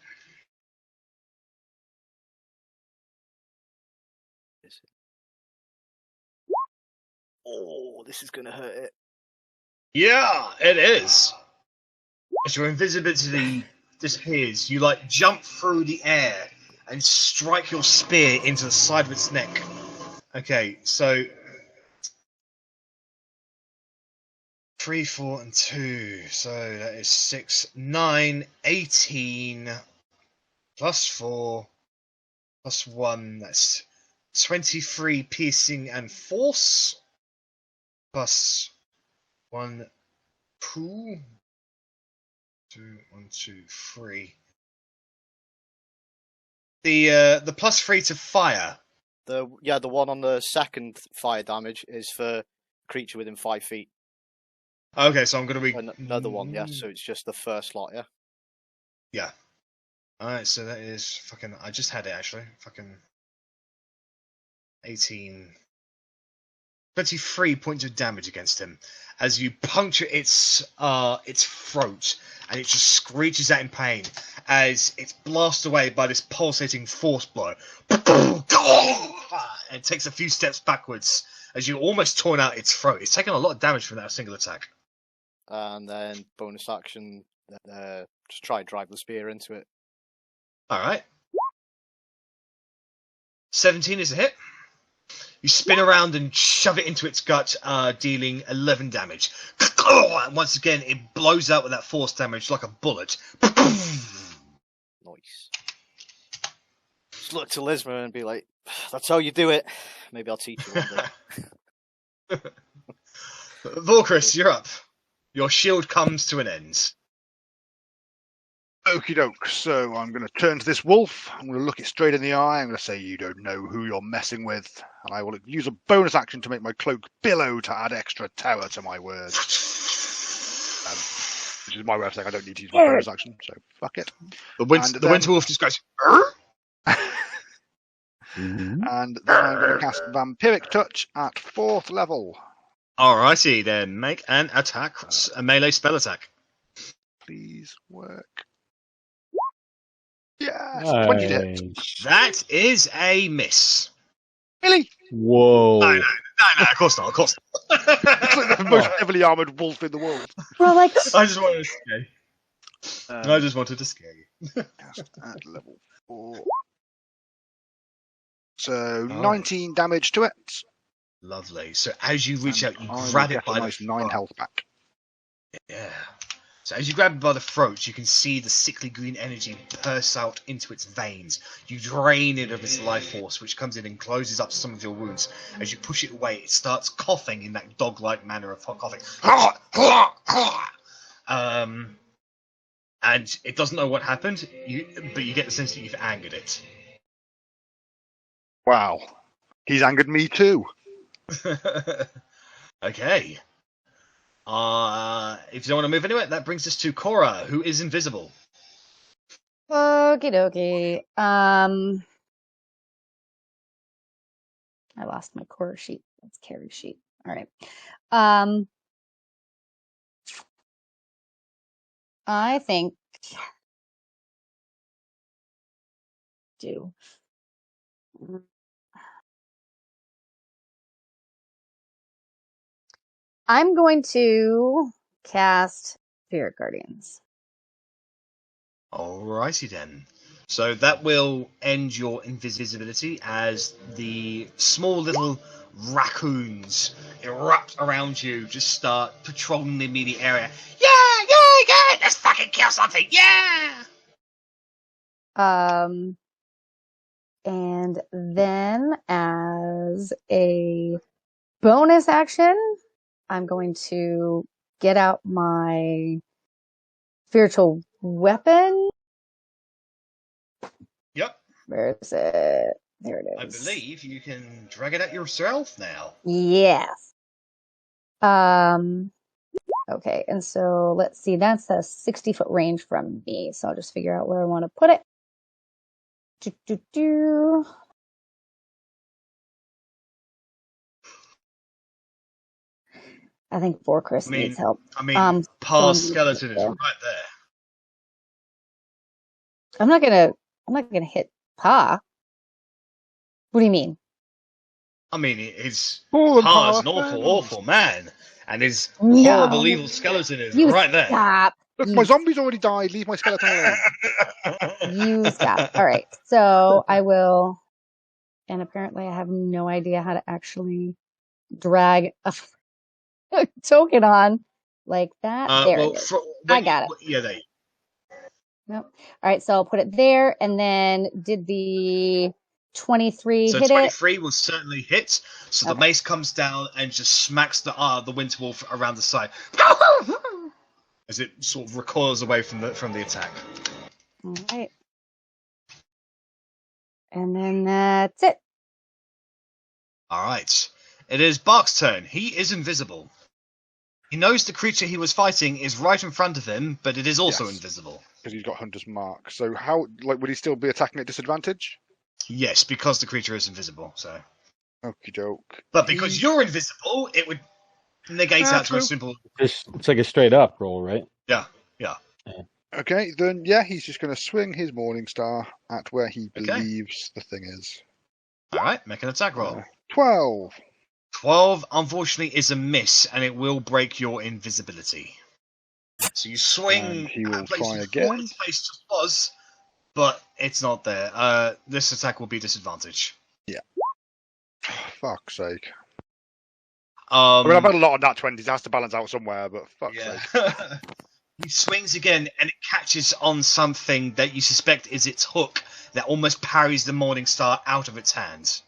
Oh, this is going to hurt it. Yeah, it is. As your invisibility disappears, you like jump through the air and strike your spear into the side of its neck. Okay, so 3, 4, and 2. So that is 6, 9, 18 plus 4 plus 1. That's 23 piercing and force plus 1, 2, 1, 2, 3. The plus 3 to fire. The one on the second fire damage is for creature within 5 feet. Okay, so I'm going to read Another one, yeah. So it's just the first lot, yeah. Yeah. Alright, so that is fucking. I just had it actually. Fucking 18. 23 points of damage against him as you puncture its throat, and it just screeches out in pain as it's blasted away by this pulsating force blow. And it takes a few steps backwards as you almost torn out its throat. It's taken a lot of damage from that single attack. And then bonus action, just try and drive the spear into it. Alright. 17 is a hit. You spin around and shove it into its gut, dealing 11 damage. And once again, it blows out with that force damage like a bullet. Nice. Just look to Lisma and be like, that's how you do it. Maybe I'll teach you one day. Volchris, you're up. Your shield comes to an end. Okie doke. So I'm going to turn to this wolf. I'm going to look it straight in the eye. I'm going to say, you don't know who you're messing with. And I will use a bonus action to make my cloak billow to add extra tower to my words. Which is my way of saying I don't need to use my bonus action. So fuck it. The Winter Wolf just goes. And then I'm going to cast Vampiric Touch at 4th level. Alrighty then, make an attack, a melee spell attack. Please work. Yes, 20 to hit. That is a miss. Really? Whoa. No, of course not, of course not. It's like the most heavily armoured wolf in the world. Bro, like, I just wanted to scare you. I just wanted to scare you. Cast at level 4. So 19 damage to it. Lovely. So as you reach out, you I grab will it get by a nice the 9 health back. Yeah. So as you grab it by the throat, you can see the sickly green energy burst out into its veins. You drain it of its life force, which comes in and closes up some of your wounds. As you push it away, it starts coughing in that dog-like manner of coughing. And it doesn't know what happened, but you get the sense that you've angered it. Wow. He's angered me too. Okay. If you don't want to move anywhere, that brings us to Cora, who is invisible. okie dokie. I lost my core sheet. That's Carrie's sheet. All right. I think I'm going to cast Spirit Guardians. Alrighty then. So that will end your invisibility as the small little raccoons erupt around you, just start patrolling the immediate area. Yeah, let's fucking kill something, yeah! And then as a bonus action, I'm going to get out my spiritual weapon. Yep. Where is it? There it I is. believe you can drag it out yourself now. Yes. Okay, and so let's see, that's a 60-foot range from me, so I'll just figure out where I want to put it. I think Volchris needs help. Par's skeleton is right there. I'm not gonna hit Pa. What do you mean? I mean, Par's an awful man, and his horrible evil skeleton is right there. Stop. Look, my zombie's already died. Leave my skeleton alone. You stop. All right. So I will. And apparently I have no idea how to actually drag a token on like that. There it is. I got it. Yeah, there. Nope. All right. So I'll put it there. And then did the 23 so hit 23 will certainly hit. So the mace comes down and just smacks the Winter Wolf around the side. As it sort of recoils away from the attack. All right. And then that's it. All right. It is Bark's turn. He is invisible. He knows the creature he was fighting is right in front of him, but it is also Yes. invisible. Because he's got Hunter's Mark. So how, like, would he still be attacking at disadvantage? Yes, because the creature is invisible. So, Okie doke. but because you're invisible, it would negate out to true. a simple. It's like a straight up roll, right? Yeah. Okay, then yeah, he's just going to swing his Morning Star at where he Okay. believes the thing is. All right, make an attack roll. 12. 12, unfortunately, is a miss, and it will break your invisibility. So you swing And he will at a place try you again. thought its place just was, but it's not there. This attack will be disadvantage. Fuck's sake. I mean, I've had a lot of nat 20s. It has to balance out somewhere, but fuck's sake. He swings again, and it catches on something that you suspect is its hook that almost parries the Morning Star out of his hands.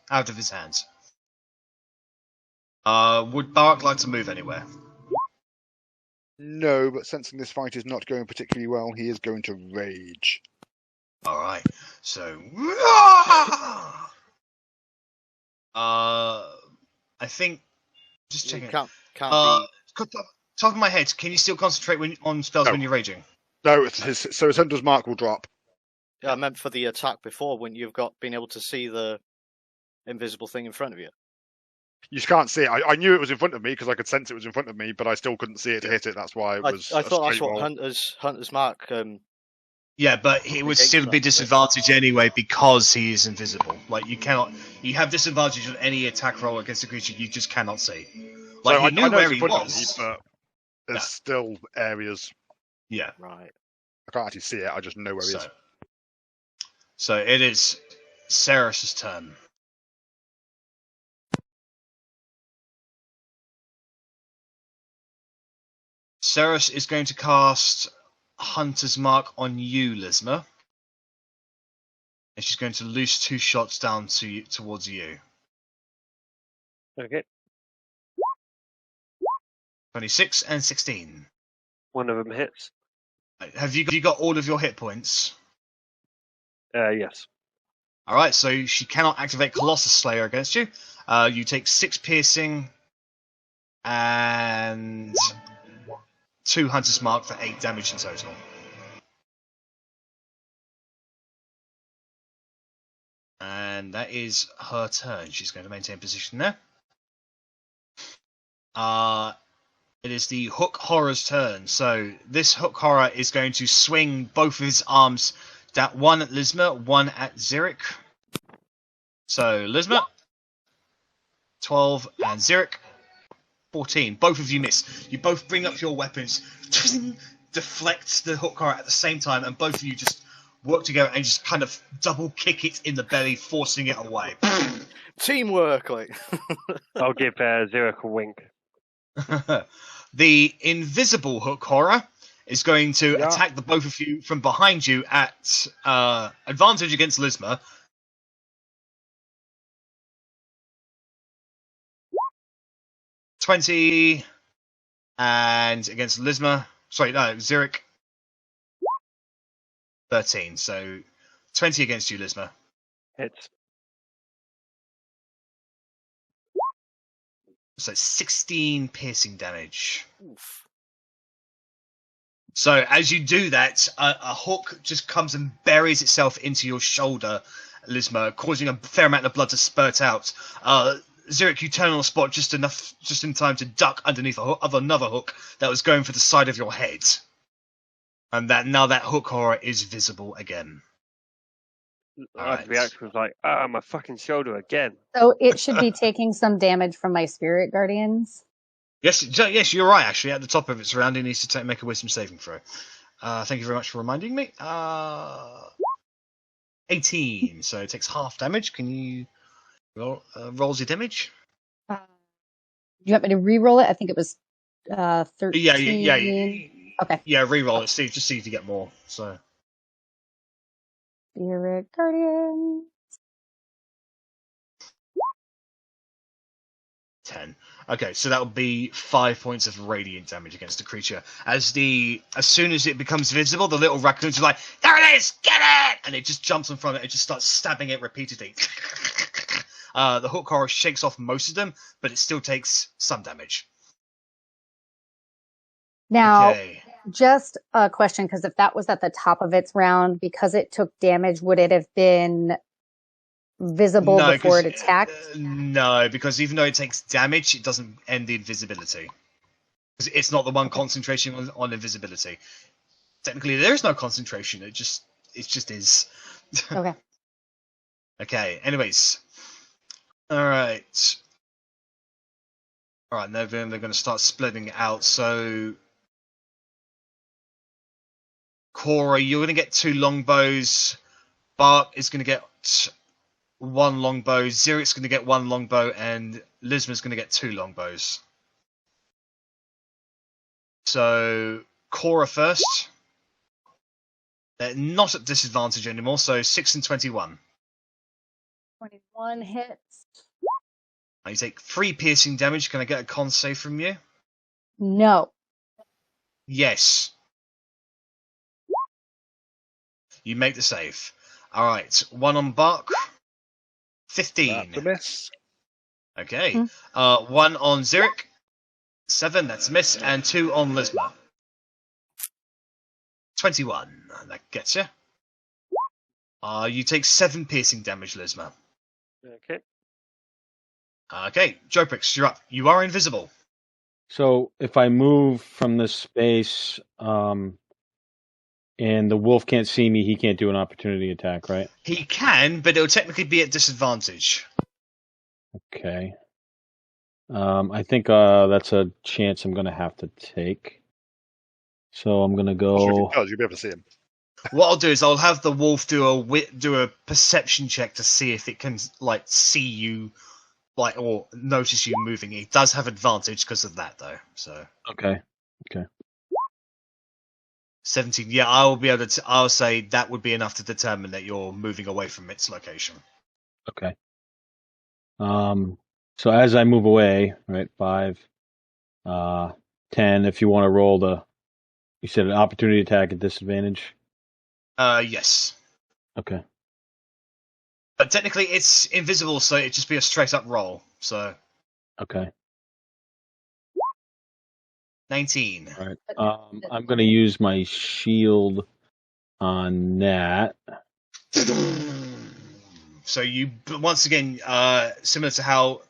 Would Barak like to move anywhere? No, but sensing this fight is not going particularly well, he is going to rage. All right. So, I think just checking. Can't be. Top of my head, can you still concentrate on spells when you're raging? No, so his Hunter's Mark will drop. Yeah, I meant for the attack before, when you've been able to see the invisible thing in front of you. You just can't see it. I knew it was in front of me because I could sense it was in front of me, but I still couldn't see it to hit it. That's why it was. I thought that's what roll. Hunter's Mark. Yeah, but he would still be disadvantaged anyway because he is invisible. Like you have disadvantage on any attack roll against a creature you just cannot see. Like So he knew I know where it's he in front was. of me, but there's still areas. Yeah. Right. I can't actually see it. I just know where he is. So it is Ceres's turn. Ceres is going to cast Hunter's Mark on you, Lisma. And she's going to loose 2 shots down towards you. Okay. 26 and 16. One of them hits. Have you got all of your hit points? Yes. Alright, so she cannot activate Colossus Slayer against you. You take 6 piercing and 2 Hunter's Mark for 8 damage in total. And that is her turn. She's going to maintain position there. It is the Hook Horror's turn. So this Hook Horror is going to swing both of his arms, one at Lisma, one at Xeric. So Lisma, 12, and Xeric, 14. Both of you miss. You both bring up your weapons, deflect the Hook Horror at the same time, and both of you just work together and just kind of double kick it in the belly, forcing it away. Teamwork, like. I'll give Xeric a wink. The invisible Hook Horror is going to attack the both of you from behind you at advantage against Lisma. $20 and against Lisma. Sorry, no, Xeric. 13. So 20 against you, Lisma. Hits. So 16 piercing damage. Oof. So as you do that, a hook just comes and buries itself into your shoulder, Lisma, causing a fair amount of blood to spurt out. Xeric, you turn on the spot just in time to duck underneath another hook that was going for the side of your head. And now that Hook Horror is visible again. I'd react with like, my fucking shoulder again. So it should be taking some damage from my spirit guardians. Yes, you're right. Actually, at the top of its round, it needs to make a wisdom saving throw. Thank you very much for reminding me. 18, so it takes half damage. Can you rolls your damage? You want me to re-roll it? I think it was 13. Yeah. Okay. Yeah, re-roll it, Steve. Just see if you get more. So. Spirit Guardian. 10. Okay, so that would be 5 points of radiant damage against the creature. As soon as it becomes visible, the little raccoons are like, "There it is! Get it!" And it just jumps in front of it and just starts stabbing it repeatedly. The Hook Horror shakes off most of them, but it still takes some damage. Now, Okay. just a question, because if that was at the top of its round, because it took damage, would it have been visible No, before 'cause, it attacked? no, because even though it takes damage, it doesn't end the invisibility. 'Cause it's not the one concentration on invisibility. Technically, there is no concentration. It just is. Okay. Okay. Anyways. All right. All right. Now then they're going to start splitting out. So, Cora, you're going to get 2 longbows. Bart is going to get 1 longbow. Ziric's going to get 1 longbow, and Lisma's going to get 2 longbows. So, Cora first. They're not at disadvantage anymore, so 6 and 21. 21 hits. Now you take 3 piercing damage. Can I get a con save from you? No. Yes. You make the save. Alright, 1 on Bark. 15. That's a miss. Okay. Hmm. 1 on Ziric. 7, that's a miss. And 2 on Lisma. 21. That gets you. You take 7 piercing damage, Lisma. Okay. Okay, Joprix, you're up. You are invisible. So if I move from this space, and the wolf can't see me, he can't do an opportunity attack, right? He can, but it'll technically be at disadvantage. Okay. I think that's a chance I'm going to have to take. So I'm going to go. Because you'll be able to see him. What I'll do is I'll have the wolf do a perception check to see if it can see you, or notice you moving. It does have advantage because of that, though. So Okay. 17. Yeah, I'll be able to. I'll say that would be enough to determine that you're moving away from its location. Okay. So as I move away, right, 5, 10. If you want to roll you said an opportunity attack at disadvantage. Yes. Okay. But technically, it's invisible, so it'd just be a straight up roll. So Okay. 19. All right. I'm going to use my shield on that. So you once again, similar to how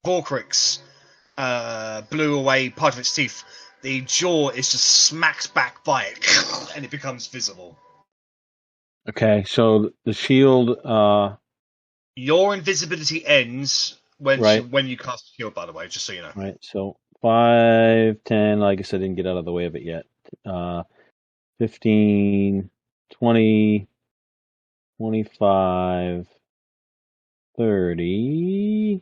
Vorkrix blew away part of its teeth, the jaw is just smacked back by it, and it becomes visible. Okay. So the shield. Your invisibility ends when you cast a shield. By the way, just so you know. Right. So 5, 10. Like I said, I didn't get out of the way of it yet. 15, 20, 25, 30.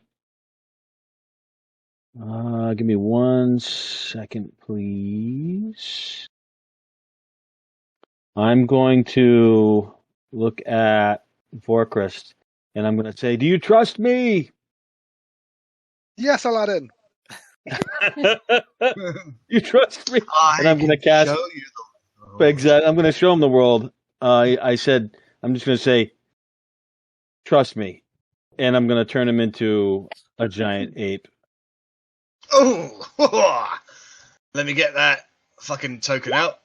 Give me 1 second, please. I'm going to look at Vorkrist, and I'm going to say, "Do you trust me?" Yes, Aladdin. You trust me? And I'm going to cast. Show you Exactly. I'm going to show him the world. I said, I'm just going to say, "Trust me," and I'm going to turn him into a giant ape. Oh, let me get that fucking token out.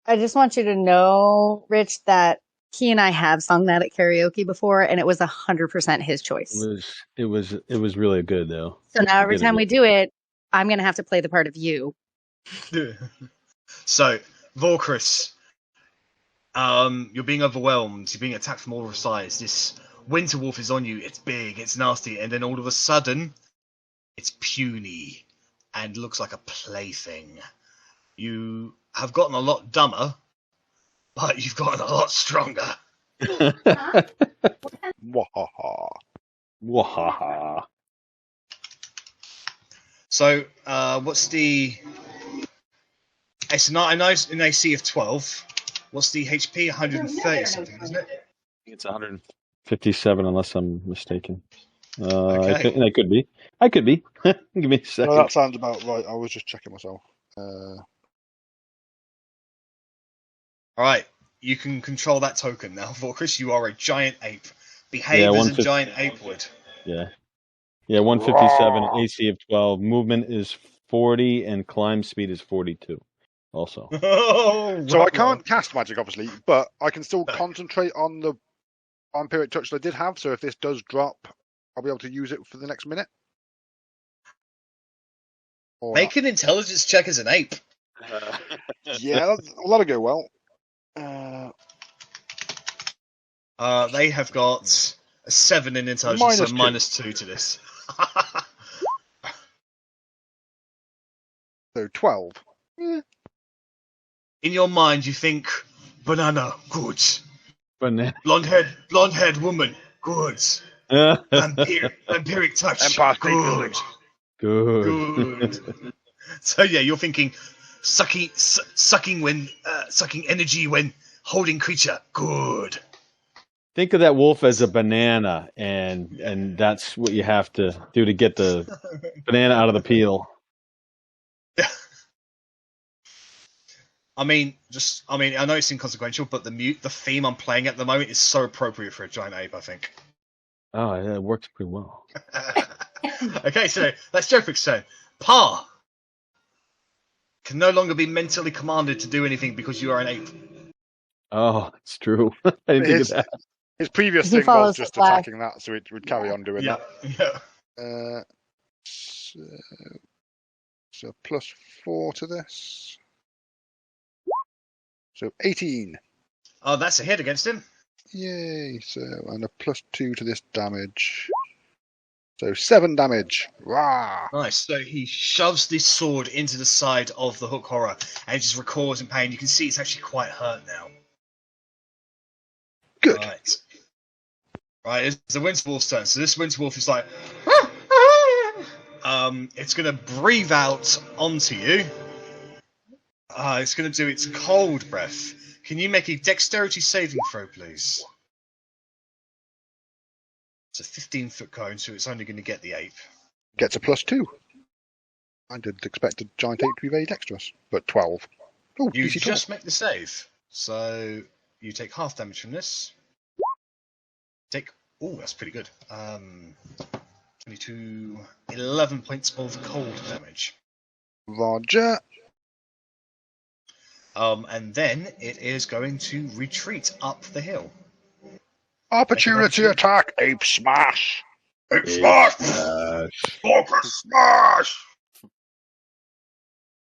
I just want you to know, Rich, that he and I have sung that at karaoke before, and it was 100% his choice. It was really good though. So now every time we do it, I'm going to have to play the part of you. So, Vorkrist, you're being overwhelmed. You're being attacked from all sides. This winter wolf is on you. It's big, it's nasty, and then all of a sudden, it's puny and looks like a plaything. You have gotten a lot dumber, but you've gotten a lot stronger. Wahaha. Wahaha. So, what's the... It's not an AC of 12. What's the HP? 130 something, isn't it? It's 157, unless I'm mistaken. Okay. I could be. Give me a second. No, that sounds about right. I was just checking myself. Alright, you can control that token now, Vorkrist. You are a giant ape. Behave as a giant ape would. Yeah. Yeah, 157, Raw. AC of 12. Movement is 40, and climb speed is 42. Also. Oh, So I right, can't cast magic, obviously, but I can still concentrate on the vampiric touch that I did have. So if this does drop, I'll be able to use it for the next minute. Or Make an intelligence check as an ape. not. Yeah, that'll go well. They have got a 7 in intelligence, so -2 to this. So 12. In your mind, you think, banana, good. Banana. Blonde-haired woman, good. Vampiric touch, Empire State good. Good. Good. So yeah, you're thinking, sucking energy when holding creature, good. Think of that wolf as a banana, and that's what you have to do to get the banana out of the peel. I mean, I know it's inconsequential, but the theme I'm playing at the moment is so appropriate for a giant ape, I think. Oh, yeah, it works pretty well. Okay, so that's Jopric's turn. Pa can no longer be mentally commanded to do anything because you are an ape. Oh, it's true. I didn't think of that. His previous He thing follows was the just flag. attacking that, so it would carry on doing Yeah, that. yeah. So +4 to this. So 18. Oh, that's a hit against him. Yay! So and a +2 to this damage. So 7 damage. Rah! Nice. So he shoves this sword into the side of the hook horror and it just recoils in pain. You can see it's actually quite hurt now. Good. Right, it's the Winter Wolf's turn. So this Winter Wolf is like, it's going to breathe out onto you. It's going to do its cold breath. Can you make a dexterity saving throw, please? It's a 15-foot cone, so it's only going to get the ape. Gets a +2. I didn't expect a giant ape to be very dexterous, but 12. Oh, You DC 12. just make the save. So you take half damage from this. Oh, that's pretty good. 22, 11 points of cold damage. Roger. And then it is going to retreat up the hill. Opportunity attack. Ape smash. Ape smash! Stalker smash!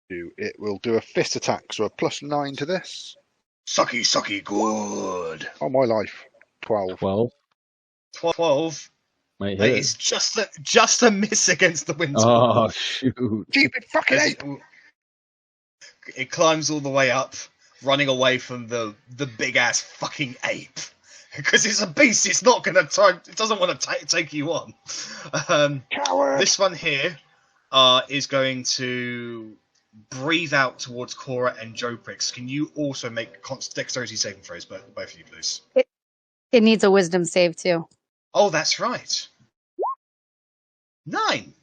It will do a fist attack, so a +9 to this. Sucky, good. Oh, my life. 12. 12. 12. Might That hit. is just a miss against the Winter Oh, Wolf. shoot. Stupid fucking ape! It climbs all the way up, running away from the big ass fucking ape. Because it's a beast, it's not going to try. It doesn't want to take you on. Coward! This one here is going to breathe out towards Cora and Joprix. Can you also make dexterity saving throws, both of you, please? It needs a wisdom save too. Oh, that's right. 9.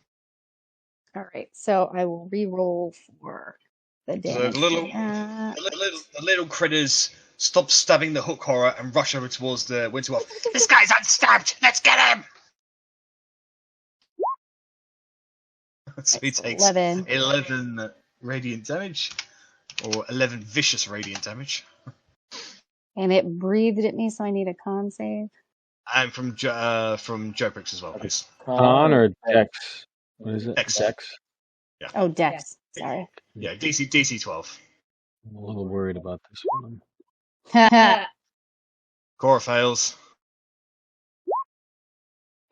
All right, so I will re-roll for the damage. So the little critters stop stabbing the hook horror and rush over towards the Winter Wolf. This guy's unstabbed! Let's get him! So he takes 11 radiant damage, or 11 vicious radiant damage. And it breathed at me, so I need a con save. And from Joprix as well, please. Con or Dex? What is it? Dex. Dex? Oh, Dex. Sorry. Yeah, DC 12. I'm a little worried about this one. Cora fails.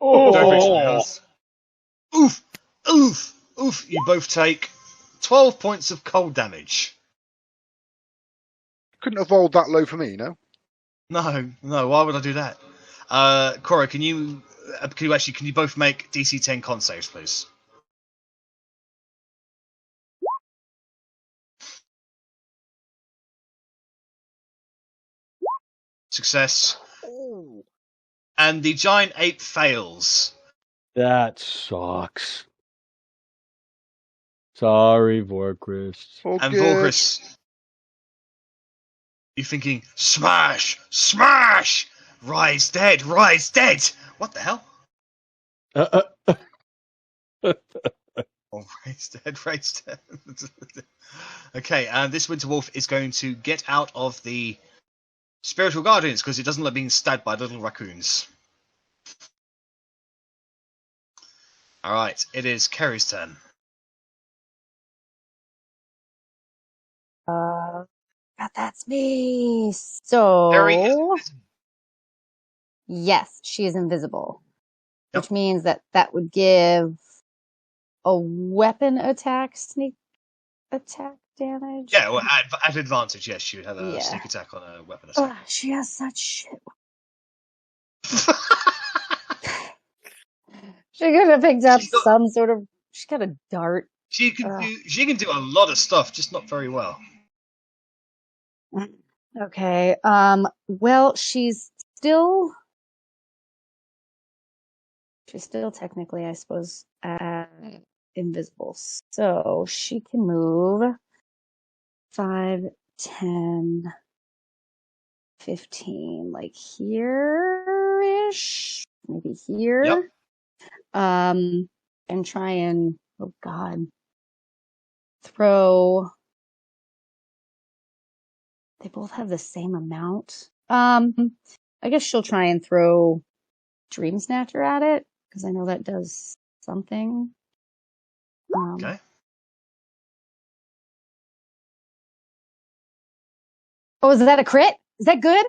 Oh! Oof. You both take 12 points of cold damage. Couldn't have rolled that low for me, no? No, why would I do that? Cora, can you both make DC 10 con saves, please? Success. Ooh. And the giant ape fails. That sucks. Sorry, Vorkris. And Vorkris, you're thinking, smash! Rise dead! What the hell? Or raised dead, raised dead. Okay, and this winter wolf is going to get out of the spiritual guardians because it doesn't like being stabbed by little raccoons. Alright, it is Kerry's turn. That's me. Kerry is So, invisible. yes, she is invisible, Yep. which means that would give a weapon attack, sneak attack damage. Yeah, well, at advantage, yes, she would have a Yeah. sneak attack on a weapon attack. Ugh, she has such shit. She could have picked up some sort of. She's got a dart. She can do a lot of stuff, just not very well. Okay. Well, she's still technically, I suppose, invisible. So she can move 5, 10, 15, like here-ish, maybe here. Yep. And try and, oh God, throw. They both have the same amount. I guess she'll try and throw Dream Snatcher at it, because I know that does something. Okay. Oh, is that a crit? Is that good?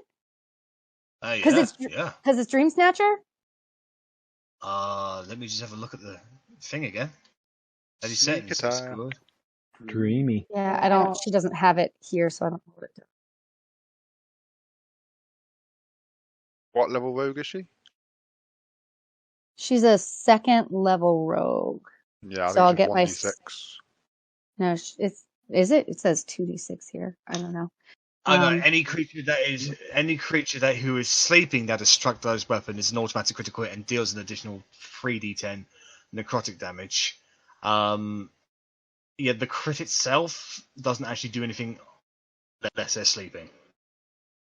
Because it's Dream Snatcher? Let me just have a look at the thing again. As you said, it's good. Dreamy. Yeah, she doesn't have it here, so I don't know what it does. What level rogue is she? She's a 2nd level rogue. Yeah, I so think I'll it's get 1d6. No, is it? It says 2d6 here. I don't know. I know any creature that who is sleeping that has struck those weapon is an automatic critical hit and deals an additional 3d10 necrotic damage. Yeah, the crit itself doesn't actually do anything unless they're sleeping.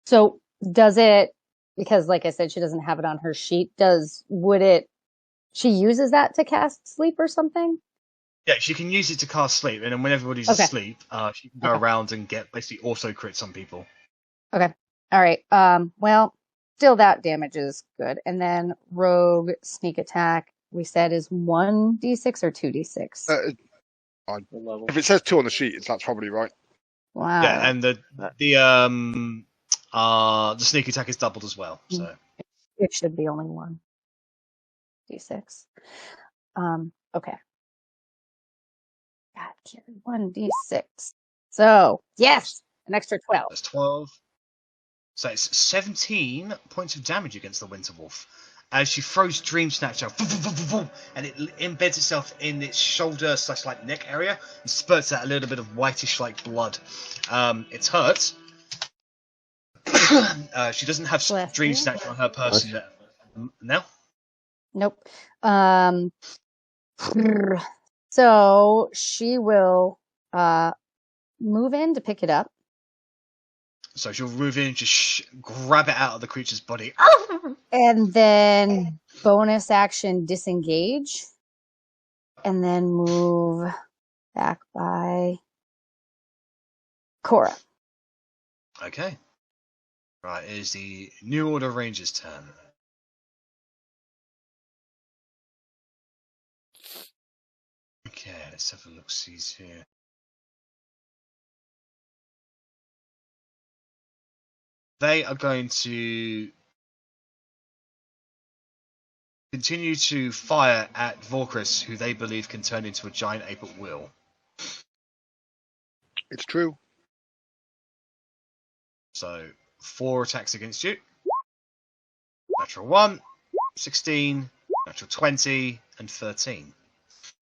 So does it? Because, like I said, she doesn't have it on her sheet. She uses that to cast sleep or something? Yeah, she can use it to cast sleep, and then when everybody's asleep, she can go around and get basically auto crits on people. Okay. All right. Well, still that damage is good. And then rogue sneak attack, we said, is 1d6 or 2d6? If it says 2 on the sheet, that's probably right. Wow. Yeah, and the sneak attack is doubled as well. So it should be only 1d6. Okay. God, Karen, 1d6. So yes, an extra 12. That's 12. So it's 17 points of damage against the Winter Wolf as she throws Dream Snatcher, and it embeds itself in its shoulder / like neck area and spurts out a little bit of whitish like blood. It's hurt. She doesn't have Dream Snatcher on her person yet. Now? Nope. So she will move in to pick it up. So she'll move in, just grab it out of the creature's body. And then bonus action disengage. And then move back by Cora. Okay. Right, it is the New Order Ranger's turn. Okay, let's have a look-see here. They are going to continue to fire at Vorkris, who they believe can turn into a giant ape at will. It's true. So, 4 attacks against you. Natural 1, 16, natural 20, and 13.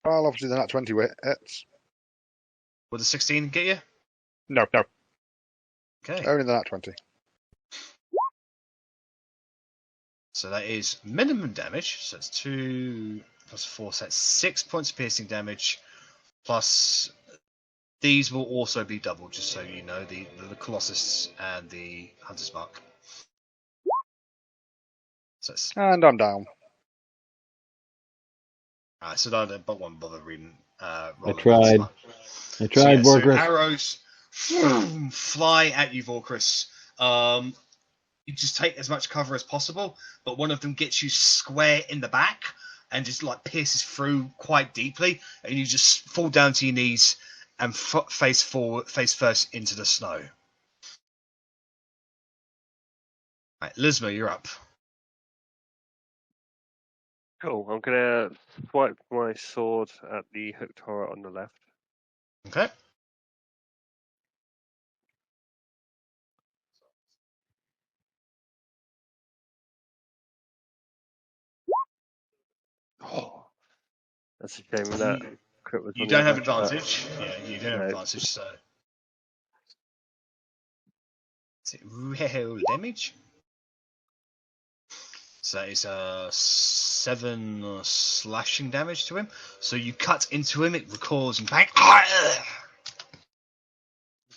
Well, obviously they're not 20 hits. Will the 16 get you? No. Okay. Only the nat 20. So that is minimum damage. So it's 2 plus 4. So that's 6 points of piercing damage. Plus, these will also be doubled, just so you know, the Colossus and the Hunter's Mark. So and I'm down. So I won't bother reading. I Rolling tried. that I tried, so Borgris. arrows fly at you, Vorkris. You just take as much cover as possible, but one of them gets you square in the back and just like pierces through quite deeply, and you just fall down to your knees and face first into the snow. Right, Lizma, you're up. Cool. I'm gonna swipe my sword at the hooked horror on the left. Okay. Oh, that's a shame. That crit was You on don't the have other, but advantage. Yeah, you don't have no. advantage. So, is it real damage? So that is 7 slashing damage to him. So you cut into him, it recoils and bang.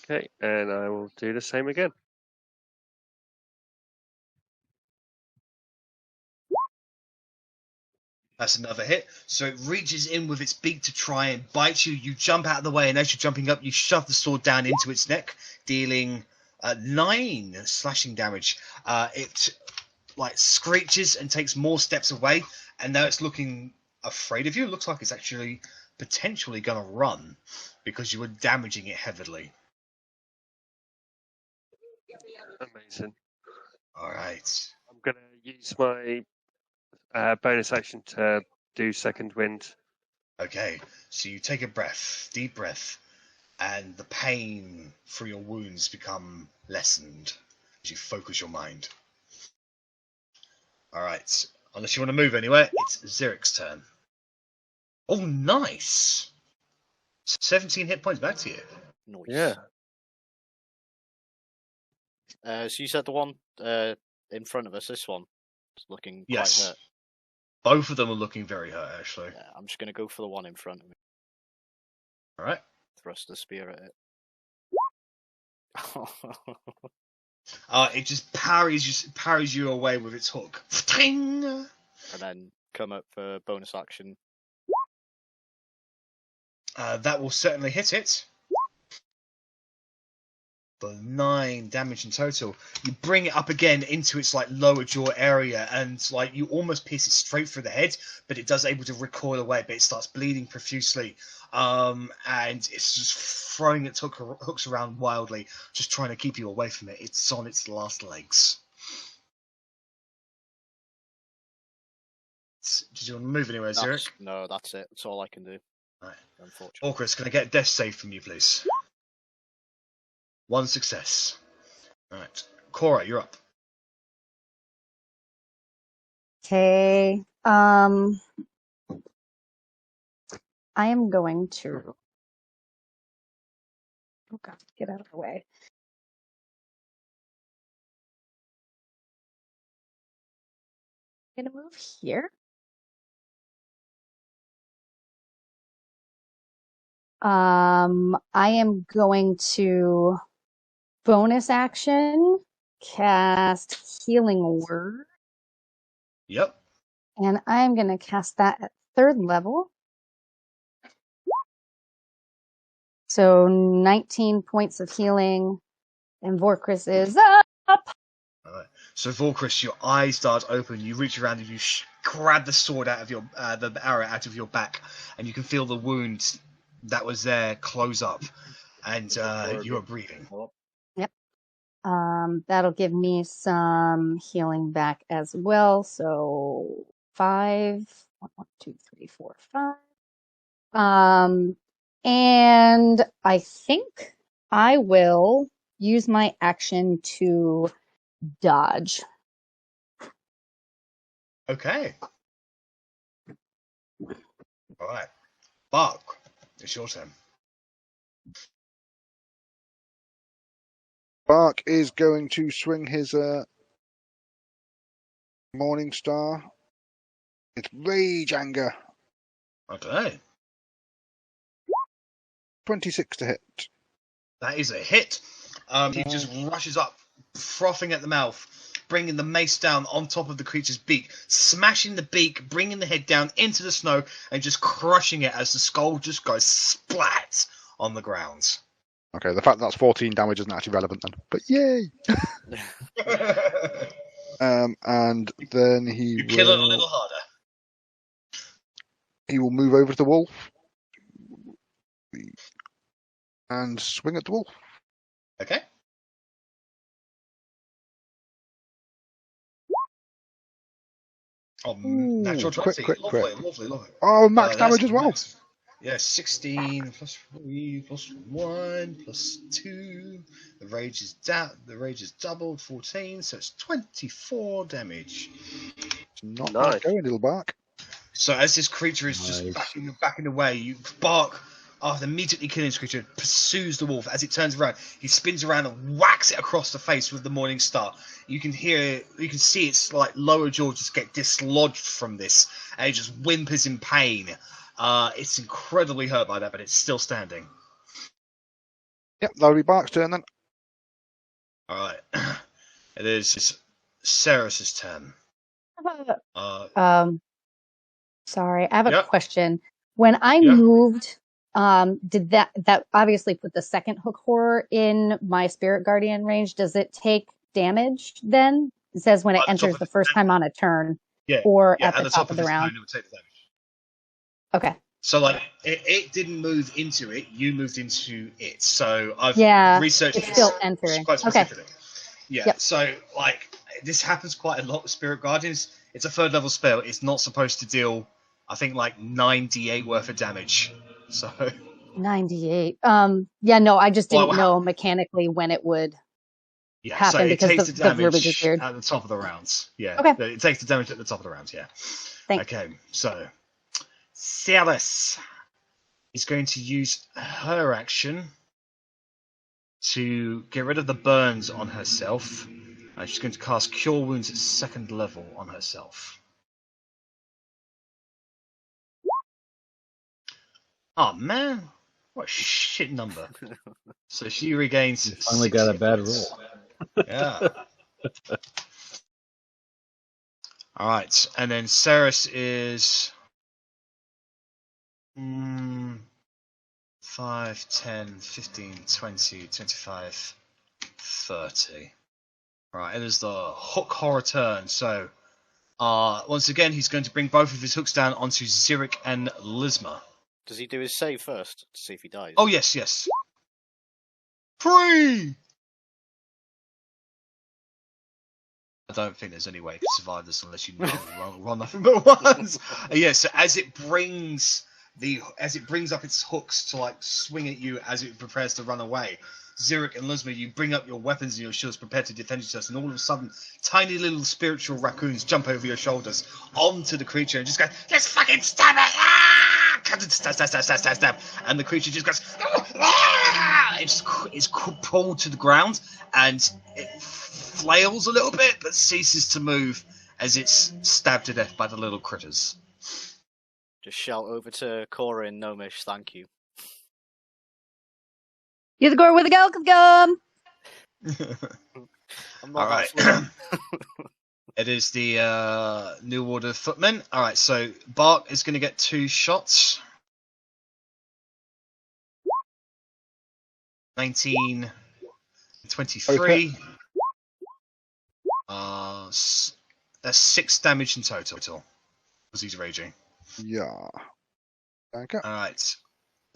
Okay, and I will do the same again. That's another hit. So it reaches in with its beak to try and bite you. You jump out of the way, and as you're jumping up, you shove the sword down into its neck, dealing 9 slashing damage. It like screeches and takes more steps away, and now it's looking afraid of you. It looks like it's actually potentially going to run because you were damaging it heavily. Amazing. All right. I'm gonna use my bonus action to do second wind. Okay. So you take a deep breath, and the pain through your wounds become lessened as you focus your mind. All right. Unless you want to move anywhere, it's Zyric's turn. Oh, nice. 17 hit points back to you. Nice. Yeah. So you said the one in front of us, this one, is looking Yes. quite hurt. Both of them are looking very hurt, actually. Yeah, I'm just going to go for the one in front of me. All right. Thrust the spear at it. It just parries you away with its hook. And then come up for bonus action. That will certainly hit it. For 9 damage in total. You bring it up again into its like lower jaw area, and like you almost pierce it straight through the head, but it does able to recoil away. But it starts bleeding profusely, and it's just throwing its hooks around wildly, just trying to keep you away from it. It's on its last legs. Did you want to move anywhere, Zurich? No, that's it. That's all I can do. Right. Unfortunately. Orcus, can I get a death save from you, please? 1 success. Alright. Cora, you're up. Okay. I am going to. Oh God, get out of the way. I'm gonna move here. I am going to bonus action cast Healing Word. Yep. And I'm going to cast that at 3rd level. So 19 points of healing. And Vorkris is up. Alright. So Vorkris, your eyes dart open. You reach around and you grab the sword out of your the arrow out of your back, and you can feel the wound that was there close up, and you are breathing. Yep. That'll give me some healing back as well. So 5. 1, 2, 3, 4, 5. And I think I will use my action to dodge. Okay. All right. Bark, it's your turn. Bark is going to swing his Morning Star. It's Rage Anger. Okay. 26 to hit. That is a hit. He just rushes up, frothing at the mouth, bringing the mace down on top of the creature's beak, smashing the beak, bringing the head down into the snow, and just crushing it as the skull just goes splat on the ground. Okay, the fact that's 14 damage isn't actually relevant then, but yay! And then you kill it a little harder. He will move over to the wolf and swing at the wolf. Okay. Oh, natural 20. Quick. Lovely. Oh, max damage as well. Max. Yeah, 16 plus 3 plus 1 plus 2. The rage is doubled, 14, so it's 24 damage. It's not nice. Going, little bark. So as this creature is just backing away, you bark after immediately killing this creature, pursues the wolf. As it turns around, he spins around and whacks it across the face with the morning star. You can see its like lower jaw just get dislodged from this, and it just whimpers in pain. It's incredibly hurt by that, but it's still standing. Yep, that'll be Bark's turn then. Alright. It is Ceres's turn. Sorry, I have a question. When I moved, did that obviously put the second hook horror in my spirit guardian range? Does it take damage then? It says when it enters the first time on a turn, or at the top of the round. It would take the damage. Okay. So like it didn't move into it, you moved into it. So I've researched it's still entering. Quite specifically. Okay. Yeah. Yep. So like this happens quite a lot with Spirit Guardians. It's a 3rd level spell. It's not supposed to deal, I think, like 9d8 worth of damage. So 98. I just didn't know mechanically when it would happen, so it because takes the damage verbiage is weird. at the top of the rounds. Yeah. Okay. It takes the damage at the top of the rounds, yeah. Thanks. Okay, so Ceres is going to use her action to get rid of the burns on herself. And she's going to cast Cure Wounds at 2nd level on herself. Oh man, what a shit number. So she regains. You finally got a bad roll. Yeah. Alright, and then Ceres is 5, 10, 15, 20, 25, 30. Right, it is the hook horror turn. So, once again, he's going to bring both of his hooks down onto Zurich and Lisma. Does he do his save first to see if he dies? Oh, yes. 3! I don't think there's any way you can survive this unless you roll nothing but ones. So as it brings up its hooks to like swing at you as it prepares to run away, Zurich and Luzma, you bring up your weapons and your shields prepared to defend yourselves, and all of a sudden, tiny little spiritual raccoons jump over your shoulders onto the creature and just go, "Let's fucking stab it!" Stab. And the creature just goes, it's pulled to the ground, and it flails a little bit, but ceases to move as it's stabbed to death by the little critters. Just shout over to Cora and Nomish, thank you. You're the gore with a welcome gum. All right. It is the New Order Footmen. All right, so Bark is going to get 2 shots. 19, 23. Okay. That's 6 damage in total as he's raging. Yeah. Okay. All right.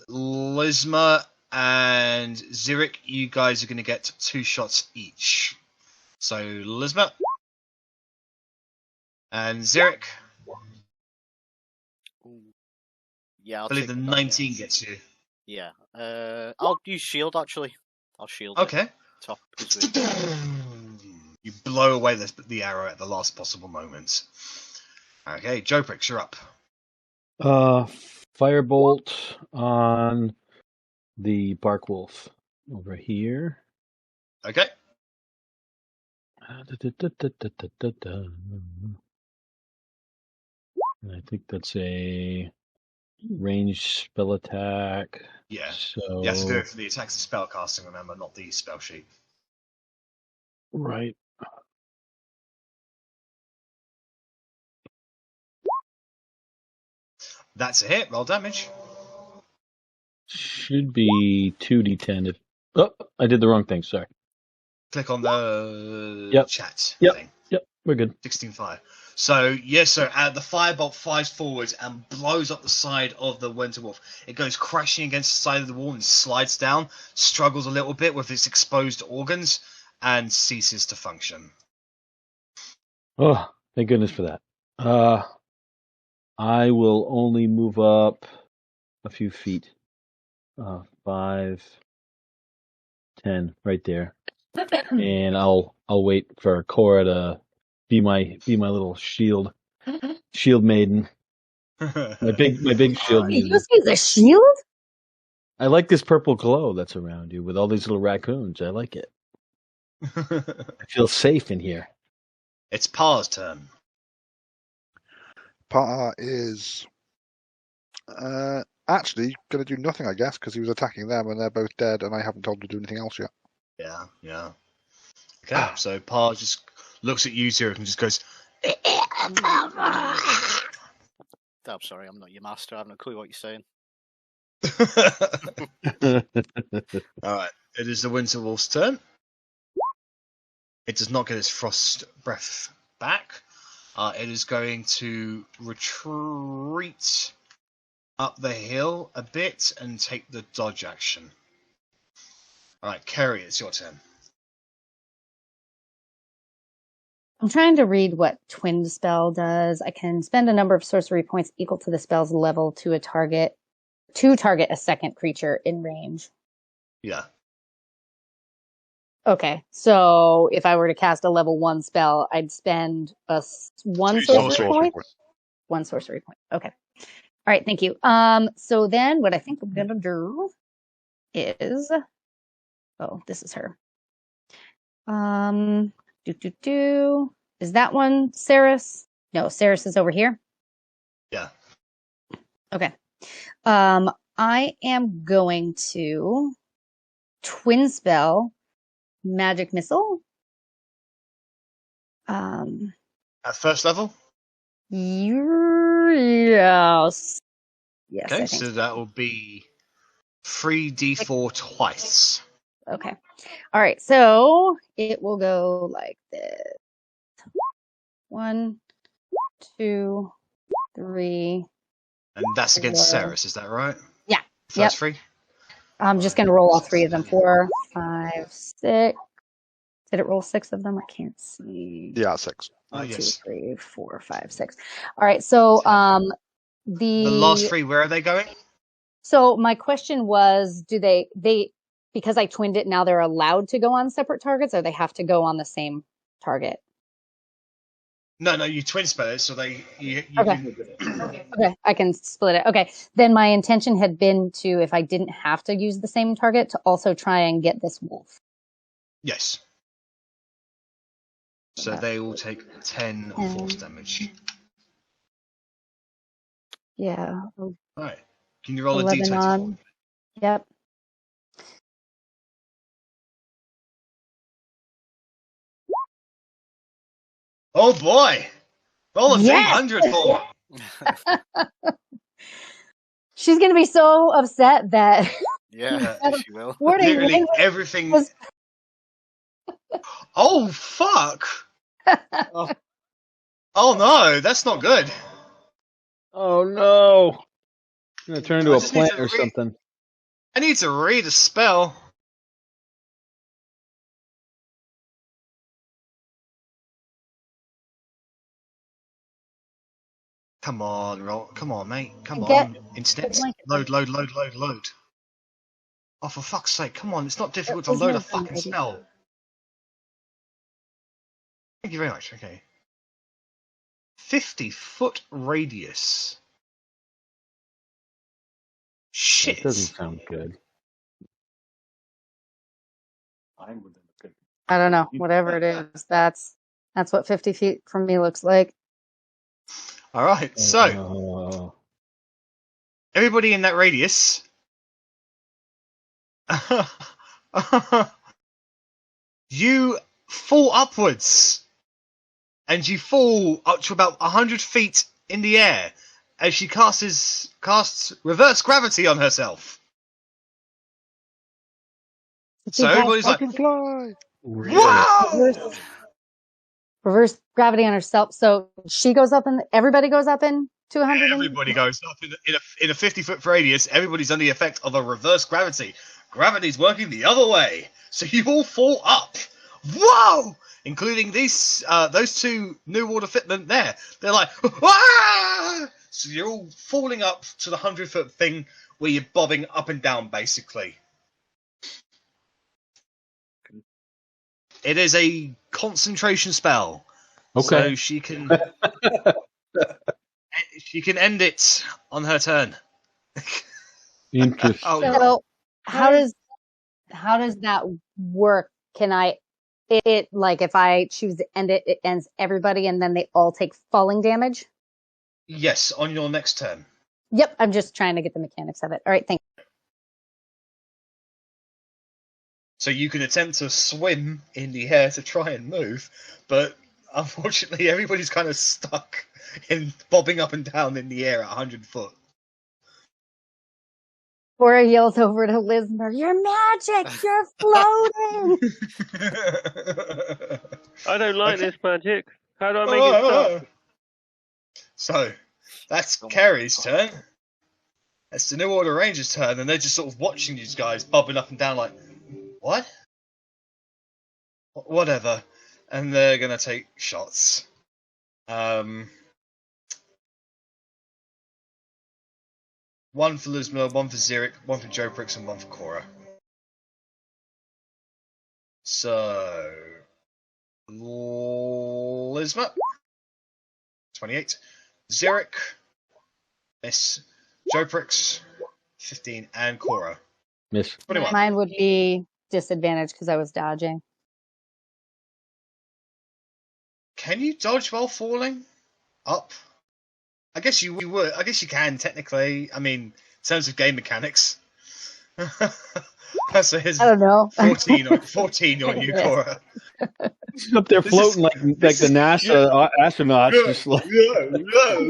Lisma and Zurich, you guys are going to get 2 shots each. So Lisma and Zurich. Yeah, I believe the 19 gets you. Yeah. I'll use shield actually. I'll shield. Okay. Top. You blow away the arrow at the last possible moment. Okay, Joprix, you're up. Firebolt on the Bark Wolf over here. Okay. And I think that's a ranged spell attack. Yeah. So You have to do it for the attacks and spell casting, remember, not the spell sheet. Right. That's a hit. Roll damage. Should be 2d10. Oh, I did the wrong thing. Sorry. Click on the Yep. chat Yep. thing. Yep. We're good. 16 fire. So, yes, sir, the firebolt flies forwards and blows up the side of the winter wolf. It goes crashing against the side of the wall and slides down, struggles a little bit with its exposed organs, and ceases to function. Oh, thank goodness for that. I will only move up a few feet. 5, 10, right there, and I'll wait for Cora to be my little shield maiden. My big shield You maiden. just use a shield? I like this purple glow that's around you with all these little raccoons. I like it. I feel safe in here. It's Par's turn. Pa is actually going to do nothing, I guess, because he was attacking them and they're both dead, and I haven't told him to do anything else yet. Yeah. Okay, so Pa just looks at you, Zero, and just goes, I'm sorry, I'm not your master. I have no clue what you're saying. Alright, it is the Winter Wolf's turn. It does not get its frost breath back. It is going to retreat up the hill a bit and take the dodge action. Alright, Kerry, it's your turn. I'm trying to read what Twin Spell does. I can spend a number of sorcery points equal to the spell's level to target a second creature in range. Yeah. Okay, so if I were to cast a level 1 spell, I'd spend one sorcery point? One sorcery point. Okay. All right, thank you. So then what I think I'm going to do is... Oh, this is her. Is that one Saris? No, Saris is over here. Yeah. Okay. I am going to Twin Spell Magic Missile. At first level? Yes. Yes. Okay, so that will be 3d4 twice. Okay. All right. So it will go like this. 1, 2, 3. And that's against 4. Saris, is that right? Yeah. First 3? I'm just going to roll all 3 of them. 4, 5, 6. Did it roll 6 of them? I can't see. Yeah, 6. 1, 2, Yes. 3, 4, 5, 6. All right. So The last 3, where are they going? So my question was, do they because I twinned it, now they're allowed to go on separate targets, or they have to go on the same target? No, you twin spell it, so you Okay. can... Okay, I can split it. Okay, then my intention had been to, if I didn't have to use the same target, to also try and get this wolf. Yes. So they will take 10 force damage. Yeah. Right. Can you roll 11 a d20? on. Yep. Oh boy! Roll a Yes! V100 for She's going to be so upset that... Yeah, she will. literally everything... Oh, fuck! Oh no, that's not good. Oh no! I'm gonna turn into I a just need plant to or something. I need to read a spell. Come on, roll. Come on, mate. Come on. Internet. Load. Oh, for fuck's sake. Come on. It's not difficult to load a fucking spell. Thank you very much. Okay. 50-foot radius. Shit. That doesn't sound good. I don't know. Whatever it is, that's what 50 feet from me looks like. All right. So, everybody in that radius. You fall upwards. And you fall up to about 100 feet in the air. as she casts reverse gravity on herself. So everybody's I like, can fly. Really? "Wow!" Reverse gravity on herself. So she goes up and everybody goes up in 200. Everybody goes up in a 50-foot radius. Everybody's under the effect of a reverse gravity. Gravity's working the other way, so you all fall up. Whoa! Including those two New Order fitmen there. They're like, "Ah!" So you're all falling up to the 100-foot thing where you're bobbing up and down, basically. It is a concentration spell. Okay. So she can end it on her turn. Interesting. Oh, So how does that work? Can I it like if I choose to end it, it ends everybody and then they all take falling damage? yes, on your next turn. Yep, I'm just trying to get the mechanics of it. All right, thank you. So you can attempt to swim in the air to try and move, but unfortunately everybody's kind of stuck in bobbing up and down in the air at 100 foot. Cora yells over to Lismer, "You're magic! You're floating!" I don't like this magic. How do I make it stop? So, that's Kerry's turn. That's the New Order Rangers' turn, and they're just sort of watching these guys bobbing up and down like, what? Whatever. And they're going to take shots. One for Lismer, one for Xeric, one for Joe Pricks, and one for Cora. So, Lismer, 28. Xeric, miss. Joe Pricks, 15. And Cora, Miss. 21. Mine would be disadvantage because I was dodging. Can you dodge while falling up? I guess you would. I guess you can, technically. I mean, in terms of game mechanics. So here's I don't know. 14 on you, Yes. Cora. She's up there floating like the NASA astronauts, just like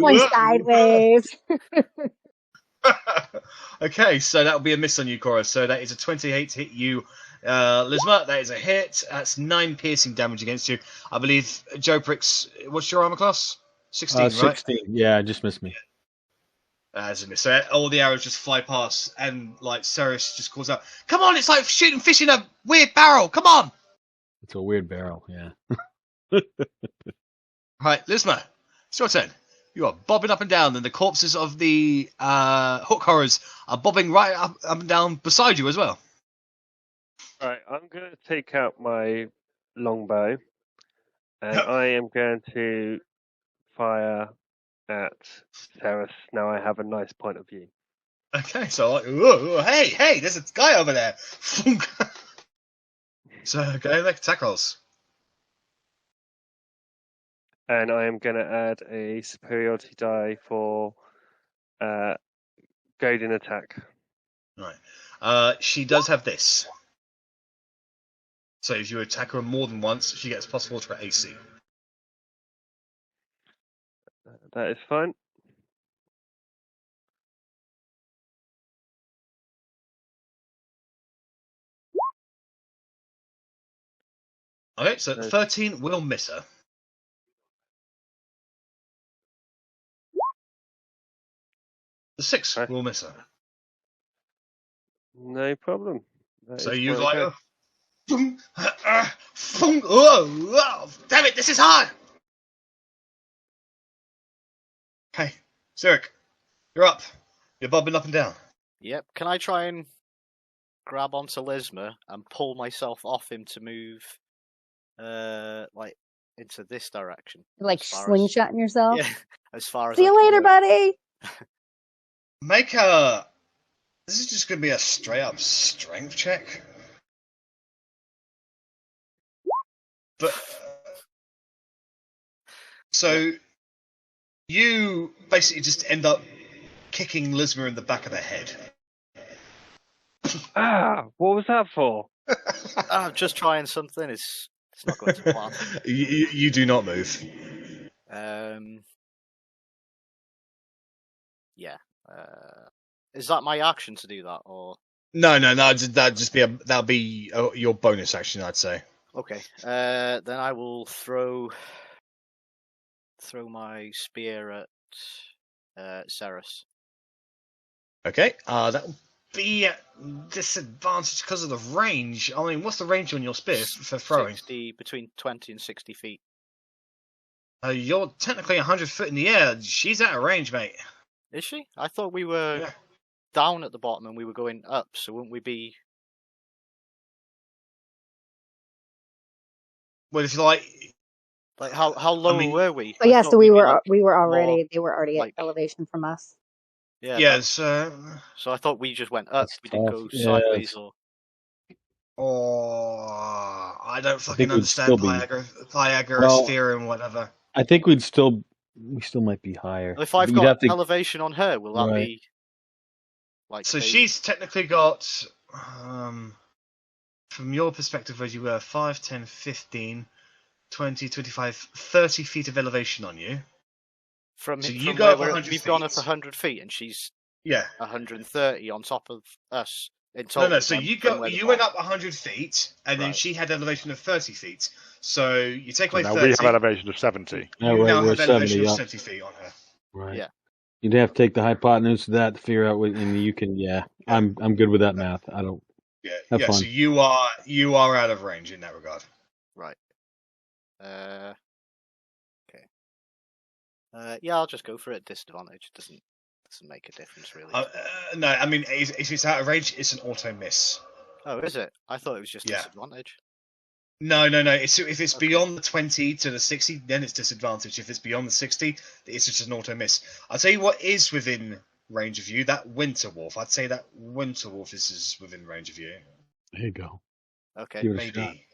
Going sideways. Okay, so that'll be a miss on you, Cora. So that is a 28 to hit you. Lisma, that is a hit. That's 9 piercing damage against you. I believe, Joe Pricks, what's your armor class? 16, right? 16. Yeah, just missed me. That's a miss. So all the arrows just fly past, and like Ceres just calls out, "Come on, it's like shooting fish in a weird barrel. Come on!" It's a weird barrel, yeah. Right, Lisma, it's your turn. You are bobbing up and down, and the corpses of the hook horrors are bobbing right up and down beside you as well. Right, I'm going to take out my longbow, and I am going to fire at Ceres. Now I have a nice point of view. Okay, so like, whoa, hey, there's a guy over there. So go make attack rolls. And I am going to add a superiority die for goading attack. Right. She does have this. So if you attack her more than once, she gets +4 to her AC. That is fine. Okay, so 13 will miss her. The 6 will miss her. No problem. That So is you quite like, okay. oh, damn it, this is hard. Okay, Zurich, you're up. You're bobbing up and down. Yep. Can I try and grab onto Lismer and pull myself off him to move, like into this direction? Like as far as- slingshotting yourself. Yeah. As far as See I you can later, go. buddy. Make a. This is just going to be a straight up strength check. But. So. You basically just end up kicking Lismer in the back of the head. Ah, what was that for? I'm just trying something. It's not going to plan. You do not move. Yeah. Is that my action to do that, or? No, that'll be your bonus action, I'd say. Okay. Then I will throw my spear at Ceres. Okay. That will be at disadvantage because of the range. I mean, what's the range on your spear for throwing? Between 20 and 60 feet. You're technically 100 foot in the air. She's out of range, mate. Is she? I thought we were down at the bottom and we were going up, so wouldn't we be? Well, if you like how low were we? Oh, yeah, so we were already. They were already at elevation from us. Yeah. Yes. So I thought we just went up. That's We didn't tough. go sideways or. I don't fucking understand Pythagoras theorem, whatever. I think we still might be higher. If I've got elevation on her, will that be like? So she's technically got, from your perspective, where you were 5, 10, 15, 20, 25, 30 feet of elevation on you. We've gone up 100 feet, and she's 130 on top of us. No. So you went up 100 feet, and then she had elevation of 30 feet. So you take away 30. We have elevation of 70. You now have elevation of 70 feet on her. Right. Yeah. You'd have to take the hypotenuse of that to figure out what, and you can. Yeah, I'm good with that math. I don't. Yeah. Fun. So you are out of range in that regard. Right. Okay. Yeah, I'll just go for it. Disadvantage doesn't make a difference really. No, I mean if it's out of range, it's an auto miss. Oh, is it? I thought it was just disadvantage. No. If it's beyond the 20 to the 60, then it's disadvantage. If it's beyond the 60, it's just an auto miss. I'll tell you what is within range of you. That winter wolf. I'd say that winter wolf is within range of you. There you go. Okay. Maybe.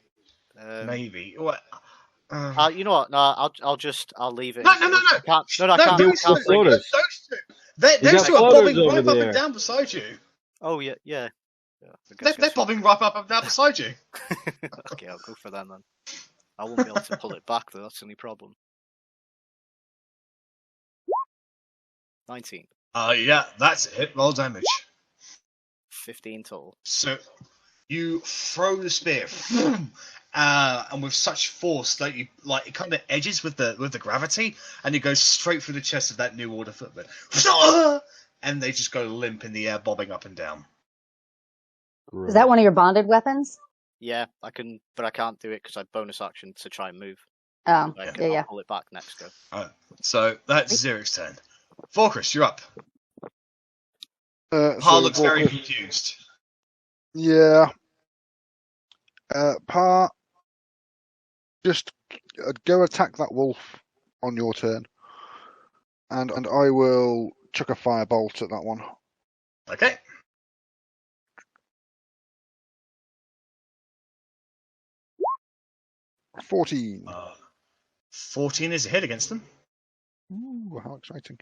What? You know what? No, I'll leave it. No. I can't. No, I can't bring those two. Those two are bobbing right up and down beside you. Oh yeah. They're bobbing right up and down beside you. Okay, I'll go for them then. I won't be able to pull it back though. That's the only problem. 19. Yeah, that's it. Roll damage. 15 total. So you throw the spear, and with such force that it kind of edges with the gravity, and it goes straight through the chest of that New Order footman, and they just go limp in the air, bobbing up and down. Is that one of your bonded weapons? Yeah, I can, but I can't do it because I bonus action to try and move. Oh, I'll pull it back next go. So that's Zeric's turn. Vorkris, you're up. Pa looks very confused. Yeah. Pa, just go attack that wolf on your turn, and I will chuck a firebolt at that one. Okay. Uh, 14. 14 is a hit against them. Ooh, how exciting.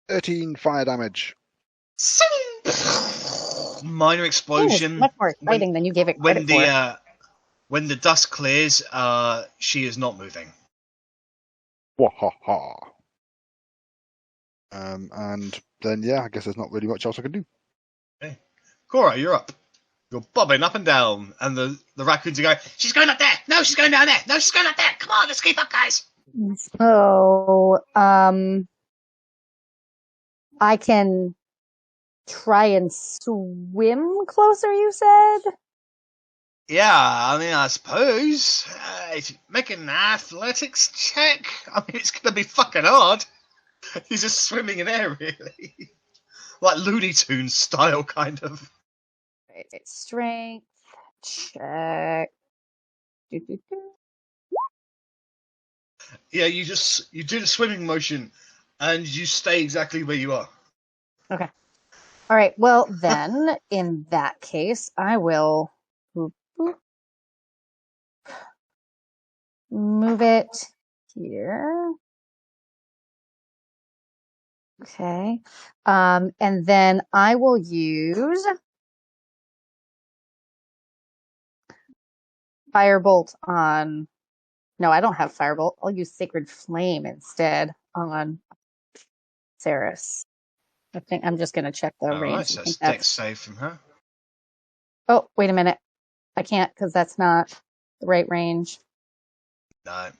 13 fire damage. Minor explosion. Much more exciting than you gave it credit for. When the dust clears, she is not moving. Wahaha. And then I guess there's not really much else I can do. Okay. Cora, you're up. You're bobbing up and down, and the raccoons are going, she's going up there! No, she's going down there! No, she's going up there! Come on, let's keep up, guys! So, I can try and swim closer, you said? Yeah, I mean, I suppose. If you make an athletics check, I mean, it's going to be fucking hard. He's just swimming in air, really. Like Looney Tunes style, kind of. Right, strength check. Yeah, you do the swimming motion, and you stay exactly where you are. Okay. All right. Well, then, in that case, I will move it here. Okay. And then I will use Firebolt on... No, I don't have Firebolt. I'll use Sacred Flame instead on Ceres. I think I'm just going to check the All range. right, so I that's think dex that's. save from her. Oh, wait a minute. I can't because that's not the right range. No.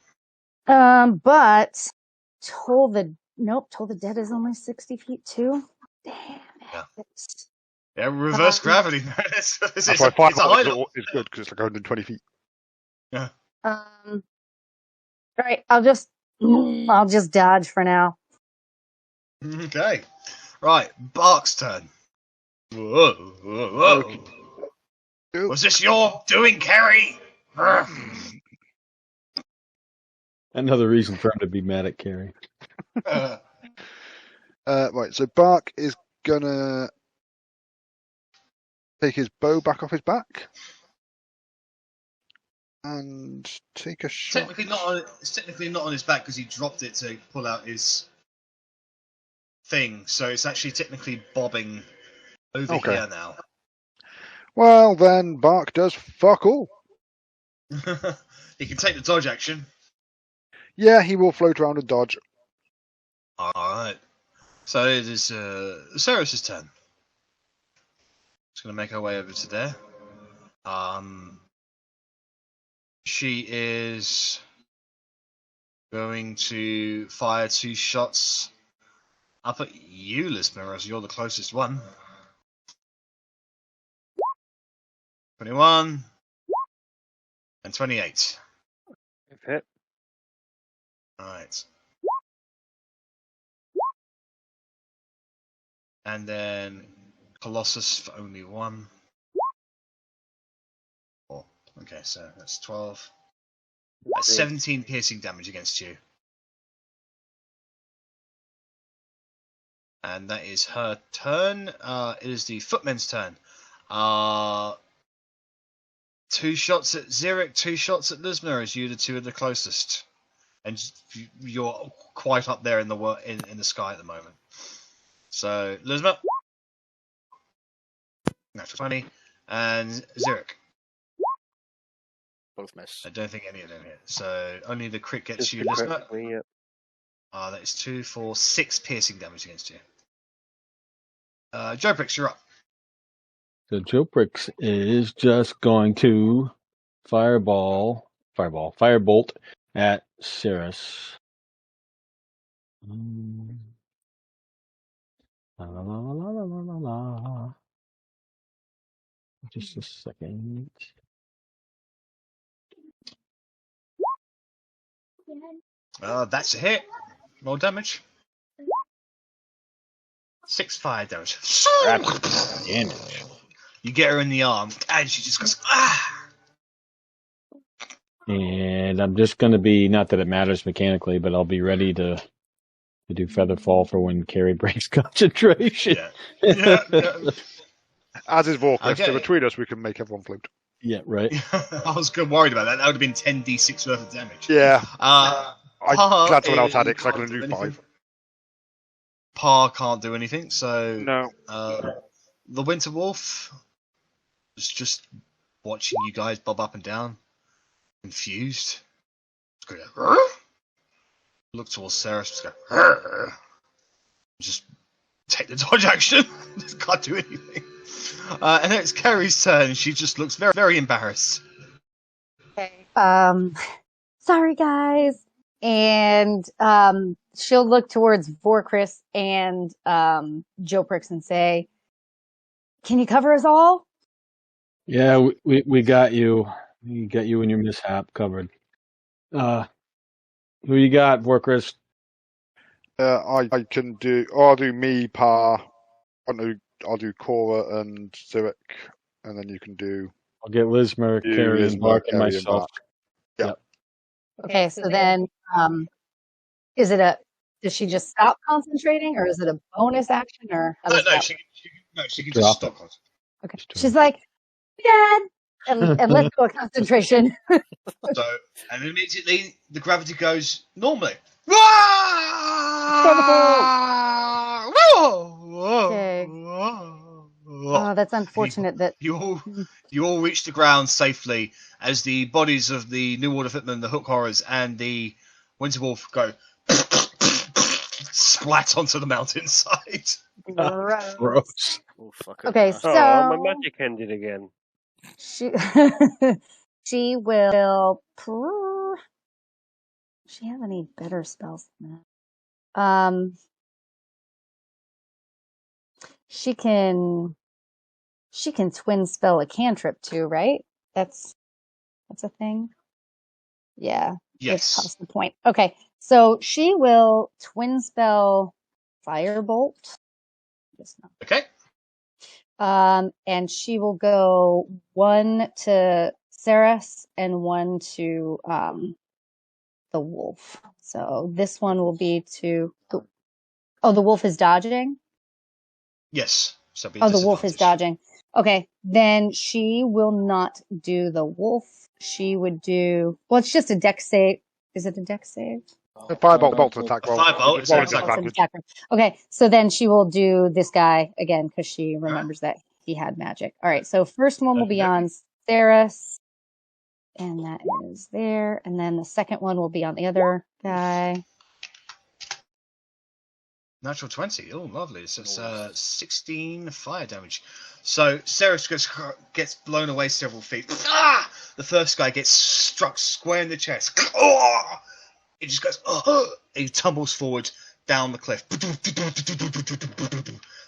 But Toll the Dead is only 60 feet too. Damn it. Yeah, reverse gravity. That's it's why a high firebolt is good because it's like 120 feet. Yeah. All right, I'll just dodge for now. Okay. Right, Bark's turn. Whoa, whoa, whoa. Okay. Was this your doing, Carrie? Another reason for him to be mad at Carrie. Right, so Bark is gonna take his bow back off his back and take a shot. It's technically not on his back because he dropped it to pull out his thing. So it's actually technically bobbing over here now. Well, then Bark does fuck all. He can take the dodge action. Yeah, he will float around and dodge. All right. So it is Ceres' turn. Just going to make her way over to there. She is going to fire 2 shots up at you, Lismer, as you're the closest one. 21 and 28. Hit. Alright. And then Colossus for only 1. Oh, okay, so that's 12. That's 17 piercing damage against you. And that is her turn. It is the footman's turn. 2 shots at Xeric, 2 shots at Lismer, as you the two are the closest. And you're quite up there in the sky at the moment. So, Lismer. Natural 20. And Xeric. Both miss. I don't think any of them hit. So, only the crit gets Just you, the Lismer. crit, yeah. That is 2, 4, 6 piercing damage against you. Joe Pricks, you're up. So Joe Pricks is just going to firebolt at Ceres. La, la, la, la, la, la, la, la. Just a second. That's a hit. Roll damage. 6 fire damage. Damage. You get her in the arm, and she just goes, ah! And I'm just going to be, not that it matters mechanically, but I'll be ready to do Featherfall for when Carrie breaks concentration. Yeah. As is Vorkliff, Okay. so between us we can make everyone float. Yeah, right. I was good worried about that. That would have been 10d6 worth of damage. Yeah. I'm glad someone else had it, because I can only do 5. Pa can't do anything, so... No. The Winter Wolf is just watching you guys bob up and down, confused. Look towards Sarah, just go, just take the dodge action. Just can't do anything. And then it's Carrie's turn. She just looks very, very embarrassed. Okay. Sorry guys. And she'll look towards Vorkris and Joe Pricks and say, "Can you cover us all?" Yeah, we got you. We got you and your mishap covered. Who you got, Vorkris? I can do. I'll do me, Pa. I'll do Cora and Zurich, and then you can do. I'll get Lismer, You, Carrie, and Lismer, Bark, and Carrie, and myself. Bark. Yeah. Okay, so then does she just stop concentrating, or is it a bonus action, or how does that She can Drop just stop. it. Okay. She's like, Dad, and let's go concentration. So, and immediately the gravity goes normally. Okay. Oh, that's unfortunate that You all reach the ground safely as the bodies of the New Order Footmen, the Hook Horrors, and the Winter Wolf go splat onto the mountainside. Gross. Gross. Oh, fuck. Okay, Uh, Oh, my so magic ended again. she she will. She have any better spells than that? She can twin spell a cantrip too, right? That's a thing. Yeah, which Yes. costs the point. Okay, so she will twin spell firebolt. Just not. Okay. And she will go one to Ceres and one to the wolf. So this one will be to the. Oh, the wolf is dodging. Yes. So be Oh, the wolf is disadvantage. dodging. Okay, then she will not do the wolf. She would do. Well, it's just a dex save. Is it a dex save? A firebolt bolt's an attack A roll. firebolt is an Roll attack roll. disadvantage. Okay, so then she will do this guy again because she remembers that he had magic. All right, so first one will be Okay. on Theris, and that is there. And then the second one will be on the other guy. Natural 20. Oh, lovely. So it's 16 fire damage. So Ceres gets blown away several feet. Ah! The first guy gets struck square in the chest. Ah! It just goes. Oh! He tumbles forward down the cliff.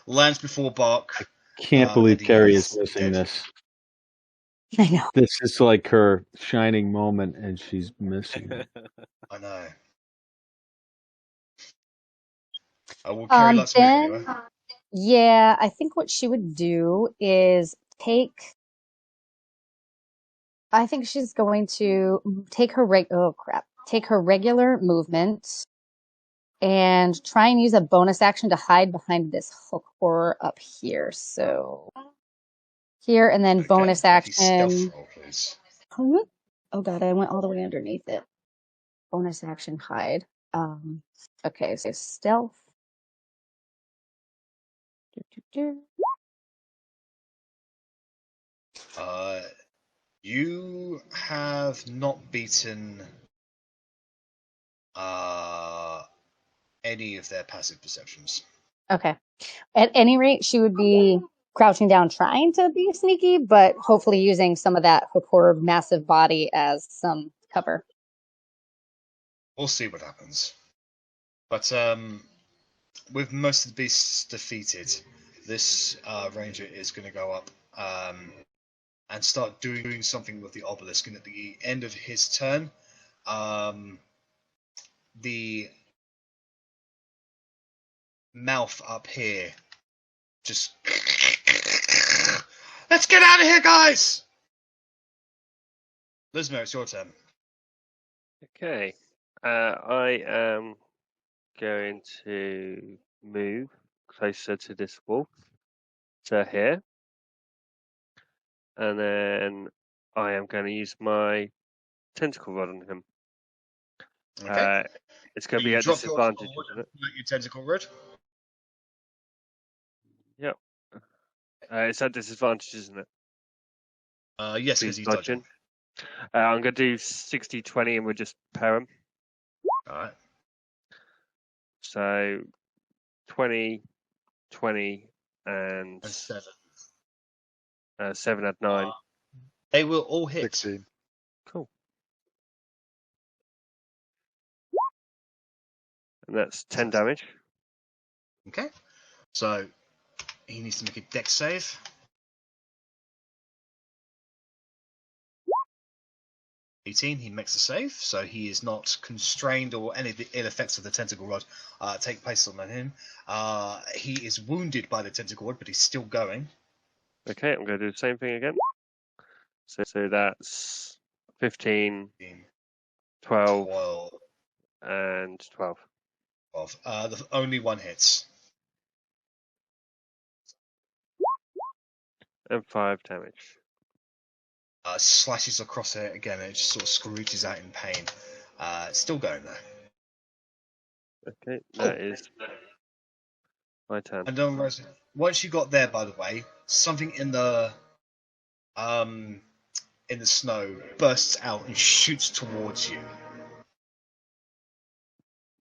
Lands before Bark. Can't believe and he Carrie is is missing dead. this. I know. This is like her shining moment, and she's missing it. I know. I will carry lots of Then, anyway. yeah, I think what she would do is take. I think she's going to take her take her regular movement and try and use a bonus action to hide behind this hook or up here. So here and then bonus Happy stealth action. roll, please. Oh god, I went all the way underneath it. Bonus action hide. Okay, so stealth. You have not beaten any of their passive perceptions. Okay. At any rate, she would be crouching down trying to be sneaky, but hopefully using some of that Hokor massive body as some cover. We'll see what happens. But with most of the beasts defeated, this ranger is going to go up and start doing something with the obelisk. And at the end of his turn, the mouth up here just... Let's get out of here, guys! Lismer, it's your turn. Okay. I am going to move closer to this wolf to here. And then I am going to use my tentacle rod on him. Okay. It's going to You be at drop your disadvantage, sword isn't it? and pull out your tentacle rod. Yep. It's at disadvantage, isn't it? Yes, because he's dodging. I'm going to do 60-20 and we'll just pair him. Alright. So 20, 20, and And 7. 7 at 9. They will all hit. 16. Cool. And that's 10 damage. Okay. So he needs to make a dex save. He makes a save, so he is not constrained or any of the ill effects of the tentacle rod take place on him. He is wounded by the tentacle rod, but he's still going. Okay, I'm going to do the same thing again. So that's 15, 12, 12. and 12. The only one hits. And 5 damage. Slashes across it again, and it just sort of scrooges out in pain. It's still going though. Okay, that is my turn. And once you got there, by the way, something in the snow bursts out and shoots towards you.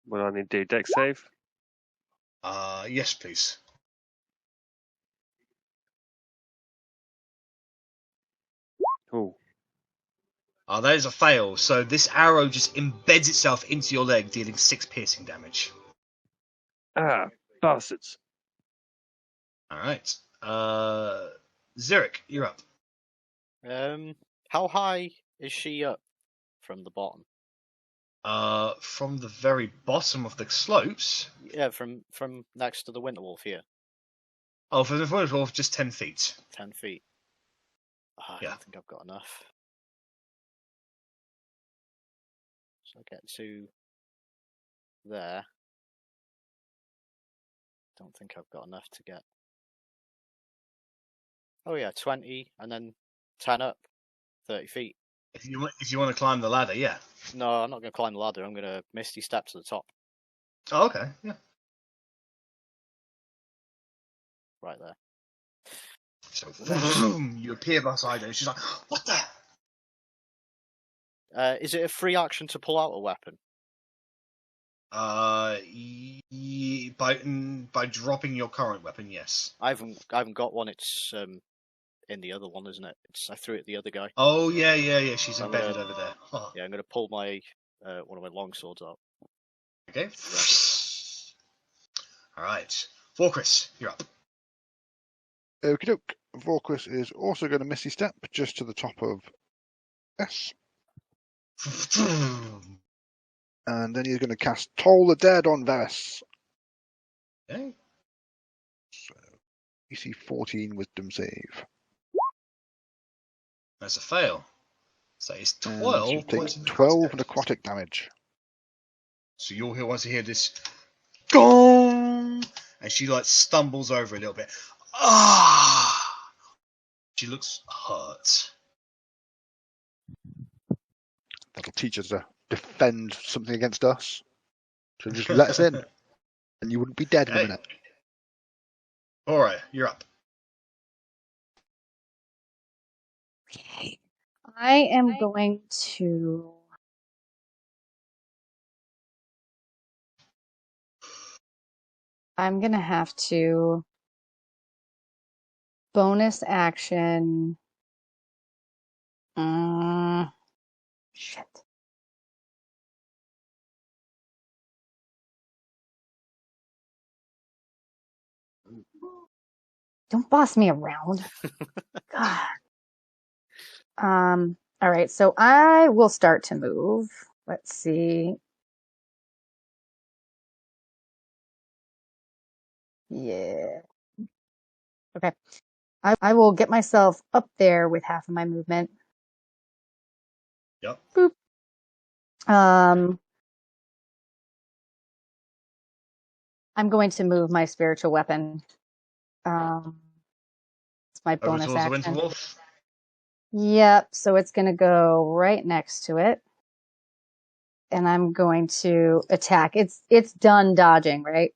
Will I need to do dex save? Yes, please. That is a fail. So this arrow just embeds itself into your leg, dealing 6 piercing damage. Ah, bastards. All right. Zurich, you're up. How high is she up from the bottom? From the very bottom of the slopes. Yeah, from next to the Winterwolf here. Oh, from the Winterwolf, just 10 feet. 10 feet. I Yeah. don't think I've got enough. So I get to there. Don't think I've got enough to get. Oh yeah, 20 and then 10 up, 30 feet. If you want to climb the ladder, yeah. No, I'm not going to climb the ladder. I'm going to misty step to the top. Oh, okay, yeah. Right there. So boom, you appear beside her, and she's like, "What the?" Is it a free action to pull out a weapon? By dropping your current weapon, yes. I haven't got one. It's in the other one, isn't it? I threw it at the other guy. Oh yeah. She's I'm embedded gonna- over there. Huh. Yeah, I'm going to pull my one of my long swords out. Okay. All right, Vorkris, you're up. Okie doke. Vorkris is also going to misty step just to the top of S. And then he's going to cast Toll the Dead on Veris. Okay. So, DC 14 Wisdom save. That's a fail. So it's And 12 she points takes of 12 necrotic damage. So you'll hear this gong, and she like stumbles over a little bit. Ah! She looks hurt. That'll teach us to defend something against us. So just let us in, and you wouldn't be dead in a Okay. minute. Alright, you're up. Okay. I am going to. I'm going to have to bonus action. Shit. Don't boss me around. God. All right, so I will start to move. Let's see. Yeah. Okay. I will get myself up there with half of my movement. Yep. Boop. I'm going to move my spiritual weapon. It's my Over bonus towards the action. Winterwolf. Yep, so it's going to go right next to it. And I'm going to attack. It's done dodging, right?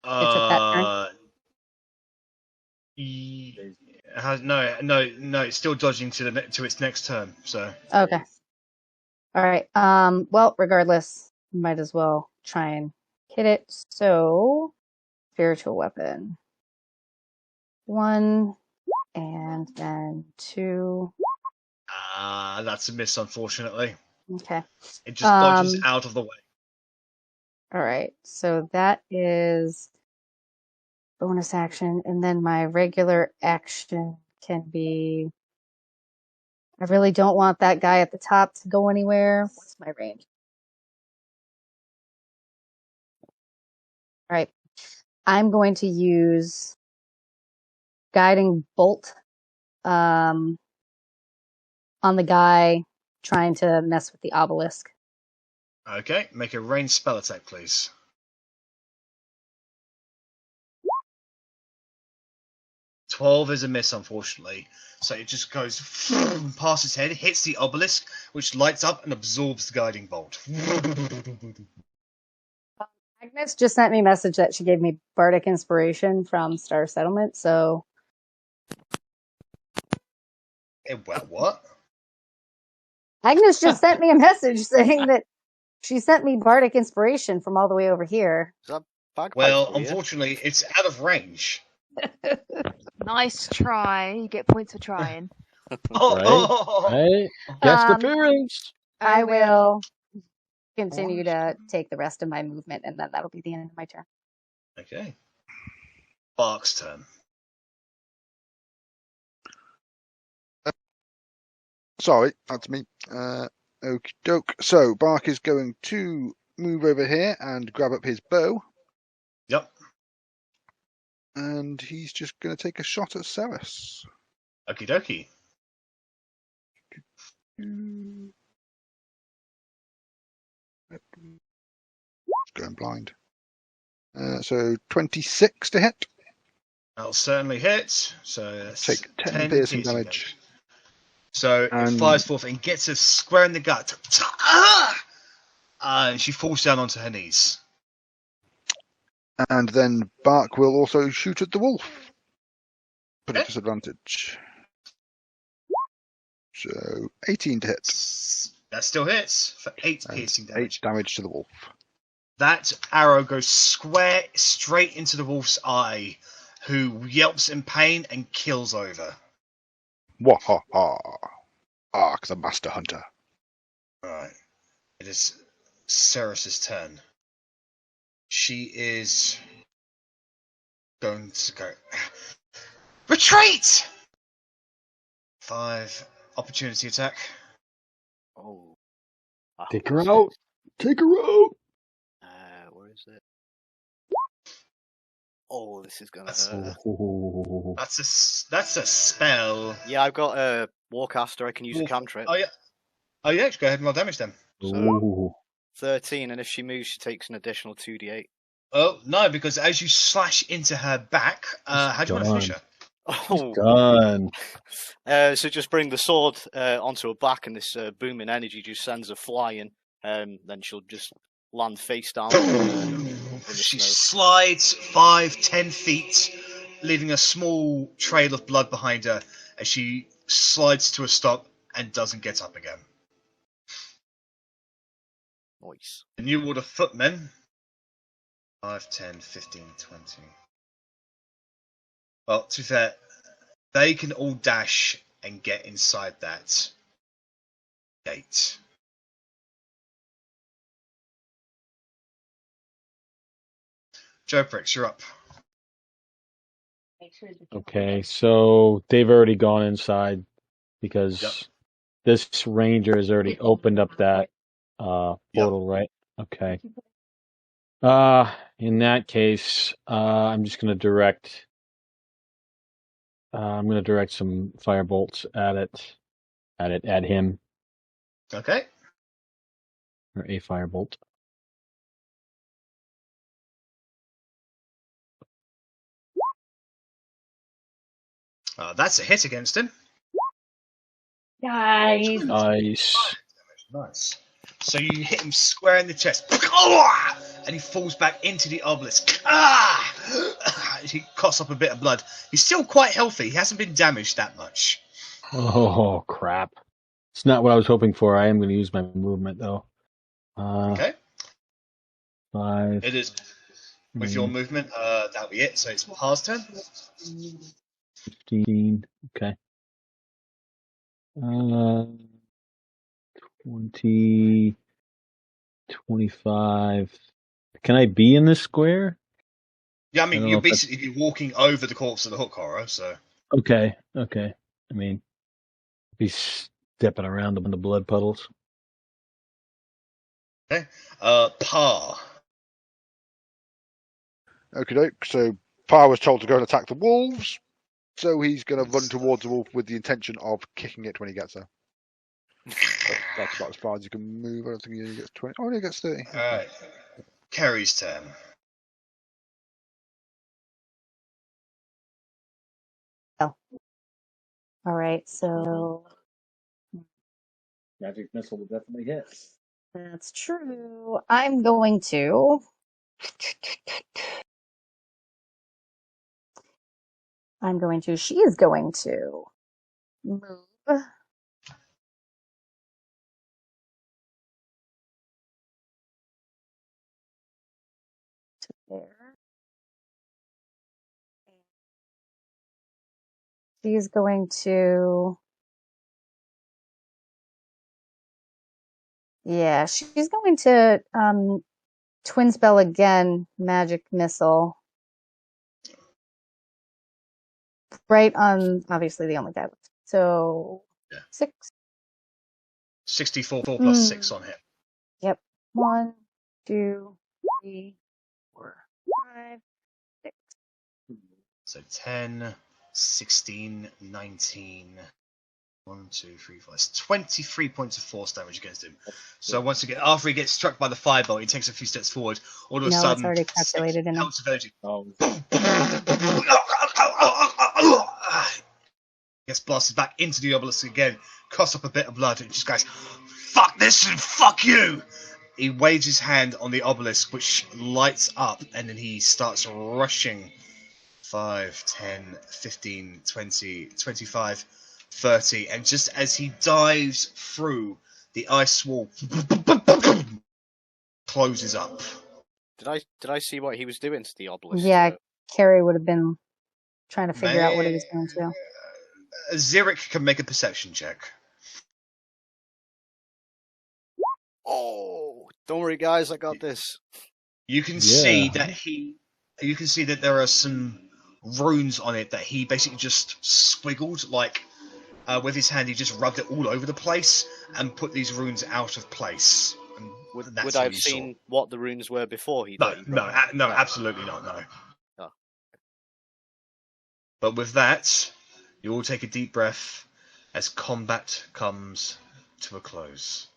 It took that turn. No, it's still dodging to its next turn. So Okay. All right. Well, regardless, might as well try and hit it. So, spiritual weapon. 1 and then 2. that's a miss, unfortunately. Okay. It just dodges out of the way. All right. So that is bonus action, and then my regular action can be. I really don't want that guy at the top to go anywhere. What's my range? All right. I'm going to use guiding bolt on the guy trying to mess with the obelisk. Okay, make a ranged spell attack, please. "12 is a miss, unfortunately. So it just goes past its head, hits the obelisk, which lights up and absorbs the guiding bolt. Agnes just sent me a message that she gave me bardic inspiration from Star Settlement, so... Well, what? Agnes just sent me a message saying that she sent me bardic inspiration from all the way over here. Is that bagpipe Well, for you? unfortunately, it's out of range. Nice try. You get points for trying. Right? Guest Um, appearance. I will continue to take the rest of my movement, and then that'll be the end of my turn. Okay. Bark's turn. Sorry, that's me. Okie doke. So Bark is going to move over here and grab up his bow, Yep. and he's just going to take a shot at Ceres. Okie dokie. Going blind. So 26 to hit. That'll certainly hit. So that's Take 10 10 piercing piercing damage. So it And- fires forth and gets her square in the gut. And she falls down onto her knees. And then Bark will also shoot at the wolf. But at Okay. disadvantage. So 18 to hit. That still hits for 8 And piercing 8 damage. damage to the wolf. That arrow goes square straight into the wolf's eye, who yelps in pain and kills over. Wahaha. Bark's a master hunter. Alright. It is Ceres's turn. She is going to go. Retreat! 5 opportunity attack. Oh. Take her out. Take her out. Where is it? Oh, this is gonna That's- hurt. Oh. That's a spell. Yeah, I've got a Warcaster. I can use a Wolf- cantrip. Oh yeah. Oh yeah. Go ahead and roll damage then. Ooh. 13, and if she moves, she takes an additional 2d8. Oh no, because as you slash into her back, how do you want to finish her? Oh, Done. so just bring the sword onto her back, and this booming energy just sends her flying. Then she'll just land face down in the She snow. slides 5-10 feet, leaving a small trail of blood behind her as she slides to a stop and doesn't get up again. Nice. The New Order footmen. 5, 10, 15, 20. Well, to be fair, they can all dash and get inside that gate. Joe Pricks, you're up. Okay, so they've already gone inside because Yep. this ranger has already opened up that portal, right? Okay. In that case, I'm just gonna direct. I'm gonna direct some firebolts at him, Okay. or a firebolt. That's a hit against him. Nice. Nice. Nice. So you hit him square in the chest, and he falls back into the obelisk. He coughs up a bit of blood. He's still quite healthy. He hasn't been damaged that much. Oh crap! It's not what I was hoping for. I am going to use my movement though. Okay. 5. It is with your movement. That'll be it. So it's Pa's turn. 15. Okay. 20, 25. Can I be in this square? Yeah, I I mean don't you're know if that's- basically walking over the corpse of the hook horror. So Okay. I mean, he's stepping around in the blood puddles. okay. Pa. Okie doke. So Pa was told to go and attack the wolves. So he's going to run towards the wolf with the intention of kicking it when he gets there. But that's about as far as you can move. I don't think he only gets 20. Oh, he only gets 30. All right. Kerry's turn. All right, so Magic missile will definitely hit. that's true. I'm going to. She is going to move to there. She's going to Yeah, she's going to twin spell again, magic missile. Right on, obviously, the only guy left. So, Yeah. 6. 64 plus 6 on him. Yep. 1, 2, 3, 4, 5, 6. So 10, 16, 19. 1, 2, 3, 4. That's 23 points of force damage against him. So once again, after he gets struck by the firebolt, he takes a few steps forward. All of a No, it's sudden, already 6 calculated in him. pelts of energy. Oh, Gets blasted back into the obelisk again, coughs up a bit of blood, and just goes, "Fuck this and fuck you!" He waves his hand on the obelisk, which lights up, and then he starts rushing 5, 10, 15, 20, 25, 30, and just as he dives through, the ice wall closes up. Did I see what he was doing to the obelisk? Yeah, Carrie would have been trying to figure out what he was doing too. Xeric can make a perception check. Oh, don't worry, guys, I got this. You can see that there are some runes on it that he basically just squiggled, like with his hand. He just rubbed it all over the place and put these runes out of place. And that's Would what I have you seen saw. what the runes were before he? No, absolutely not. No. Oh. But with that, you all take a deep breath as combat comes to a close.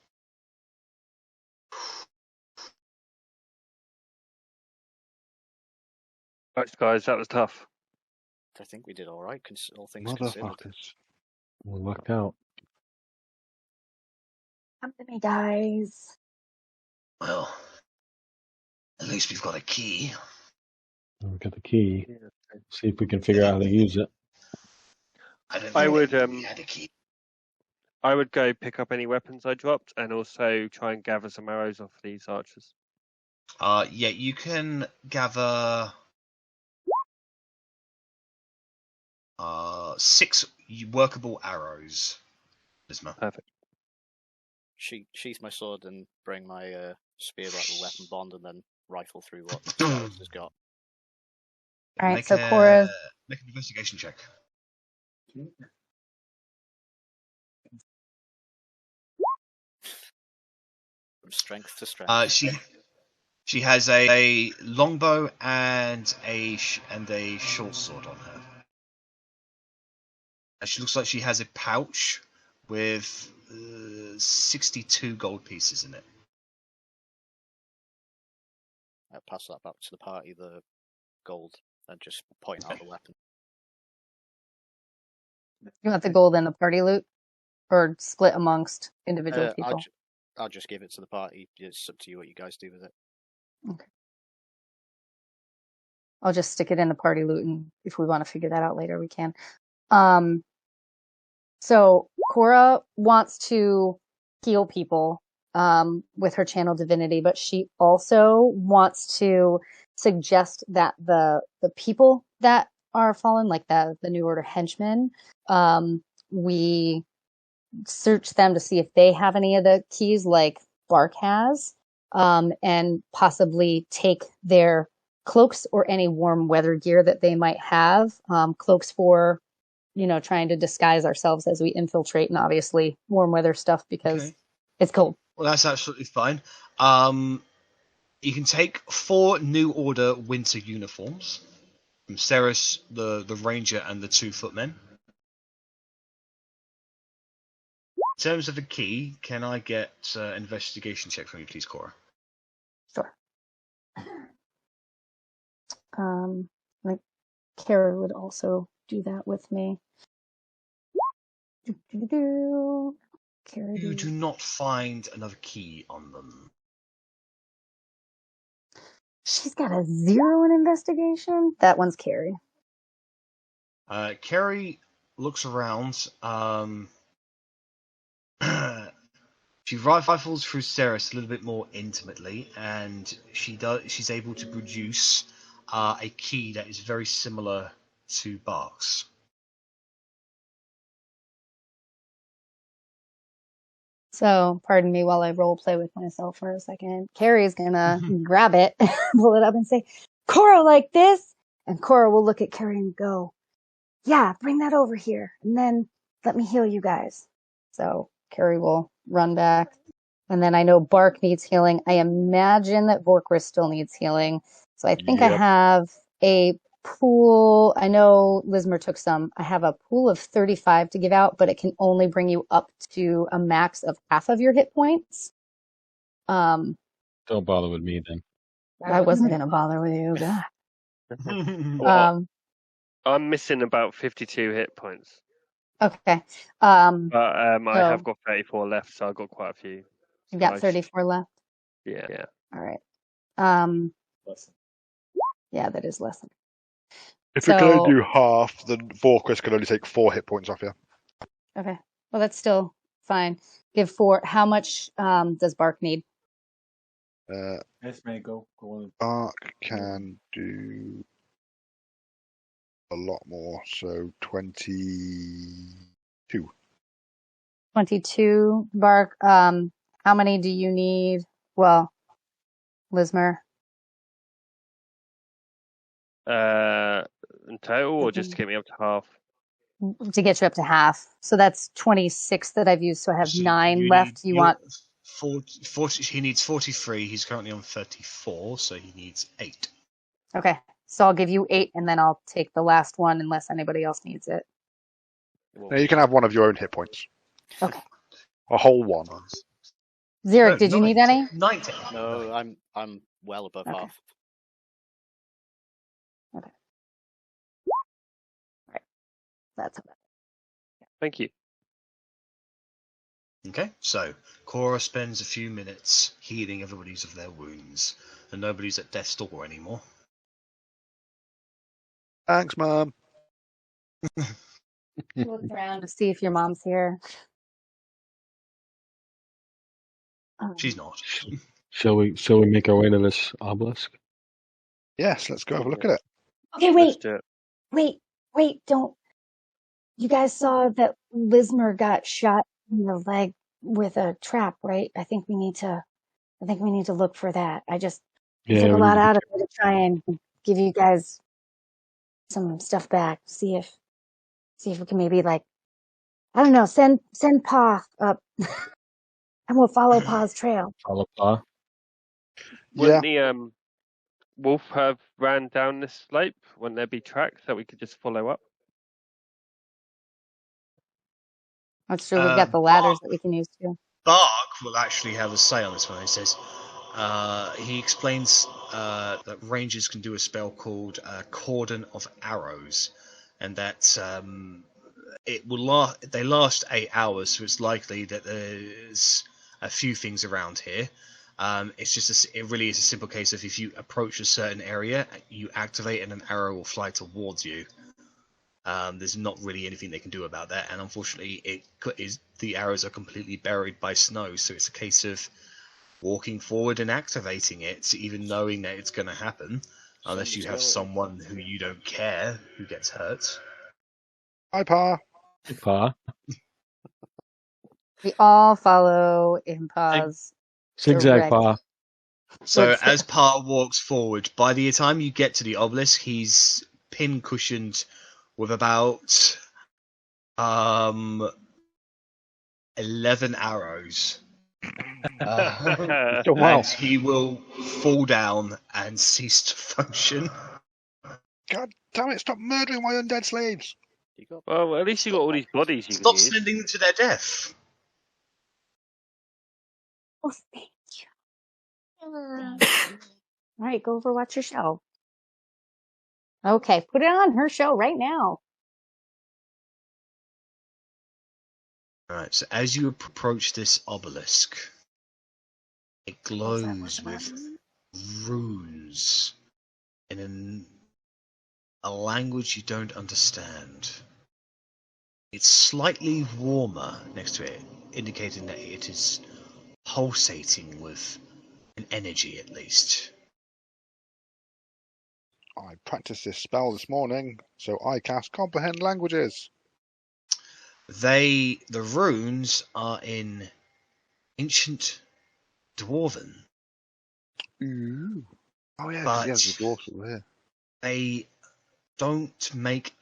Thanks, guys. That was tough. I think we did all right, all things considered. Motherfuckers. we lucked out. Come to me, guys. Well, at least we've got a key. We got the key. See if we can figure out how to use it. I would we had a key. I would go pick up any weapons I dropped, and also try and gather some arrows off these archers. Yeah, you can gather 6 workable arrows. Bisma. Perfect. Sheath my sword and bring my spear back with weapon bond, and then rifle through what Cyrus has got. All right, Make so Cora. Make an investigation check. From strength to strength. She has a longbow and a short sword on her. And she looks like she has a pouch with 62 gold pieces in it. I'll pass that back to the party, the gold, and just point out the weapon. You want the gold and the party loot? Or split amongst individual people? I'll just give it to the party. It's up to you what you guys do with it. Okay. I'll just stick it in the party loot, and if we want to figure that out later, we can. So Cora wants to heal people with her channel divinity, but she also wants to suggest that the people that are fallen, like the New Order henchmen, we search them to see if they have any of the keys like Bark has, and possibly take their cloaks or any warm weather gear that they might have. Cloaks for, trying to disguise ourselves as we infiltrate, and obviously warm weather stuff because it's cold. Well, that's absolutely fine. You can take 4 New Order winter uniforms from Ceres, the Ranger, and the 2 footmen. In terms of the key, can I get an investigation check from you, please, Cora? Sure. Like Kara would also do that with me. Kara, You do not find another key on them. She's got a 0 in investigation. That one's Carrie. Carrie looks around. She rifles through Ceres a little bit more intimately, and she's able to produce a key that is very similar to Bark's. So, pardon me while I role play with myself for a second. Carrie's gonna grab it, pull it up, and say, "Cora, like this?" And Cora will look at Carrie and go, "Yeah, bring that over here, and then let me heal you guys." So Carrie will run back. And then I know Bark needs healing. I imagine that Vorkris still needs healing. So I think I Yep. have a pool. I know Lismer took some. I have a pool of 35 to give out, but it can only bring you up to a max of half of your hit points. Don't bother with me then. I wasn't going to bother with you. God. Well, I'm missing about 52 hit points, Okay. but I So- have got 34 left, so I've got quite a few. You got 34 left? Yeah. All right. Yeah, that is less. If you can only do half, then Vorkris can only take 4 hit points off you. Okay. Well, that's still fine. Give 4. How much does Bark need? This may go. Bark can do a lot more, so 22. 22. Bark, how many do you need? Well, Lismer. In total, or just to get me up to half? To get you up to half. So that's 26 that I've used, so I have So 9 left. You want 40, he needs 43. He's currently on 34, so he needs 8. Okay. So I'll give you 8 and then I'll take the last one unless anybody else needs it. Now you can have one of your own hit points. Okay. A whole one. Xeric, No, did you need any? 90. No, I'm well above Okay. half. Okay. All right. That's about it. Thank you. Okay, so Cora spends a few minutes healing everybody's of their wounds, and nobody's at death's door anymore. Thanks, Mum. Look around to see if your mom's here. She's not. Shall we make our way to this obelisk? Yes, let's go have a look at it. Okay, Let's do it. wait, don't. You guys saw that Lismer got shot in the leg with a trap, right? I think we need to look for that. I took a we lot need to out of it to try and give you guys some stuff back. See if we can maybe, like, I don't know, send Pa up and we'll follow Pa's trail. follow Pa. Wouldn't the wolf have ran down this slope? Wouldn't there be tracks that we could just follow up? That's true. We've got the ladders that we can use too. Bark will actually have a say on this one. He says, he explains that rangers can do a spell called Cordon of Arrows, and that it will they last 8 hours, so it's likely that there's a few things around here. It's just it really is a simple case of if you approach a certain area, you activate and an arrow will fly towards you. There's not really anything they can do about that, and unfortunately, the arrows are completely buried by snow. So it's a case of walking forward and activating it, even knowing that it's going to happen, unless you have someone who you don't care who gets hurt. Hi, Pa. Hey, Pa. We all follow in Pa's Zigzag, direct- Pa. So Let's- as Pa walks forward, by the time you get to the obelisk, he's pin-cushioned with about 11 arrows. Oh, wow. And he will fall down and cease to function. God damn it, stop murdering my undead slaves. Well, at least you got all these bodies you can Stop use. sending them to their death. Oh, thank you. All right, go overwatch your show. Okay, put it on her show right now. Alright, so as you approach this obelisk, it glows with runes in a language you don't understand. It's slightly warmer next to it, indicating that it is pulsating with an energy at least. I practiced this spell this morning, so I cast Comprehend Languages. The runes are in ancient dwarven, Ooh. Oh yeah, because but he has the dwarfs up there. they don't make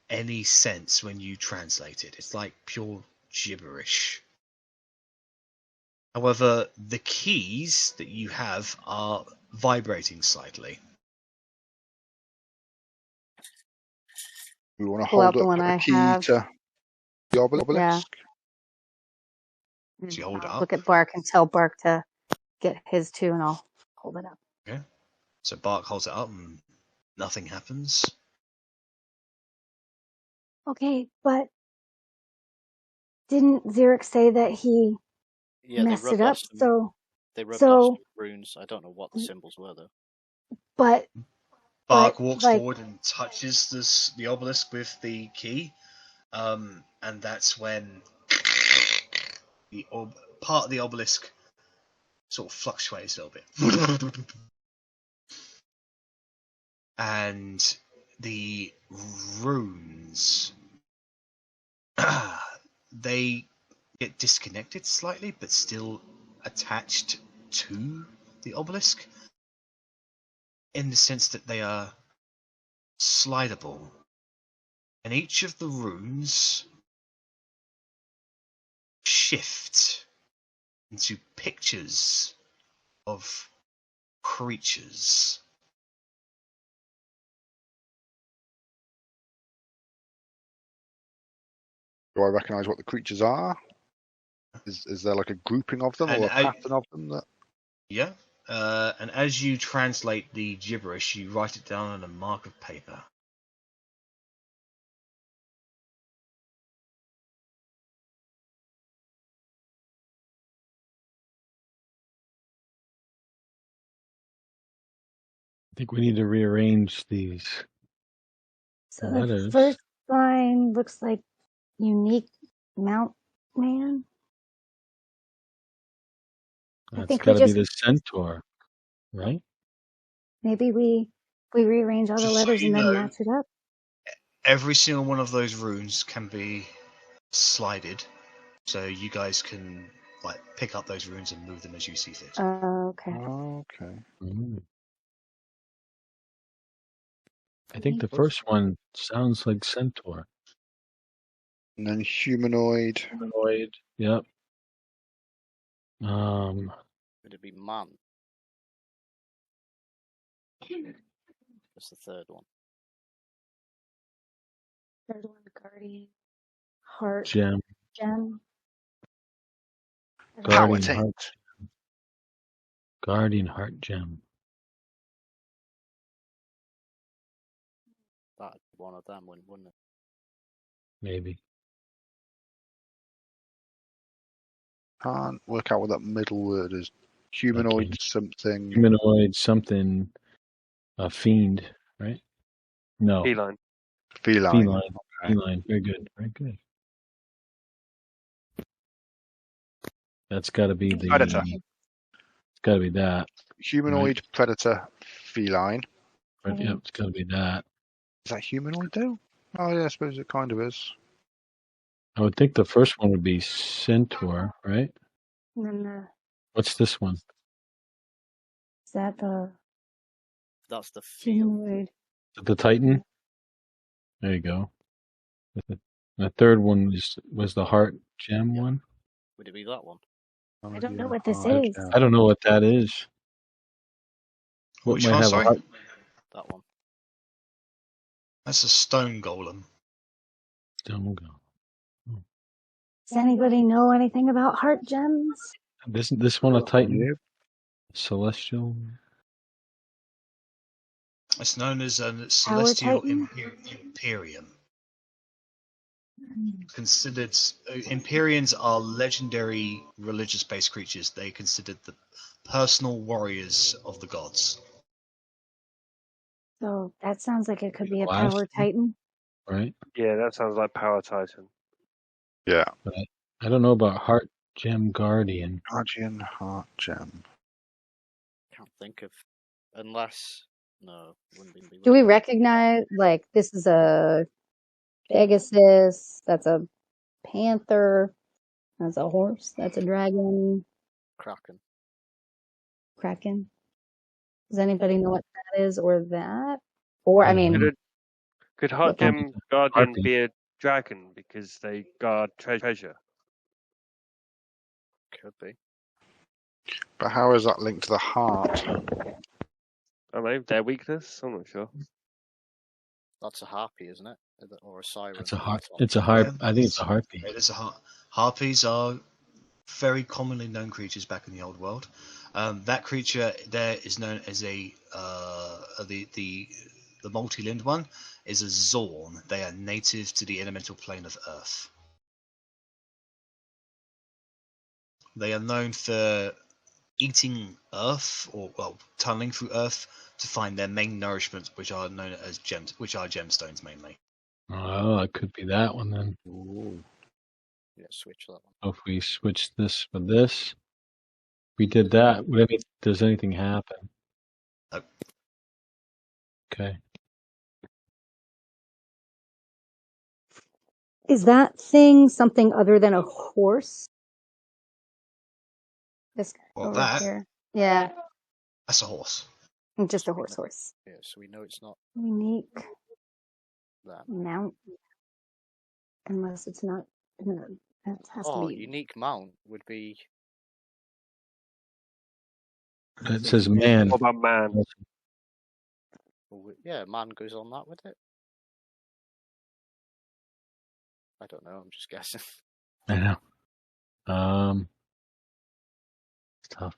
any sense when you translate it. It's like pure gibberish. However, the keys that you have are vibrating slightly. We want to Pull out hold the one up a I key have. to the obelisk. Yeah. So you hold it I'll up. look at Bark and tell Bark to get his too, and I'll hold it up. Okay. So Bark holds it up and nothing happens. Okay, but didn't Xeric say that he Yeah, they messed rubbed it up? off some. So, They rubbed off so, some runes. I don't know what the symbols were though. but Bark walks like, forward and touches the obelisk with the key, and that's when part of the obelisk sort of fluctuates a little bit. And the runes, they get disconnected slightly, but still attached to the obelisk, in the sense that they are slidable. And each of the runes shift into pictures of creatures. Do I recognise what the creatures are? Is there like a grouping of them And or a pattern of them? That... Yeah. And as you translate the gibberish, you write it down on a mark of paper. I think we need to rearrange these so letters. the first line looks like unique mount man. I That's think we got to be just the centaur, right? maybe we rearrange all the Just so letters you and then know, match it up. every single one of those runes can be slided, so you guys can like pick up those runes and move them as you see fit. Okay. Okay. Mm. I think the first one sounds like centaur. And then humanoid. Humanoid. Yep. Would it be man? That's the third one. Third one, guardian, heart, Gem. gem. Power Guardian taint. heart. Guardian heart gem. That'd be one of them, wouldn't it? Maybe. Can't work out what that middle word is. Humanoid something. Humanoid something. A fiend, right? No. Feline. Feline. Feline. Okay. Feline. Very good. Very good. That's got to be the Predator. It's got to be that. Humanoid, right? predator, feline. But yep, it's got to be that. Is that humanoid though? Oh yeah, I suppose it kind of is. I would think the first one would be centaur, right? And then What's this one? is that the That's the field. humanoid? The Titan. There you go. The third one was the heart gem one. Would it be that one? I don't know what this Oh, is. I don't know what that is. What Which might one, have sorry? a heart? That one. That's a stone golem. Don't go. Does anybody know anything about heart gems? Isn't this one a Titan? Yep. Celestial. It's known as a celestial Imperium. Considered Empyreans are legendary religious-based creatures. They considered the personal warriors of the gods. So that sounds like it could be a Last power titan. Right. Yeah, that sounds like Power Titan. Yeah. But I don't know about heart gem guardian. Guardian heart gem. Can't think of. Unless. No, wouldn't be. Do we recognize, like, this is a Pegasus, that's a panther, that's a horse, that's a dragon? Kraken. Kraken. Does anybody know what that is or that? Or, I mean, Could what kind Gem Guardian be a dragon because they guard treasure? Could be. But how is that linked to the heart? I don't know, their weakness? I'm not sure. That's a harpy, isn't it? Or a siren? It's a harp. It's a harp. Yeah, I think it's a harpy. It is harpies are very commonly known creatures back in the old world. That creature there is known as the multi-limbed one is a Zorn. They are native to the elemental plane of Earth. They are known for eating Earth, or tunneling through Earth to find their main nourishment, which are known as gemstones mainly. Oh, it could be that one then. Ooh. Yeah, switch that one. So if we switch this with this, we did that. Does anything happen? Nope. Okay. is that thing something other than a horse? This guy Well, over that here. Yeah, that's a horse. just a horse. Yeah, so we know it's not Unique that. mount. Unless it's not. No, that has to be. Unique mount would be. It says man. What about man? Yeah, man goes on that with it. I don't know. I'm just guessing. I know. It's tough.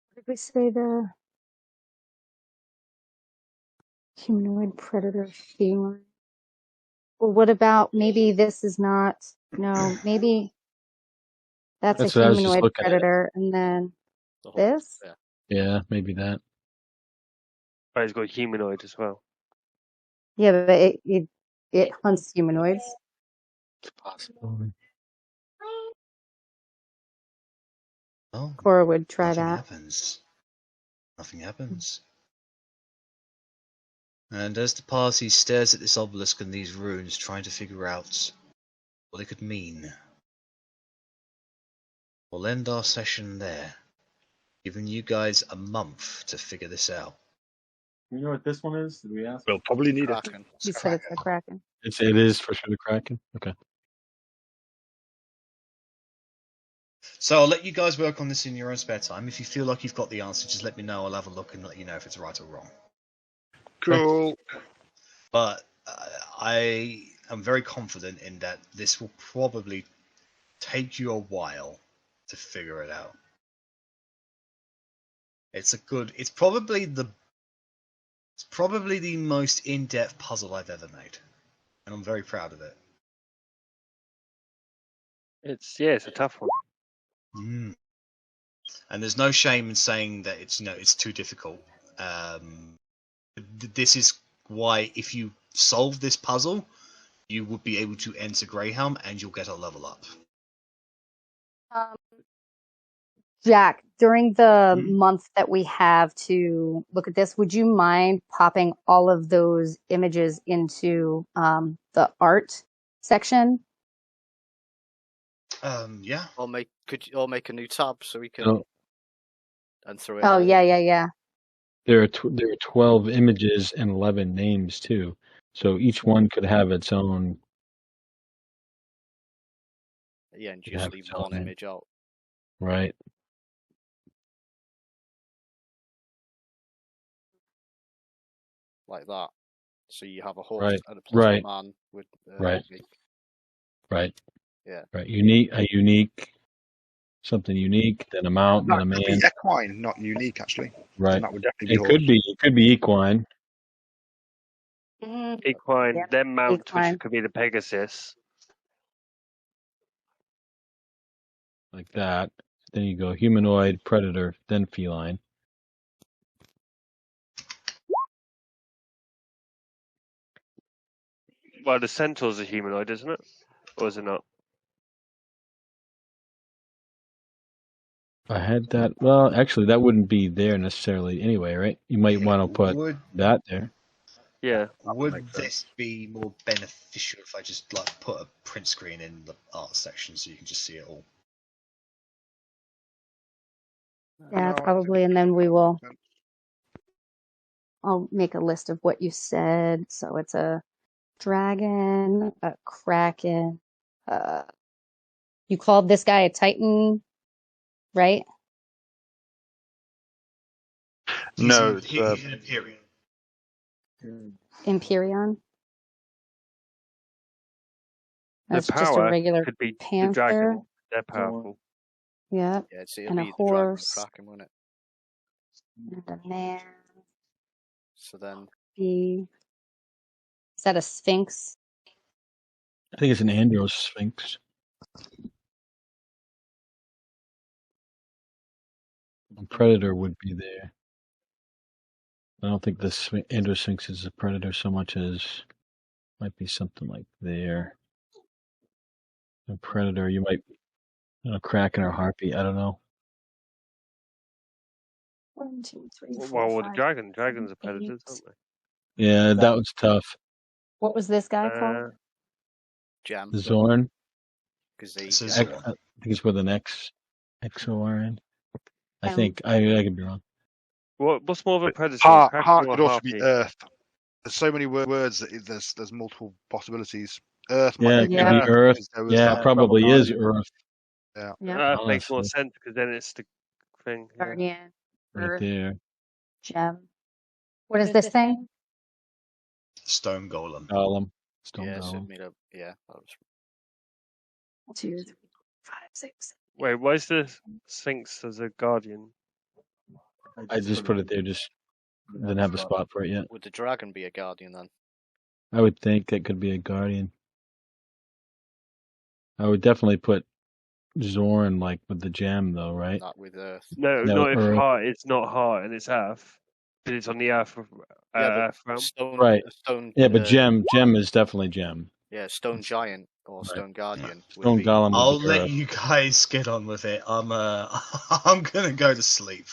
What did we say the humanoid predator feline? Well, what about maybe this is not? No, maybe that's That's a what I was just humanoid looking at. predator, and then The horse, this. Yeah. Yeah, maybe that. Oh, he's got humanoid as well. Yeah, but it hunts humanoids. It's a possibility. Oh, Cora would try nothing that. happens. Nothing happens. And as the party stares at this obelisk and these runes, trying to figure out what they could mean, we'll end our session there, giving you guys a month to figure this out. You know what this one is? Did we ask? We'll probably need it. Kraken. You said it's a kraken. It is for sure the Kraken. Okay. So I'll let you guys work on this in your own spare time. If you feel like you've got the answer, just let me know. I'll have a look and let you know if it's right or wrong. Cool. But I am very confident in that this will probably take you a while to figure it out. It's probably the most in-depth puzzle I've ever made, and I'm very proud of it. It's a tough one. And there's no shame in saying that it's too difficult. This is why if you solve this puzzle, you would be able to enter GreyHelm and you'll get a level up. Jack, during the month that we have to look at this, would you mind popping all of those images into the art section? Yeah. Could you make a new tab so we can and throw it. Oh yeah. There are 12 images and 11 names too, so each one could have its own. Yeah, and just leave one image out. Right. Like that. So you have a horse and a man with right. Yeah. Right. Something unique, then a mount, then a man. Could be equine, not unique actually. Right. And that would definitely be it could be equine. Equine, Yeah. then mount, Equine. which could be the Pegasus. Like that. Then you go humanoid, predator, then feline. Well, the centaur's a humanoid, isn't it? Or is it not? If I had that, well, actually, that wouldn't be there necessarily anyway, right? You might want to put that there. Yeah. Would makes sense. this be more beneficial if I just like put a print screen in the art section so you can just see it all? Yeah, No, I probably. think And then we will. that makes sense. I'll make a list of what you said. So it's a dragon, a kraken. You called this guy a titan, right? No, it's, He's an Imperial. Imperion. That's The just a power regular could be the panther. dragon. They're powerful. Yep. Yeah, it'll And a be the dragon and horse. Kraken, won't it? And a man. So then, Is that a sphinx? I think it's an Andros Sphinx. A predator would be there. I don't think the Andros Sphinx is a predator so much as might be something like there. A predator, you might, kraken or harpy. I don't know. 1, 2, 3, 4, Well, with the 5, dragon's 7, are predators, 8. aren't Yeah, that was tough. What was this guy they? called? Jam, Zorn. because they This eat is jam. Zorn. I think it's with an X, XORN. I Um, think I could be wrong. What's more of a predator? Heart Kraken or could also be harpy? Earth. There's so many words that there's multiple possibilities. Earth might Yeah, be it could Yeah. be Earth. because there was Yeah, that it probably is Guardian. Earth. Yeah. Yeah. Earth makes more Honestly. sense because then it's the thing. Yeah. Guardian. Right Earth. there. Gem. What is this thing? Stone Golem. Golem. Stone Yeah, so it Golem. made up. Yeah, that was 2, 3, 5, 6. Wait, why is the Sphinx as a guardian? I just put it there, just didn't have a spot for it yet. Would the dragon be a guardian then? I would think it could be a guardian. I would definitely put Zorn like with the gem though, right? Not with Earth. No, No, not if Earth. heart. It's not heart and it's Earth. But it's on the Earth. Yeah, Earth realm. Stone. Right. Stone. Yeah, but gem is definitely gem. Yeah, Stone Giant or Right. Stone Guardian. would Stone be- Golem I'll would be let Earth. you guys get on with it. I'm gonna go to sleep.